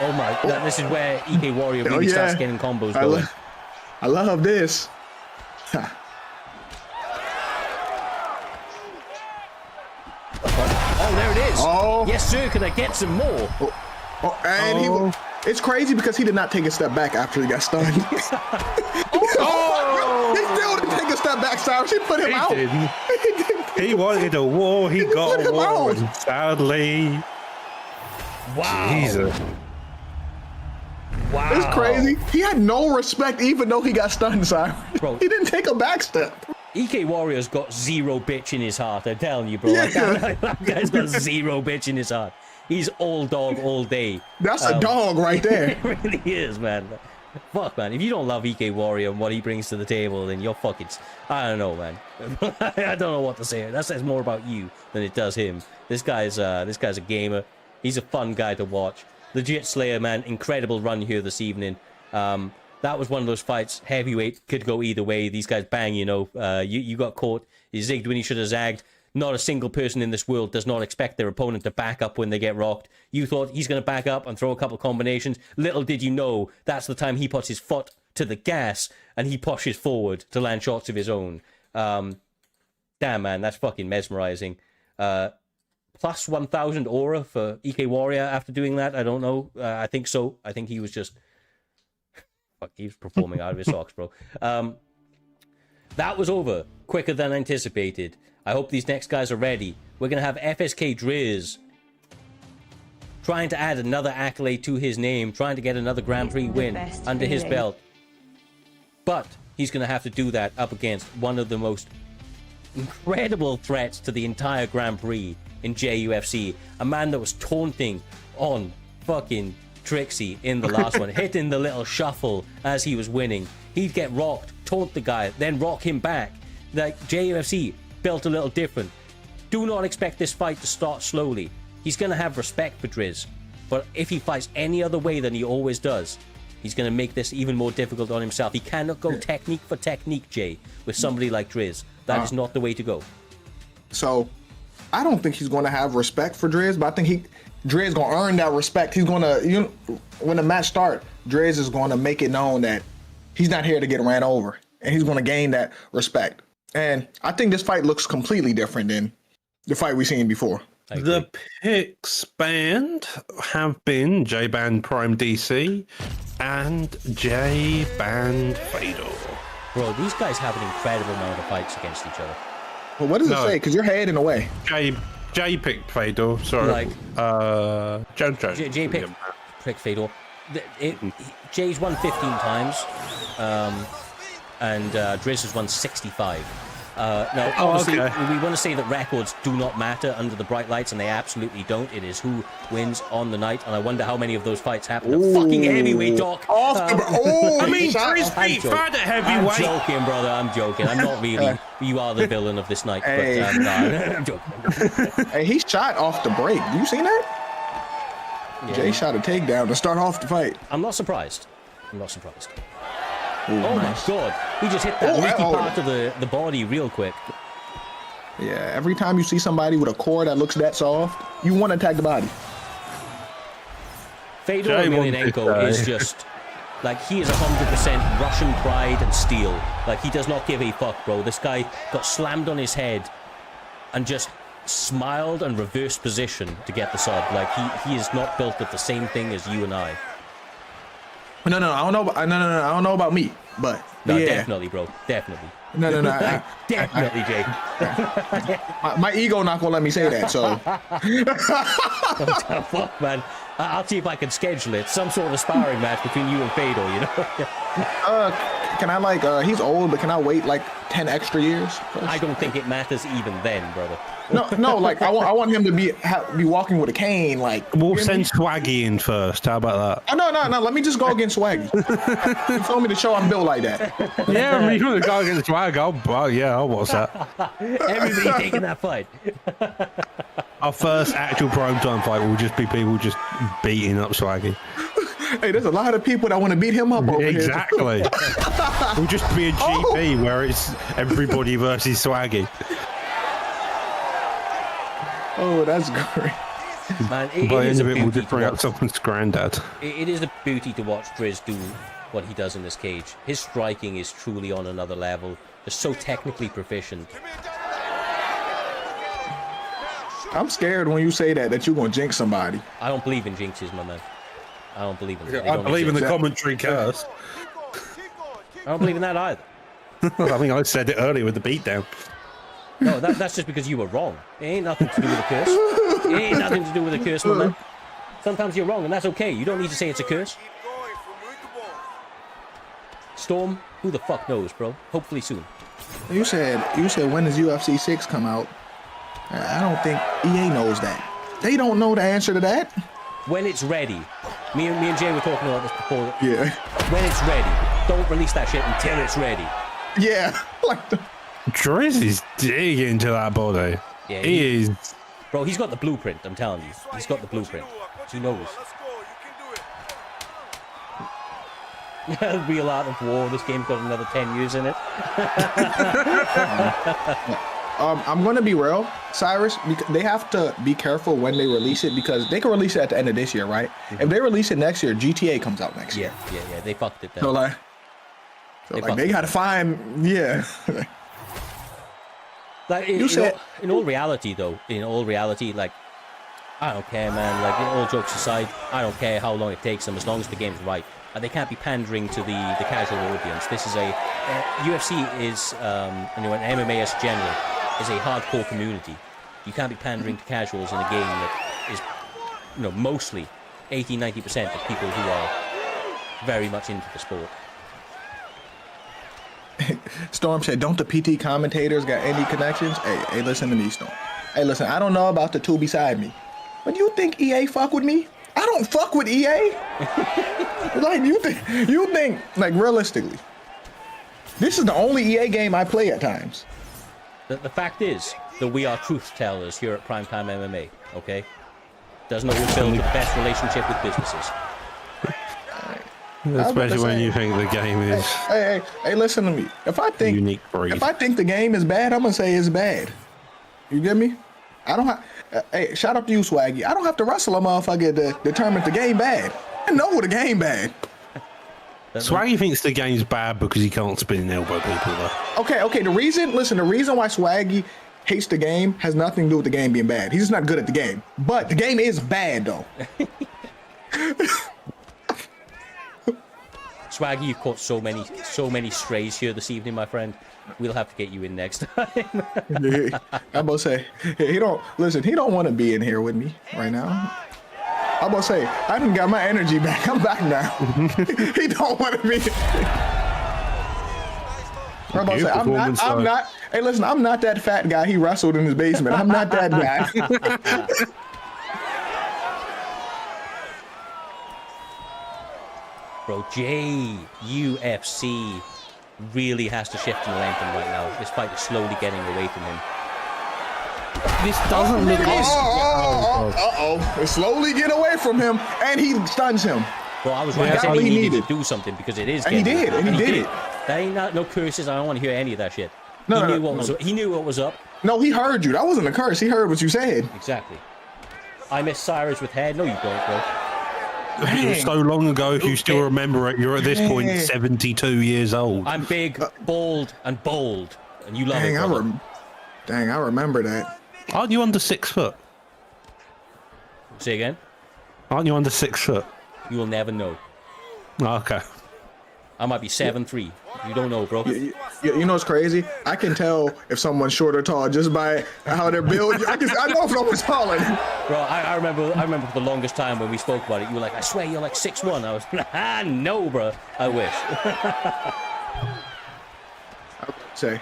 Oh my, this is where EK Warrior really starts getting combos going. I love this. Oh, there it is. Oh. Yes, sir. Can I get some more? And it's crazy because he did not take a step back after he got stunned. He still didn't take a step back, Cyrus. He put him out. He wanted a war. He got a war. And sadly. Wow. Jesus. Wow. It's crazy. He had no respect even though he got stunned, Cyrus. Bro. He didn't take a back step. EK Warrior's got zero bitch in his heart. I'm telling you, bro. Like, that guy's got zero bitch in his heart. He's all dog all day. That's a dog right there. It really is, man. Fuck, man. If you don't love EK Warrior and what he brings to the table, then you're fucking... I don't know, man. I don't know what to say. That says more about you than it does him. This guy's a gamer. He's a fun guy to watch. Legit Slayer, man. Incredible run here this evening. That was one of those fights. Heavyweight could go either way. These guys bang, you know. You got caught. You zigged when you should have zagged. Not a single person in this world does not expect their opponent to back up when they get rocked. You thought he's going to back up and throw a couple combinations. Little did you know, that's the time he puts his foot to the gas and he pushes forward to land shots of his own. Damn, man, that's fucking mesmerizing. Plus 1,000 aura for EK Warrior after doing that. I don't know. I think so. I think he was just... Fuck, he was performing out of his socks, bro. That was over quicker than anticipated. I hope these next guys are ready. We're going to have FSK Driz trying to add another accolade to his name, trying to get another Grand Prix win under his belt. But he's going to have to do that up against one of the most incredible threats to the entire Grand Prix in JUFC. A man that was taunting on fucking Trixie in the last one, hitting the little shuffle as he was winning. He'd get rocked, taunt the guy, then rock him back. Like, JUFC built a little different. Do not expect this fight to start slowly. He's going to have respect for Driz, but if he fights any other way than he always does, he's going to make this even more difficult on himself. He cannot go technique for technique, Jay, with somebody like Driz. That is not the way to go. So, I don't think he's going to have respect for Driz, but I think Driz going to earn that respect. He's going to, when the match starts, Driz is going to make it known that he's not here to get ran over, and he's going to gain that respect. And I think this fight looks completely different than the fight we've seen before. The picks banned have been J Band Prime DC and J Band Fedor. Bro, these guys have an incredible amount of fights against each other. Well, what does it say? Because you're heading away. Jay picked Fedor. Sorry. Jay picked Fedor. Jay's won 15 times. And Driz has won 65. Now, obviously, we want to say that records do not matter under the bright lights, and they absolutely don't. It is who wins on the night, and I wonder how many of those fights happen at fucking heavyweight, Doc. I mean, Driz beat Fad at heavyweight. I'm joking, brother. I'm joking. I'm not really. You are the villain of this night, hey. but no, I'm joking. Hey, he shot off the break. Do you see that? Yeah. Jay shot a takedown to start off the fight. I'm not surprised. I'm not surprised. Ooh, oh nice. my god, he just hit that leaky part of the body real quick. Yeah, every time you see somebody with a core that looks that soft, you want to attack the body. Fedor Emelianenko is just, like, he is 100% Russian pride and steel. Like, he does not give a fuck, bro. This guy got slammed on his head and just smiled and reversed position to get the sub. Like, he is not built of the same thing as you and I. No, I don't know. I don't know about me, but no, yeah. Definitely, bro. Definitely. No. Definitely, Jay. my ego not gonna let me say that. So. Fuck, man. I'll see if I can schedule it. Some sort of sparring match between you and Fedor, you know? Can I he's old, but can I wait like 10 extra years? First? I don't think it matters even then, brother. No, like I want him to be walking with a cane, like. We'll send Swaggy in first. How about that? Oh, no. Let me just go against Swaggy. You told me to show I'm built like that. Yeah, I mean, you're gonna go against Swaggy. I'll watch that. Everybody taking that fight. Our first actual primetime fight will just be people just beating up Swaggy. Hey, there's a lot of people that want to beat him up over exactly. It'll just be a GP where it's everybody versus Swaggy. Oh, that's great. Man, By the is end a of it, we'll beauty just to bring up watch. someone's granddad. It is a beauty to watch Driz do what he does in this cage. His striking is truly on another level. They're so technically proficient. I'm scared when you say that you're gonna jinx somebody. I don't believe in jinxes, my man. I don't believe in them. They I don't believe in the exist. commentary curse. I don't believe in that either. I think I said it earlier with the beatdown. No, that's just because you were wrong. It ain't nothing to do with a curse. It ain't nothing to do with a curse, my man. Sometimes you're wrong, and that's okay. You don't need to say it's a curse. Storm, who the fuck knows, bro? Hopefully soon. You said when does UFC 6 come out? I don't think EA knows that. They don't know the answer to that. When it's ready. Me and Jay were talking about this before. Yeah. When it's ready. Don't release that shit until it's ready. Yeah. Like the Driz is digging into that body. Yeah, he is. Bro, he's got the blueprint, I'm telling you. He's got the blueprint. He knows. Real Art of War. This game's got another 10 years in it. I'm gonna be real, Cyrus. They have to be careful when they release it because they can release it at the end of this year, right? Mm-hmm. If they release it next year, GTA comes out next year. Yeah. They fucked it So down. they gotta find, yeah. Like, in all reality, though, like, I don't care, man. Like, all jokes aside, I don't care how long it takes them as long as the game's right. And they can't be pandering to the casual audience. This is UFC is, and MMA as general, is a hardcore community. You can't be pandering to casuals in a game that is, mostly 80-90% of people who are very much into the sport. Storm said, don't the PT commentators got any connections? Hey, listen to me, Storm. Hey, listen, I don't know about the two beside me, but you think EA fuck with me? I don't fuck with EA. Like, you think, like, realistically, this is the only EA game I play at times. The fact is that we are truth tellers here at Primetime MMA, okay? Doesn't always build the best relationship with businesses. Especially when you think the game is Hey, listen to me. If I think unique breed. If I think the game is bad, I'm gonna say it's bad. You get me? I don't have. Hey, shout out to you, Swaggy. I don't have to wrestle a motherfucker to determine if the game bad. I know the game bad. Swaggy thinks the game's bad because he can't spin and elbow people, though. Okay. The reason why Swaggy hates the game has nothing to do with the game being bad. He's just not good at the game. But the game is bad, though. Swaggy, you've caught so many strays here this evening, my friend. We'll have to get you in next time. I'm gonna say he don't want to be in here with me right now. I'm gonna say I done got my energy back. I'm back now. He don't want to be. I'm gonna say I'm not. Hey, listen, I'm not that fat guy he wrestled in his basement. I'm not that guy. Bro, UFC really has to shift in momentum right now. This fight is slowly getting away from him. This doesn't look It slowly get away from him, and he stuns him. Bro, I was right. I said he needed to do something because it is. And he did. And he did it. That ain't no curses. I don't want to hear any of that shit. He knew what was up. No, he heard you. That wasn't a curse. He heard what you said. Exactly. I miss Cyrus with head. No, you don't, bro. It was so long ago, if you still remember it, you're at this point 72 years old. I'm big, bald, and bold. And you love it, Dang, I remember that. Aren't you under 6 foot? Say again? Aren't you under 6 foot? You will never know. Okay. I might be 7'3". You don't know, bro. You know what's crazy? I can tell if someone's short or tall just by how they're built. I know if someone's taller. Bro, I remember for the longest time when we spoke about it, you were like, I swear you're like 6'1". I was like, no, bro. I wish. I would say.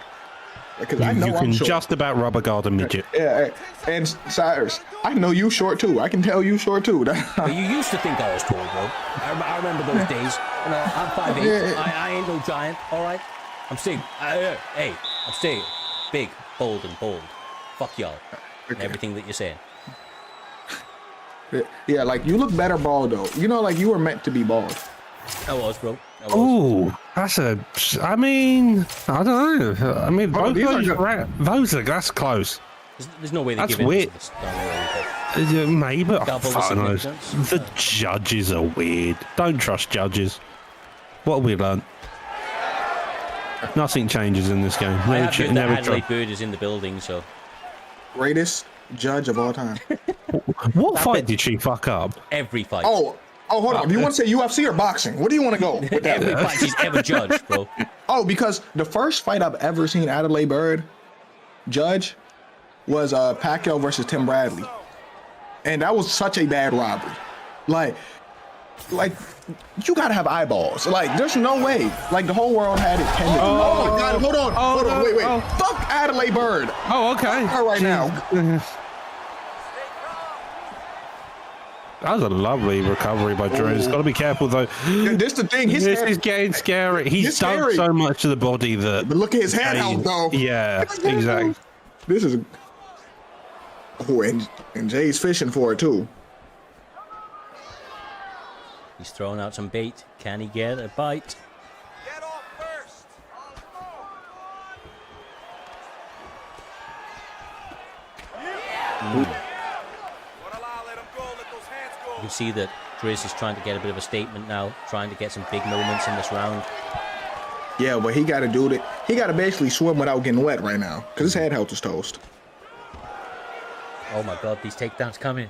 Because I know you I'm can short. just about rubber guard a midget. Yeah, and Cyrus, I know you short too. I can tell you short too. But you used to think I was tall, bro. I remember those days. And I'm 5'8". Yeah. I ain't no giant, all right? I'm still, I'm still big, bold, and bold. Fuck y'all. And everything that you're saying. Yeah, like you look better bald though. You know, like you were meant to be bald. I was, bro. Oh, that's I don't know. I mean, both these are that's close. There's no way they That's give in weird. to this. Don't worry about Maybe. Oh, Double the fuck knows. significance. The judges are weird. Don't trust judges. What have we learned? Nothing changes in this game. I have heard that never Adelaide Bird is in the building, so Greatest judge of all time. What fight did she fuck up? every fight. Oh, hold on. Do you want to say UFC or boxing? What do you want to go with that? Every fight she's ever judged, bro. Oh, because the first fight I've ever seen Adelaide Bird judge was Pacquiao versus Tim Bradley, and that was such a bad robbery. Like you gotta have eyeballs. Like, there's no way. Like, the whole world had it pending. Oh my God! Hold on. Wait. Fuck Adelaide Bird. Oh, okay. Her right now. That was a lovely recovery by Drew. He's got to be careful, though. This the thing. This is getting scary. He's done scary. so much to the body that... But look at his hand out, though. Yeah, exactly. This is... Oh, and Jay's fishing for it, too. He's throwing out some bait. Can he get a bite? Get off first. You can see that Driz is trying to get a bit of a statement now, trying to get some big moments in this round. Yeah, but he got to do it. He got to basically swim without getting wet right now, because his head health is toast. Oh my God, these takedowns coming.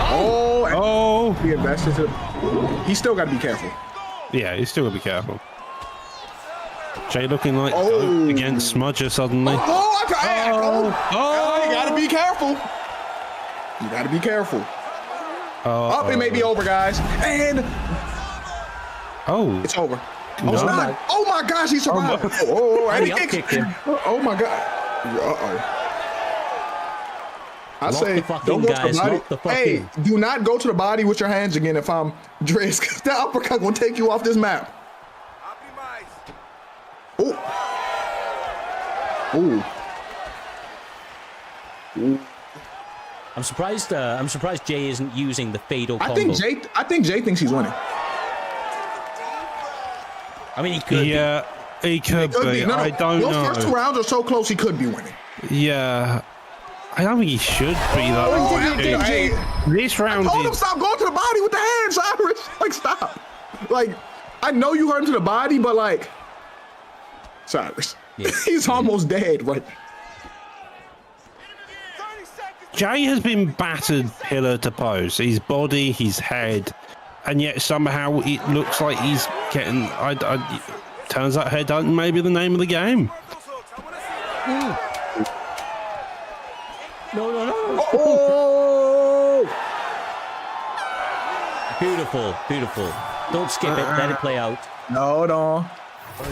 Oh! He invested it. He still got to be careful. Yeah, he's still got to be careful. Jay looking like Oh. against Smudger suddenly. You got to be careful. You got to be careful. It may be over, guys. And Oh. it's over. No. It's not. Oh my gosh, he survived. And he kicked him. Oh my God. Uh-oh. I Lock say, the fucking don't go to guys, the body. lock the Hey, fucking- do not go to the body with your hands again if I'm Driz, because that uppercut will take you off this map. Oh. Ooh. I'm surprised Jay isn't using the Fado combo. I think Jay thinks he's winning. I mean, he could be. Yeah, he could Could be. be. No, I don't Those know. first two rounds are so close, he could be winning. Yeah. I don't think he should be that. Hey, This round told him is... stop going to the body with the hands, Cyrus. Like, stop. Like, I know you hurt him to the body, but like, Cyrus, Yeah. he's almost dead. Right. Jay has been battered pillar to post. His body, his head, and yet somehow it looks like he's getting... turns out headhunting may be the name of the game. No. Oh! Beautiful. Don't skip it. Let it play out. No.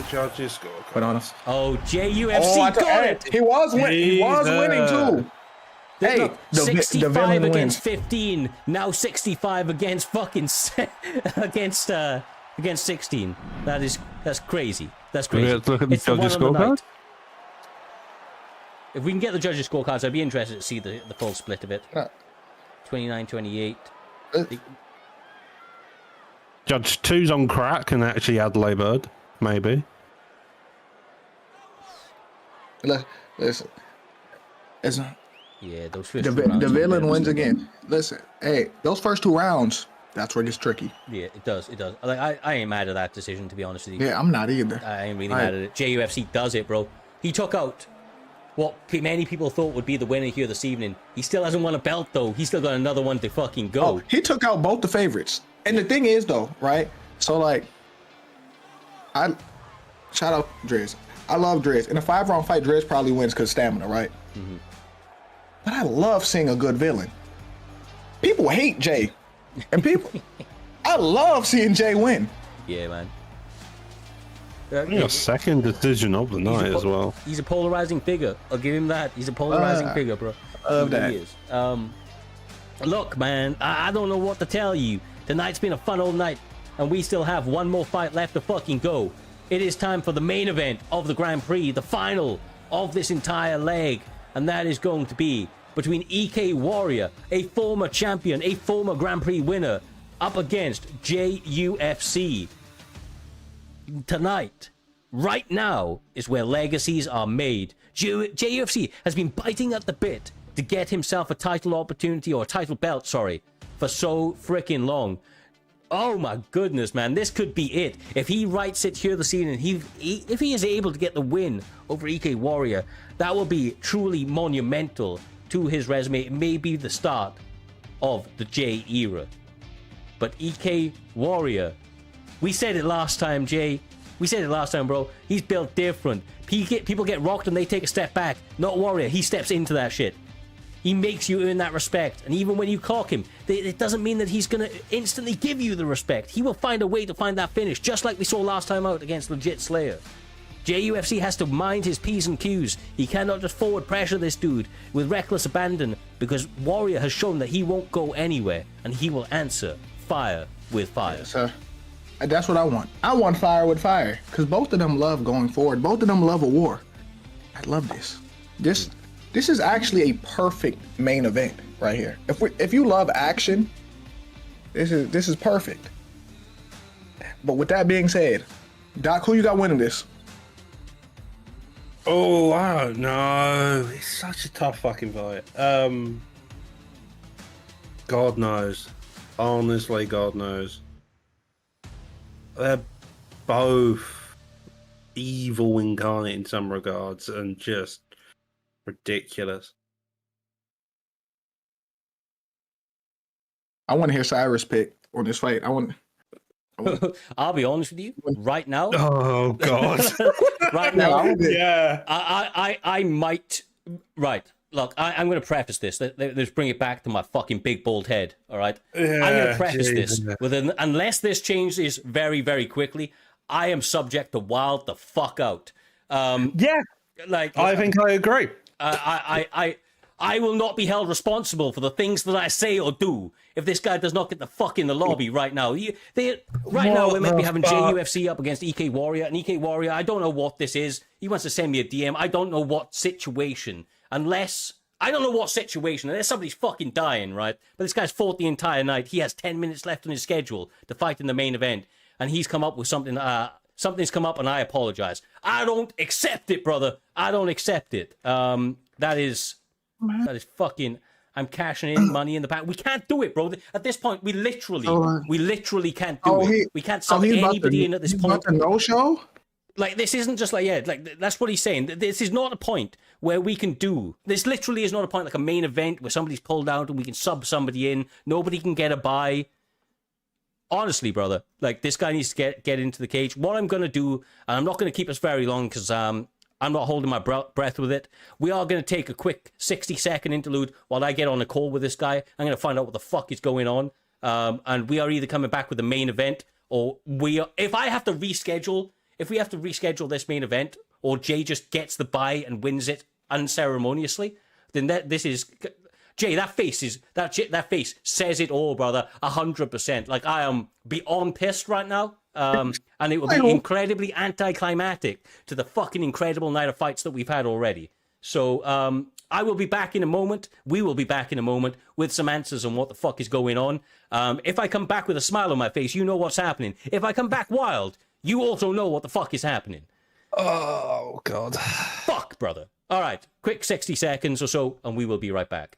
Judges Put on us. Oh, JUFC got it. He was winning. He was winning too. Hey, Look, the 65 villain against wins. 15. Now 65 against fucking against 16. That's crazy. That's crazy. Let's look at the It's one judges' on the scorecard. night. If we can get the judges' scorecards, I'd be interested to see the full split of it. 29-28. Judge 2's on crack and actually Adelaide Bird, maybe. Listen. Yeah, those first The two rounds. villain wins again. Listen, hey, those first two rounds, that's where it gets tricky. Yeah, it does. Like, I ain't mad at that decision, to be honest with you. Yeah, I'm not either. I ain't really mad at it. JUFC does it, bro. He took out what many people thought would be the winner here this evening. He still hasn't won a belt, though. He's still got another one to fucking go. Oh, he took out both the favorites. And the thing is, though, right? So, like, shout out Driz. I love Driz. In a 5-round fight, Driz probably wins because stamina, right? Mm-hmm. But I love seeing a good villain. People hate Jay. And I love seeing Jay win. Yeah, man. Yeah, second decision of the night as well. He's a polarizing figure. I'll give him that. He's a polarizing figure, bro. Love He that. really is. Look, man, I don't know what to tell you. Tonight's been a fun old night, and we still have one more fight left to fucking go. It is time for the main event of the Grand Prix, the final of this entire leg, and that is going to be between EK Warrior, a former champion, a former Grand Prix winner, up against JUFC. Tonight, right now, is where legacies are made. JUFC has been biting at the bit to get himself a title opportunity, or a title belt, sorry, for so freaking long. Oh my goodness, man, this could be it. If he writes it here this evening, if he is able to get the win over EK Warrior, that will be truly monumental to his resume. It may be the start of the Jay era. But EK Warrior, we said it last time, Jay. We said it last time, bro. He's built different. People get rocked and they take a step back. Not Warrior. He steps into that shit. He makes you earn that respect. And even when you clock him, it doesn't mean that he's going to instantly give you the respect. He will find a way to find that finish, just like we saw last time out against Legit Slayer. JUFC has to mind his P's and Q's. He cannot just forward pressure this dude with reckless abandon, because Warrior has shown that he won't go anywhere, and he will answer fire with fire. Yes, sir. That's what I want. I want fire with fire, because both of them love going forward. Both of them love a war. I love this. This is actually a perfect main event right here. If you love action, this is perfect. But with that being said, Doc, who you got winning this? Oh, I don't know. It's such a tough fucking fight. God knows. Honestly, God knows. They're both evil incarnate in some regards and just ridiculous. I want to hear Cyrus pick on this fight. I'll be honest with you. Right now. Oh God. Right now. Yeah. I might. Right. Look, I'm going to preface this. Let's bring it back to my fucking big bald head. All right. Yeah, I'm going to preface this Jesus. with unless this changes very, very quickly, I am subject to wild the fuck out. Yeah. Like I think I agree. I will not be held responsible for the things that I say or do if this guy does not get the fuck in the lobby right now. Now we're meant to be having JUFC up against EK Warrior, and EK Warrior, I don't know what this is. He wants to send me a DM. I don't know what situation. Unless somebody's fucking dying, right? But this guy's fought the entire night. He has 10 minutes left on his schedule to fight in the main event, and he's come up with something. Something's come up, and I apologize. I don't accept it, brother. I don't accept it. That is fucking. I'm cashing in money in the bank. We can't do it, bro. At this point, we literally can't do it. We can't sub anybody in at this point. No show. Like, this isn't just like that's what he's saying. This is not a point where we can do. This literally is not a point like a main event where somebody's pulled out and we can sub somebody in. Nobody can get a bye. Honestly, brother, like, this guy needs to get into the cage. What I'm going to do, and I'm not going to keep us very long because I'm not holding my breath with it. We are going to take a quick 60-second interlude while I get on a call with this guy. I'm going to find out what the fuck is going on. And we are either coming back with the main event, or if we have to reschedule this main event, or Jay just gets the bye and wins it unceremoniously, then this is... Jay, that face says it all, brother. 100%. Like, I am beyond pissed right now. And it will be incredibly anticlimactic to the fucking incredible night of fights that we've had already. So, I will be back in a moment. We will be back in a moment with some answers on what the fuck is going on. If I come back with a smile on my face, you know what's happening. If I come back wild, you also know what the fuck is happening. Oh God. Fuck, brother. All right, quick 60 seconds or so, and we will be right back.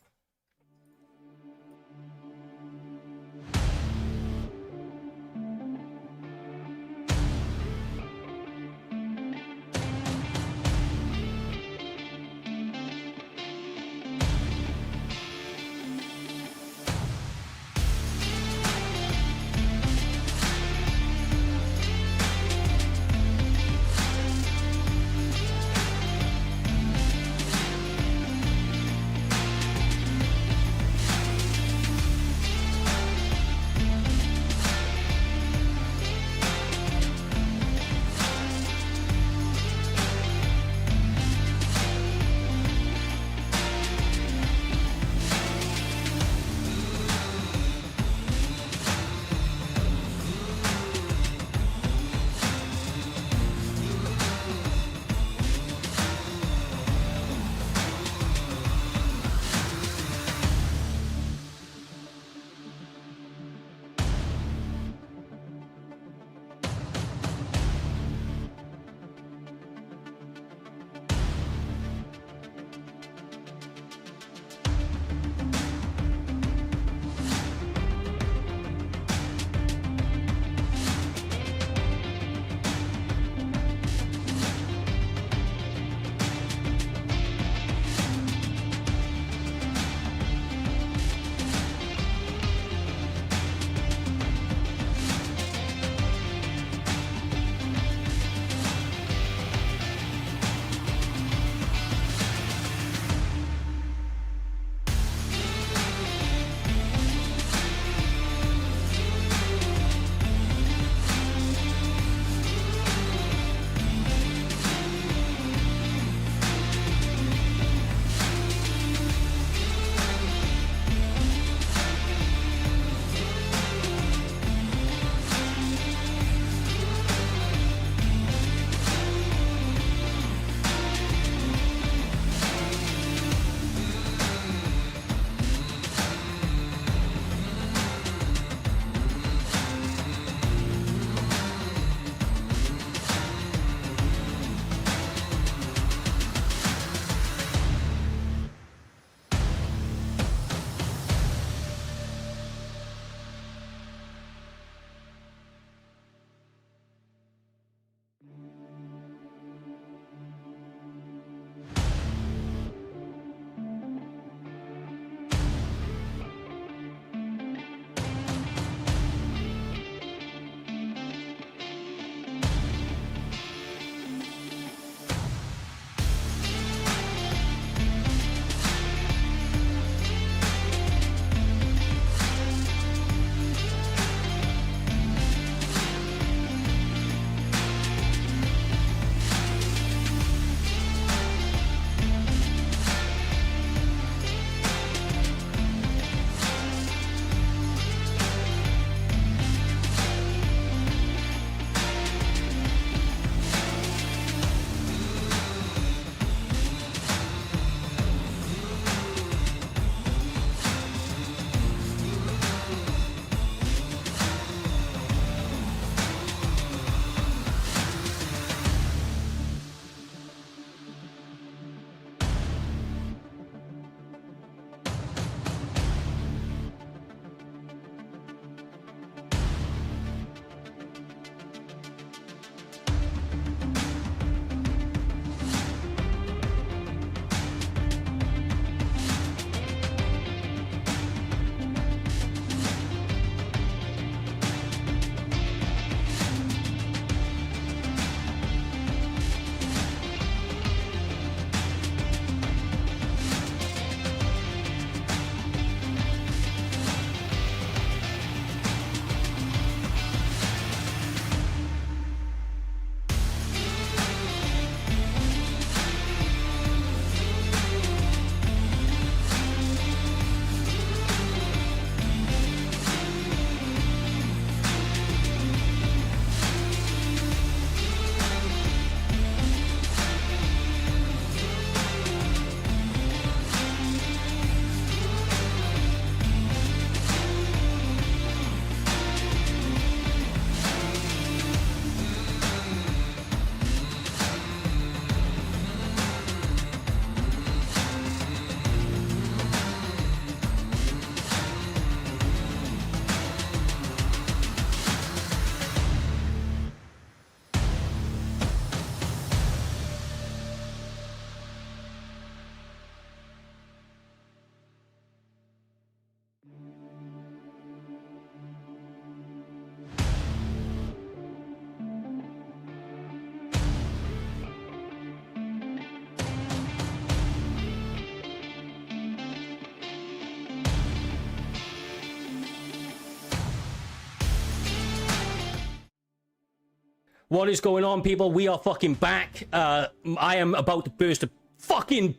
What is going on, people? We are fucking back. I am about to burst a fucking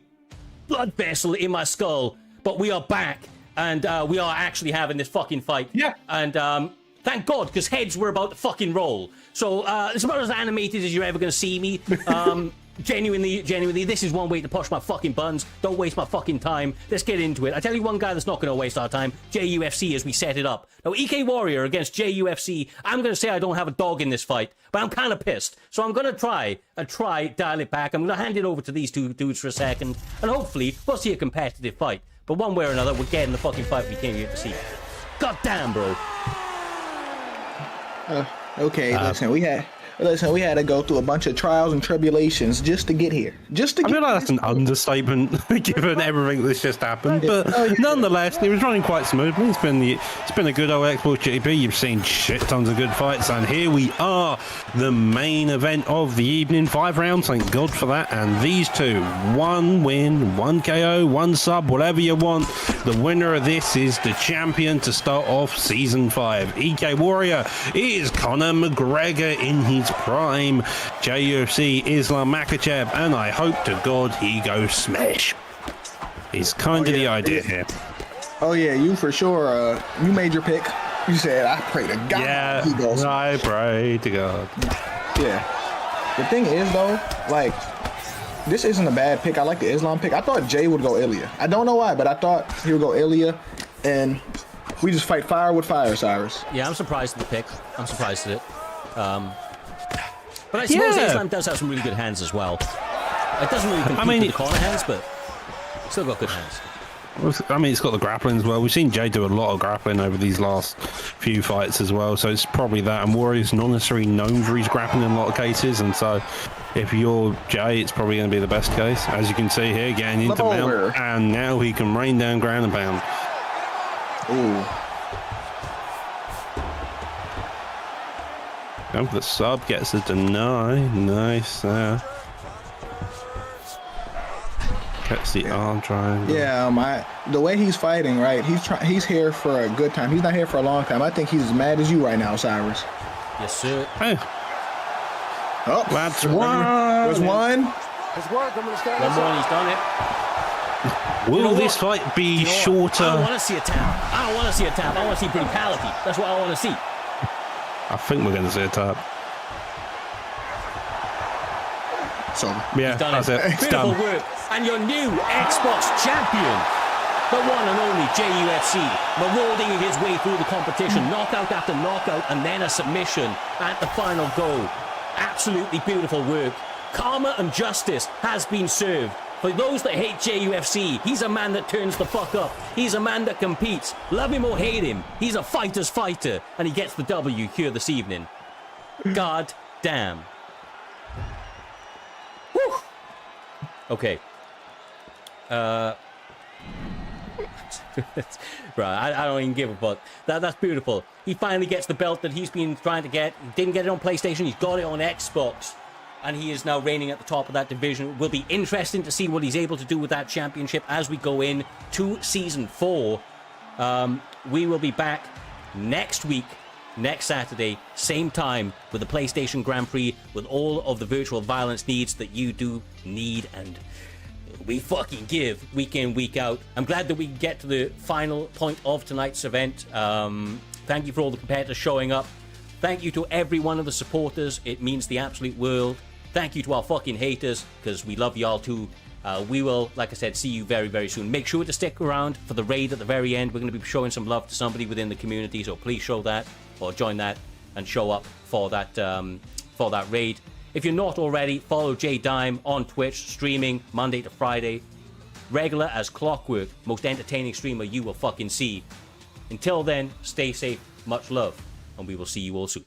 blood vessel in my skull, but we are back, and we are actually having this fucking fight. Yeah. And thank God, because heads were about to fucking roll. So it's about as animated as you're ever going to see me. Genuinely, this is one way to push my fucking buns. Don't waste my fucking time. Let's get into it. I tell you one guy that's not going to waste our time, JUFC, as we set it up. Now, EK Warrior against JUFC. I'm going to say I don't have a dog in this fight, but I'm kind of pissed. So I'm going to try dial it back. I'm going to hand it over to these two dudes for a second, and hopefully we'll see a competitive fight. But one way or another, we're getting the fucking fight we came here to see. God damn, bro. Okay, listen, we had to go through a bunch of trials and tribulations just to get here. I feel like that's an understatement, given everything that's just happened. But nonetheless, it was running quite smoothly. It's been a good old Xbox GP. You've seen shit tons of good fights, and here we are, the main event of the evening. 5 rounds, thank God for that. And these two, 1 win, 1 KO, 1 sub, whatever you want. The winner of this is the champion to start off Season 5. EK Warrior is Conor McGregor in his prime. JUFC Islam Makhachev, and I hope to God he goes smash. It's kind of the idea here. Oh yeah, you for sure. You made your pick. You said, I pray to God. Yeah, he goes. I pray to God. Yeah. The thing is though, like, this isn't a bad pick. I like the Islam pick. I thought Jay would go Ilya. I don't know why, but I thought he would go Ilya, and we just fight fire with fire, Cyrus. Yeah, I'm surprised at the pick. I'm surprised at it. But I suppose Islam does have some really good hands as well. It doesn't really compete with the corner hands, but still got good hands. I mean, it's got the grappling as well. We've seen Jay do a lot of grappling over these last few fights as well, so it's probably that. And Warrior's not necessarily known for his grappling in a lot of cases, and so if you're Jay, it's probably going to be the best case. As you can see here, getting into mount, and now he can rain down ground and pound. Ooh. Going for the sub, gets a deny. Nice there. Gets the arm triangle. Yeah, the way he's fighting, right? He's here for a good time. He's not here for a long time. I think he's as mad as you right now, Cyrus. Yes, sir. Hey. Oh, that's one. There's one. His work, I'm going to stand One more, he's done it. Will this fight be shorter? I don't want to see a tap. I don't want to see a tap. I want to see brutality. That's what I want to see. I think we're going to see a tap. So yeah, that's it. It's Beautiful done. work. And your new Xbox champion, the one and only JUFC, marauding his way through the competition, knockout after knockout, and then a submission at the final go. Absolutely beautiful work. Karma and justice has been served. For those that hate JUFC, he's a man that turns the fuck up. He's a man that competes. Love him or hate him, he's a fighter's fighter, and he gets the W here this evening. God damn. Whew. Okay. Right, I don't even give a fuck. That's beautiful. He finally gets the belt that he's been trying to get. He didn't get it on PlayStation, he's got it on Xbox. And he is now reigning at the top of that division. It will be interesting to see what he's able to do with that championship as we go in to Season 4. We will be back next week, next Saturday, same time, with the PlayStation Grand Prix, with all of the virtual violence needs that you do need and we fucking give week in, week out. I'm glad that we get to the final point of tonight's event. Thank you for all the competitors showing up. Thank you to every one of the supporters. It means the absolute world. Thank you to our fucking haters, because we love y'all too. We will, like I said, see you very, very soon. Make sure to stick around for the raid at the very end. We're going to be showing some love to somebody within the community, so please show that, or join that, and show up for that raid. If you're not already, follow J Dime on Twitch, streaming Monday to Friday. Regular as clockwork, most entertaining streamer you will fucking see. Until then, stay safe, much love, and we will see you all soon.